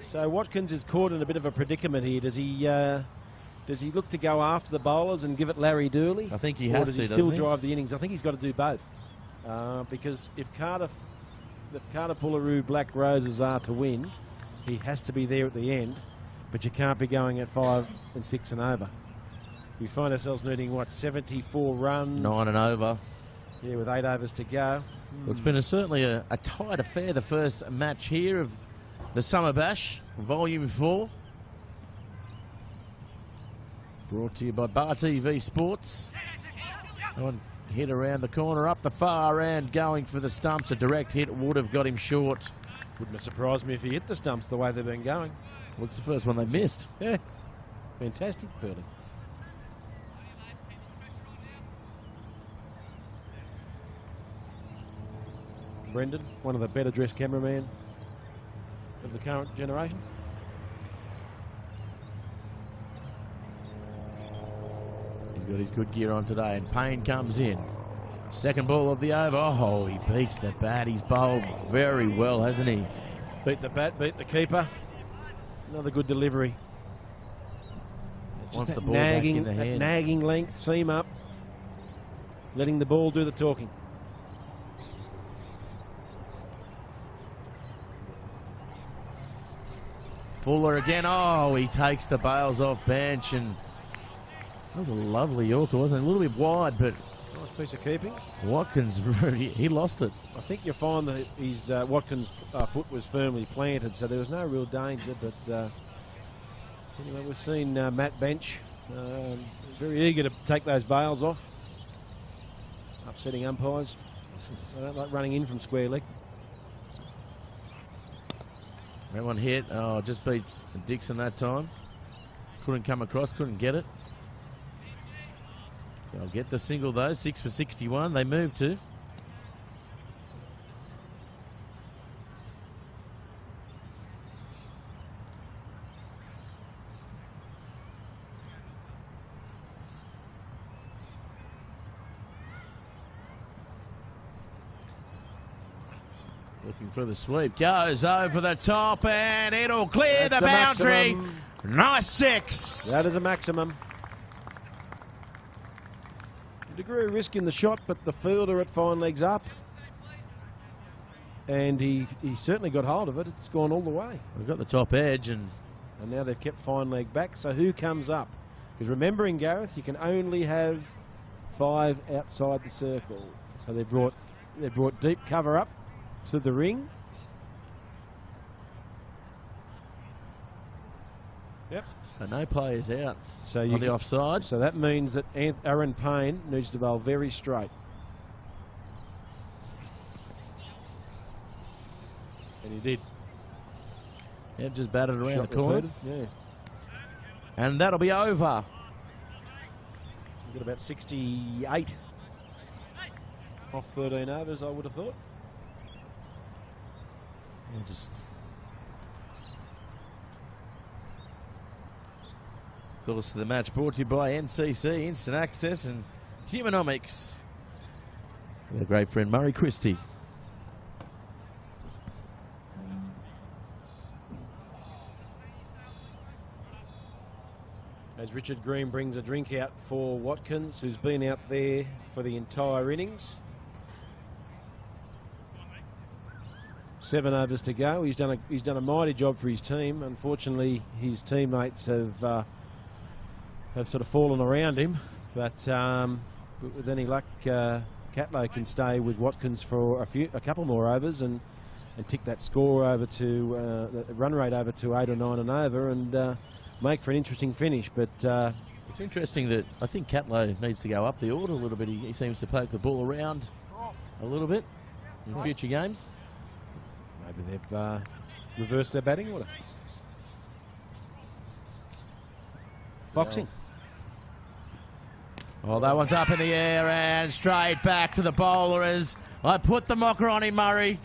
So Watkins is caught in a bit of a predicament here. Does he look to go after the bowlers and give it Larry Dooley? I think he or has does to, he doesn't still he? drive the innings? I think he's got to do both. Because if Cardiff Bullaroo Black Roses are to win, he has to be there at the end, but you can't be going at 5 and 6 and over. We find ourselves needing, what, 74 runs? 9 and over. Yeah, with 8 overs to go. Well, it's been certainly a tight affair, the first match here of the Summer Bash, Volume 4. Brought to you by Bar TV Sports. One hit around the corner, up the far end, going for the stumps. A direct hit would have got him short. Wouldn't have surprised me if he hit the stumps the way they've been going. Well, it's the first one they missed. Yeah, fantastic fielding. Brendan, one of the better dressed cameramen of the current generation. He's got his good gear on today, and Payne comes in. Second ball of the over. Oh, he beats the bat. He's bowled very well, hasn't he? Beat the bat, beat the keeper. Another good delivery. Wants Just the that ball back nagging, in the that hand. nagging length, seam up, letting the ball do the talking. Fuller again. Oh, he takes the bails off bench, and that was a lovely Yorker, wasn't it? A little bit wide, but Nice piece of keeping. Watkins, he lost it. I think you'll find that his Watkins' foot was firmly planted, so there was no real danger. But anyway, we've seen Matt Bench very eager to take those bails off, upsetting umpires. They don't like running in from square leg. That one hit. Oh, just beats Dixon that time. Couldn't come across, couldn't get it. They'll get the single though, 6 for 61. They move to. Looking for the sweep. Goes over the top and it'll clear That's the a boundary. maximum. Nice 6. That is a maximum. A degree of risk in the shot, but the fielder at fine legs up. And he certainly got hold of it. It's gone all the way. We've got the top edge, and now they've kept fine leg back. So who comes up? Because remembering, Gareth, you can only have 5 outside the circle. So they brought deep cover up to the ring. Yep. so no players out So on the offside. So that means that Aaron Payne needs to bowl very straight. And he did. Yeah, just batted around Shot the corner. repeated, yeah. And that'll be over. We've got about 68 off 13 overs, I would have thought. We'll just of course, the match brought to you by NCC, Instant Access and Humanomics. Our great friend Murray Christie. As Richard Green brings a drink out for Watkins, who's been out there for the entire innings. 7 overs to go. He's done a mighty job for his team. Unfortunately, his teammates have sort of fallen around him. But with any luck, Catlow can stay with Watkins for a couple more overs and tick that score over to the run rate over to 8 or 9 and over, and make for an interesting finish. But it's interesting that I think Catlow needs to go up the order a little bit. He seems to poke the ball around a little bit in future games. Maybe they've reversed their batting order. Foxing. Oh, that one's up in the air and straight back to the bowler as I put the mocker on him, Murray.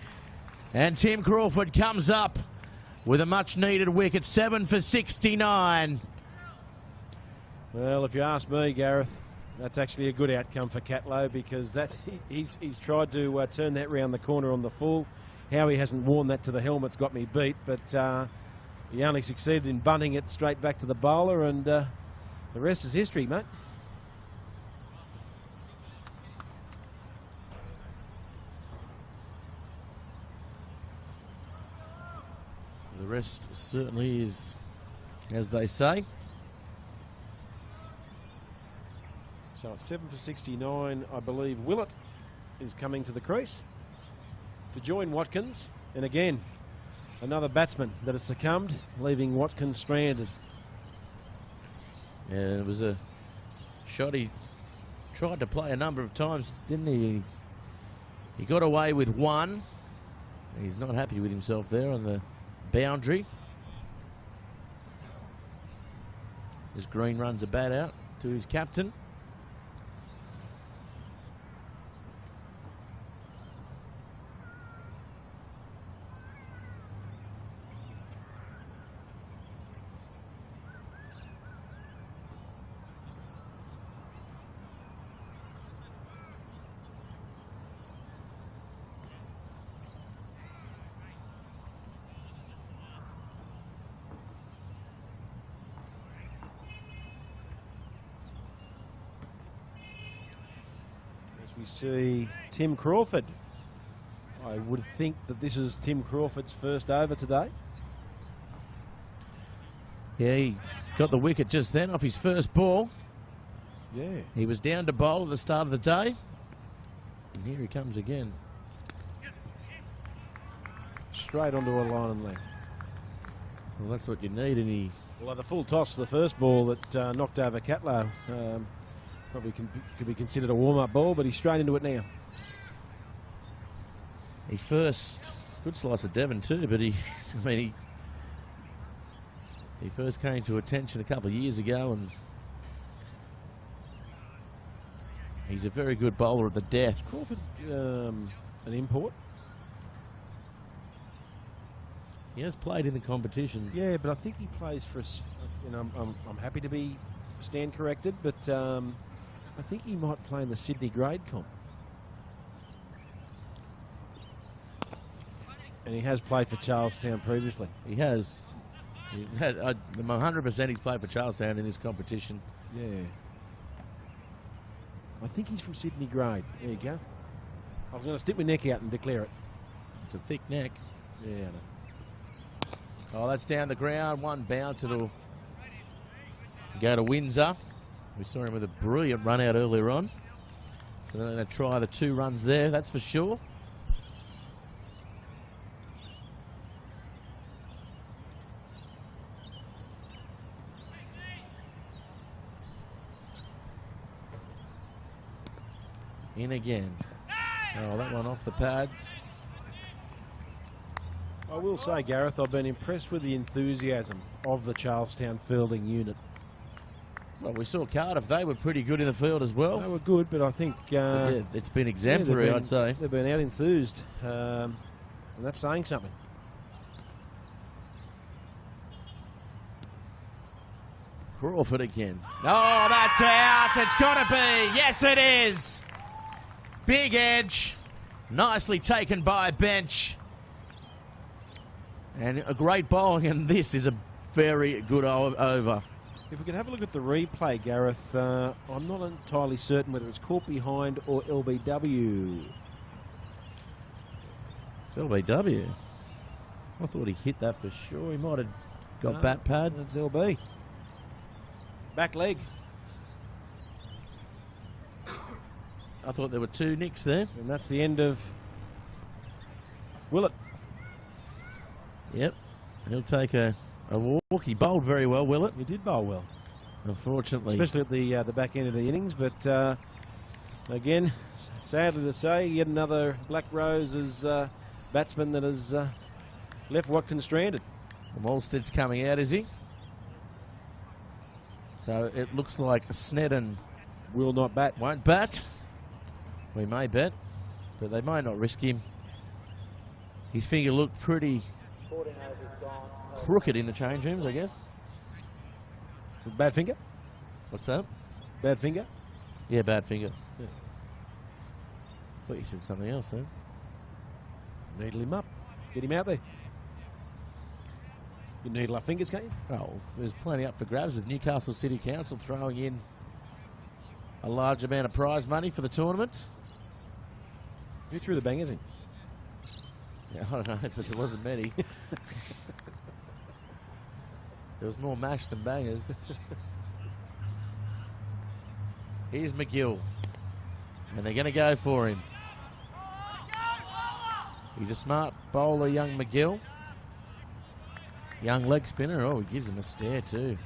And Tim Crawford comes up with a much-needed wicket, 7 for 69. Well, if you ask me, Gareth, That's actually a good outcome for Catlow, because he's tried to turn that round the corner on the full. How he hasn't worn that to the helmet's got me beat, but he only succeeded in bunting it straight back to the bowler, and the rest is history, mate. The rest certainly is, as they say. So at 7 for 69, I believe Willett is coming to the crease to join Watkins. And again, another batsman that has succumbed, leaving Watkins stranded. Yeah, it was a shot he tried to play a number of times, didn't he? He got away with one. He's not happy with himself there on the boundary. As Green runs a bat out to his captain. We see Tim Crawford. I would think that this is Tim Crawford's first over today. Yeah, he got the wicket just then off his first ball. Yeah. He was down to bowl at the start of the day. And here he comes again. Straight onto a line and left. Well, that's what you need. And he... Well, the full toss, the first ball that knocked over Catlow. Probably could be considered a warm-up ball, but he's straight into it now. He first, good slice of Devon too, but he first came to attention a couple of years ago, and he's a very good bowler at the death. Crawford, an import. He has played in the competition. Yeah, but I think he plays for us. You know, I'm happy to stand corrected, but I think he might play in the Sydney grade comp. And he has played for Charlestown previously. He has. I'm 100% he's played for Charlestown in this competition. Yeah. I think he's from Sydney grade. There you go. I was going to stick my neck out and declare it. It's a thick neck. Yeah, I know. Oh, that's down the ground. One bounce. It'll go to Windsor. We saw him with a brilliant run out earlier on. So they're going to try the 2 runs there, that's for sure. In again. Oh, that one off the pads. I will say, Gareth, I've been impressed with the enthusiasm of the Charlestown fielding unit. Well, we saw Cardiff. They were pretty good in the field as well. They were good, but I think... yeah, it's been exemplary, I'd say. They've been out-enthused, and that's saying something. Crawford again. Oh, that's out. It's got to be. Yes, it is. Big edge. Nicely taken by Bench. And a great bowling, and this is a very good over. If we could have a look at the replay, Gareth, I'm not entirely certain whether it's caught behind or LBW. It's LBW. I thought he hit that for sure. He might have got bat pad. That's LB. Back leg. I thought there were 2 nicks there. And that's the end of Willett. Yep. He'll take a walk. He bowled very well, Willett. He did bowl well. Unfortunately. Especially at the back end of the innings. But again, sadly to say, yet another Black Rose's batsman that has left Watkins stranded. Molsted's coming out, is he? So it looks like Snedden will not bat. Won't bat. We may bet, but they may not risk him. His finger looked pretty crooked in the change rooms, I guess. Bad finger? What's that? Bad finger? Yeah, bad finger. Yeah. Thought you said something else then. Needle him up. Get him out there. You needle our fingers, can't you? Oh, there's plenty up for grabs with Newcastle City Council throwing in a large amount of prize money for the tournament. Who threw the bangers in? Yeah, I don't know, but there wasn't many. There was more mash than bangers. Here's McGill. And they're going to go for him. He's a smart bowler, young McGill. Young leg spinner. Oh, he gives him a stare too.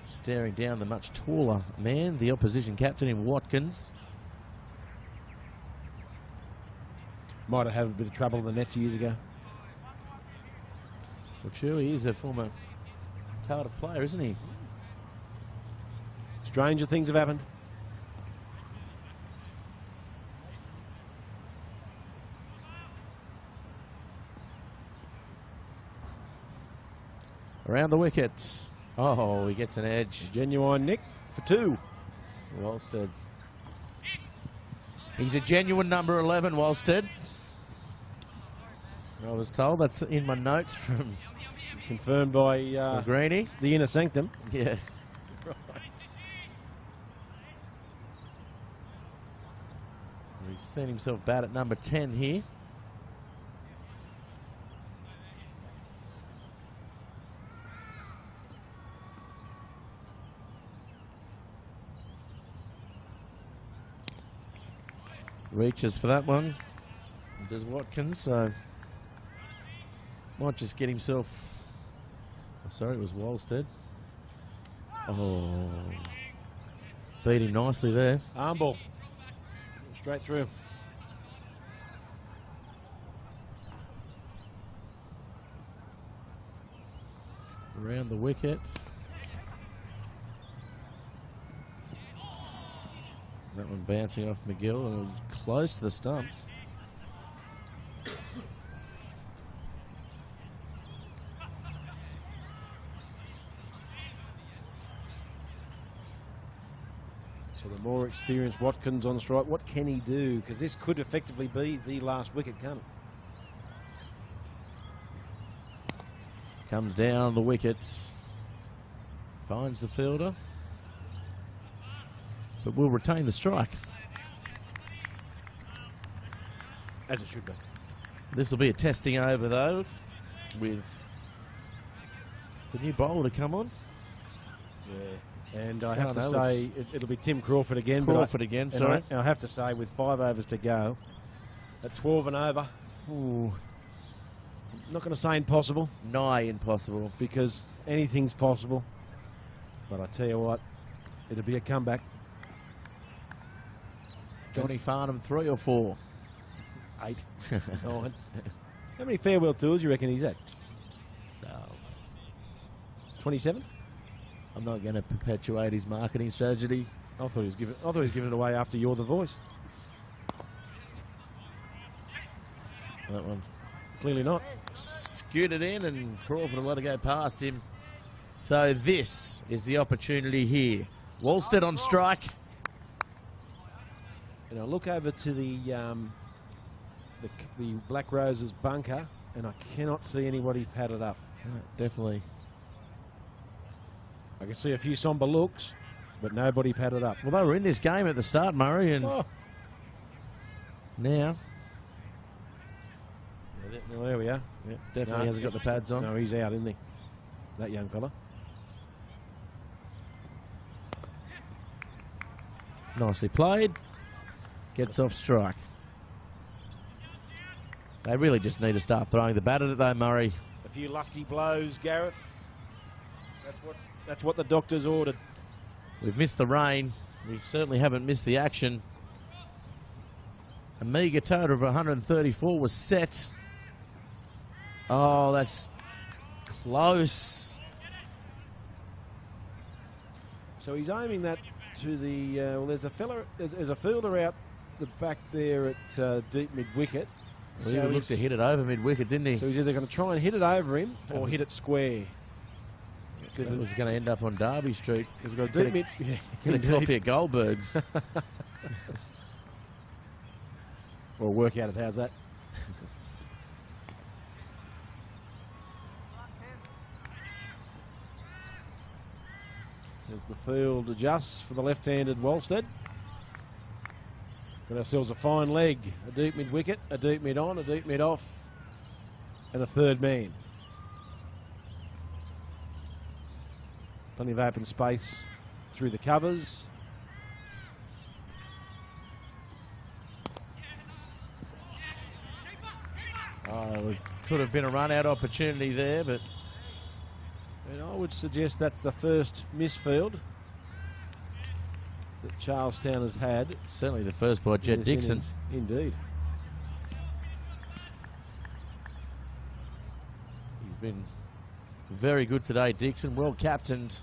Staring down the much taller man, the opposition captain in Watkins. Might have had a bit of trouble in the nets years ago. Well, true, he is a former Cardiff player, isn't he? Stranger things have happened. Around the wickets. Oh, he gets an edge. Genuine nick for 2. Walstead. He's a genuine number 11, Walstead. I was told, that's in my notes from Confirmed by Greeny. the inner sanctum. Yeah. He's seen himself bat at number 10 here. Reaches for that one. Does Watkins, so might just get himself. I'm sorry, it was Walstead. Oh, beat him nicely there. Arm ball. Straight through. Around the wicket. That one bouncing off McGill, and it was close to the stumps. So the more experienced Watkins on strike, what can he do? Because this could effectively be the last wicket, can't it? Comes down the wickets. Finds the fielder. But will retain the strike. As it should be. This will be a testing over, though, with the new bowler to come on. Yeah. And I have to say, it'll be Tim Crawford again. Sorry. I have to say, with 5 overs to go, at 12 and over, ooh, not going to say impossible. Nigh impossible. Because anything's possible. But I tell you what, it'll be a comeback. Johnny Farnham, 3 or 4? 8. 9. How many farewell tours do you reckon he's at? No. 27? I'm not going to perpetuate his marketing strategy. I thought he was giving it away after You're the Voice. That one. Clearly not. Scooted in, and Crawford will let it go past him. So this is the opportunity here. Walstead on strike. And I look over to the Black Roses bunker, and I cannot see anybody padded up. Definitely. I can see a few somber looks, but nobody padded up. Well, they were in this game at the start, Murray, and now. Well, there we are. Yep, definitely hasn't got the pads on. No, he's out, isn't he? That young fella. Nicely played. Gets off strike. They really just need to start throwing the bat at it, though, Murray. A few lusty blows, Gareth. That's what the doctors ordered. We've missed the rain. We certainly haven't missed the action. A meagre total of 134 was set. Oh, that's close. So he's aiming that to the... well, there's a fielder out the back there at deep mid-wicket. Well, he looked to hit it over mid-wicket, didn't he? So he's either going to try and hit it over him or hit it square. Yeah, It was going to end up on Derby Street. We've got a deep mid. Yeah, Get a coffee at Goldberg's. Or work out of how's that? As the field adjusts for the left-handed Wolstead. Got ourselves a fine leg. A deep mid wicket, a deep mid on, a deep mid off, and a third man. Plenty of open space through the covers. Oh, it could have been a run-out opportunity there, but... And I would suggest that's the first misfield that Charlestown has had. Certainly the first by Jed Dixon. Indeed. He's been very good today, Dixon. Well captained.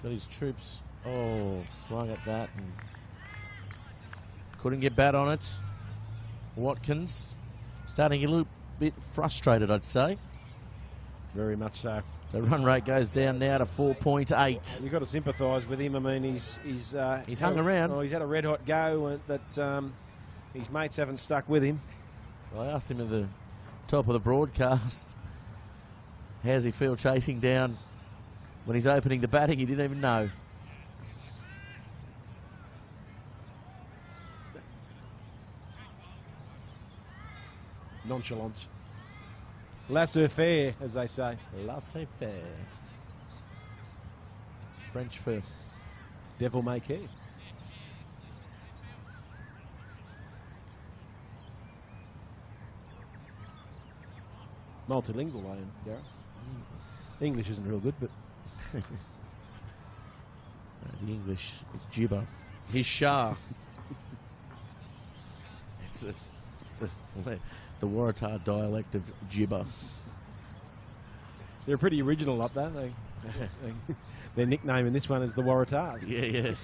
Got his troops. Oh, swung at that and couldn't get bat on it. Watkins starting a little bit frustrated, I'd say. Very much so. The run rate goes down now to 4.8. You've got to sympathise with him. I mean, he's hung around. Oh, he's had a red hot go, but his mates haven't stuck with him. I asked him at the top of the broadcast, how's he feel chasing down when he's opening the batting? He didn't even know. Nonchalant. Laissez-faire, as they say. Laissez-faire. It's French for devil may care. Multilingual, I am, Gareth. English isn't real good, but... the English is gibber. He's Shah. It's the Waratah dialect of gibber. They're pretty original up there. Their nickname in this one is the Waratahs. Yeah, yeah.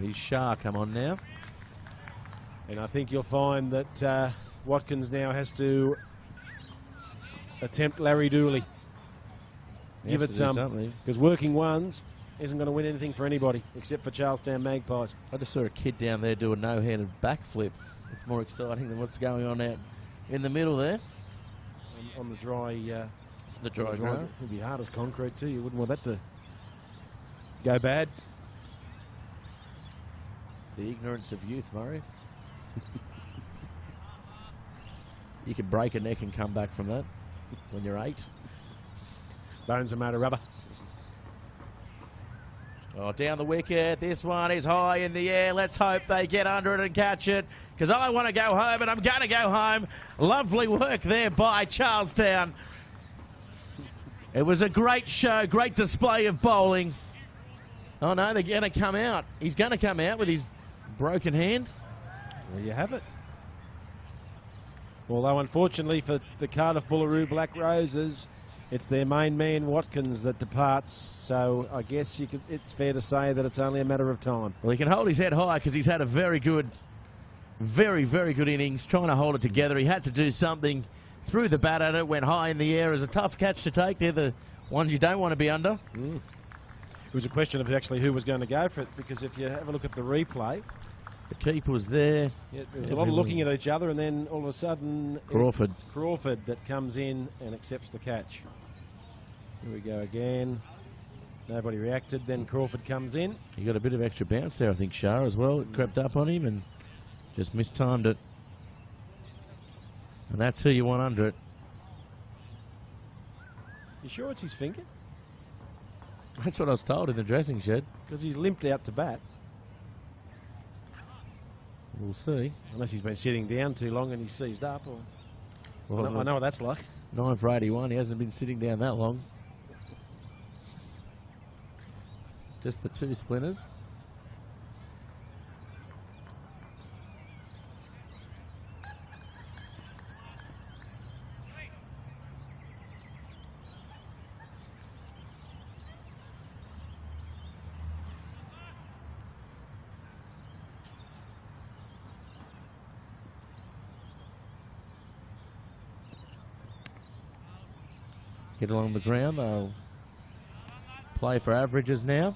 He's Shah come on now. And I think you'll find that Watkins now has to attempt Larry Dooley. Give it some, because working ones isn't going to win anything for anybody except for Charlestown Magpies. I just saw a kid down there do a no-handed backflip. It's more exciting than what's going on out in the middle there. On the dry... the dry grass. It'd be hard as concrete too. You wouldn't want that to go bad. The ignorance of youth, Murray. You can break a neck and come back from that when you're 8. Bones are made of rubber. Oh, down the wicket. This one is high in the air. Let's hope they get under it and catch it, because I want to go home, and I'm going to go home. Lovely work there by Charlestown. It was a great show, great display of bowling. Oh, no, they're going to come out. He's going to come out with his broken hand. There you have it. Although, unfortunately for the Cardiff Bullaroo Black Roses, it's their main man, Watkins, that departs. So I guess it's fair to say that it's only a matter of time. Well, he can hold his head high because he's had a very good, very, very good innings, trying to hold it together. He had to do something, threw the bat at it, went high in the air. It was a tough catch to take. They're the ones you don't want to be under. It was a question of actually who was going to go for it, because if you have a look at the replay, the keeper was there. Yeah, there was a lot of looking at each other, and then all of a sudden it's Crawford that comes in and accepts the catch. Here we go again. Nobody reacted. Then Crawford comes in. He got a bit of extra bounce there, I think, Shah, as well. It crept up on him and just mistimed it. And that's who you want under it. You sure it's his finger? That's what I was told in the dressing shed. Because he's limped out to bat. We'll see. Unless he's been sitting down too long and he's seized up. Or well, I know what that's like. 9 for 81. He hasn't been sitting down that long. Just the 2 splinters. get along the ground. They'll play for averages now.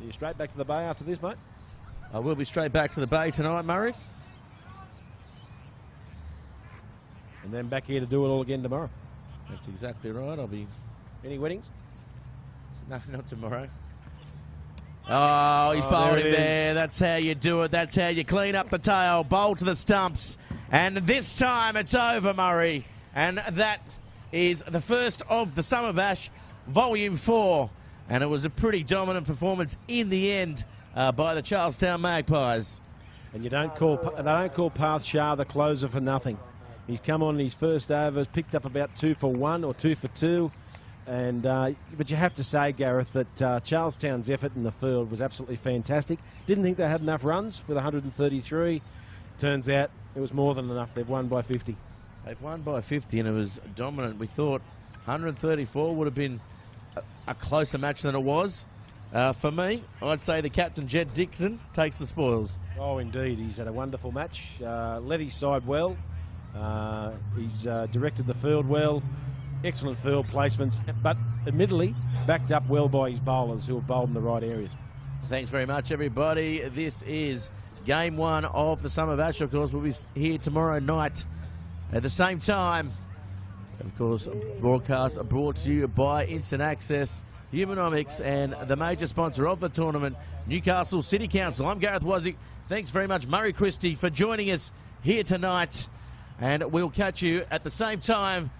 Are you straight back to the bay after this, mate? I will be straight back to the bay tonight, Murray. And then back here to do it all again tomorrow. That's exactly right. I'll be... Any weddings? No, not tomorrow. Oh, he's bowled him there. That's how you do it. That's how you clean up the tail. Bowl to the stumps. And this time it's over, Murray. And that is the first of the Summer Bash, Volume 4. And it was a pretty dominant performance in the end by the Charlestown Magpies. And they don't call Parth Shah the closer for nothing. He's come on in his first overs, picked up about 2 for 1 or 2 for 2. And but you have to say, Gareth, that Charlestown's effort in the field was absolutely fantastic. Didn't think they had enough runs with 133. Turns out it was more than enough. They've won by 50. They've won by 50 and it was dominant. We thought 134 would have been a closer match than it was. For me, I'd say the captain, Jed Dixon, takes the spoils. Oh, indeed. He's had a wonderful match. Led his side well. He's directed the field well. Excellent field placements, but admittedly backed up well by his bowlers who have bowled in the right areas. Thanks very much, everybody. This is Game 1 of the Summer Bash. Of course, we'll be here tomorrow night at the same time. Of course, broadcasts are brought to you by Instant Access, Humanomics, and the major sponsor of the tournament, Newcastle City Council. I'm Gareth Wozniak. Thanks very much, Murray Christie, for joining us here tonight. And we'll catch you at the same time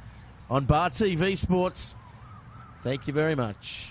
on Bar TV Sports. Thank you very much.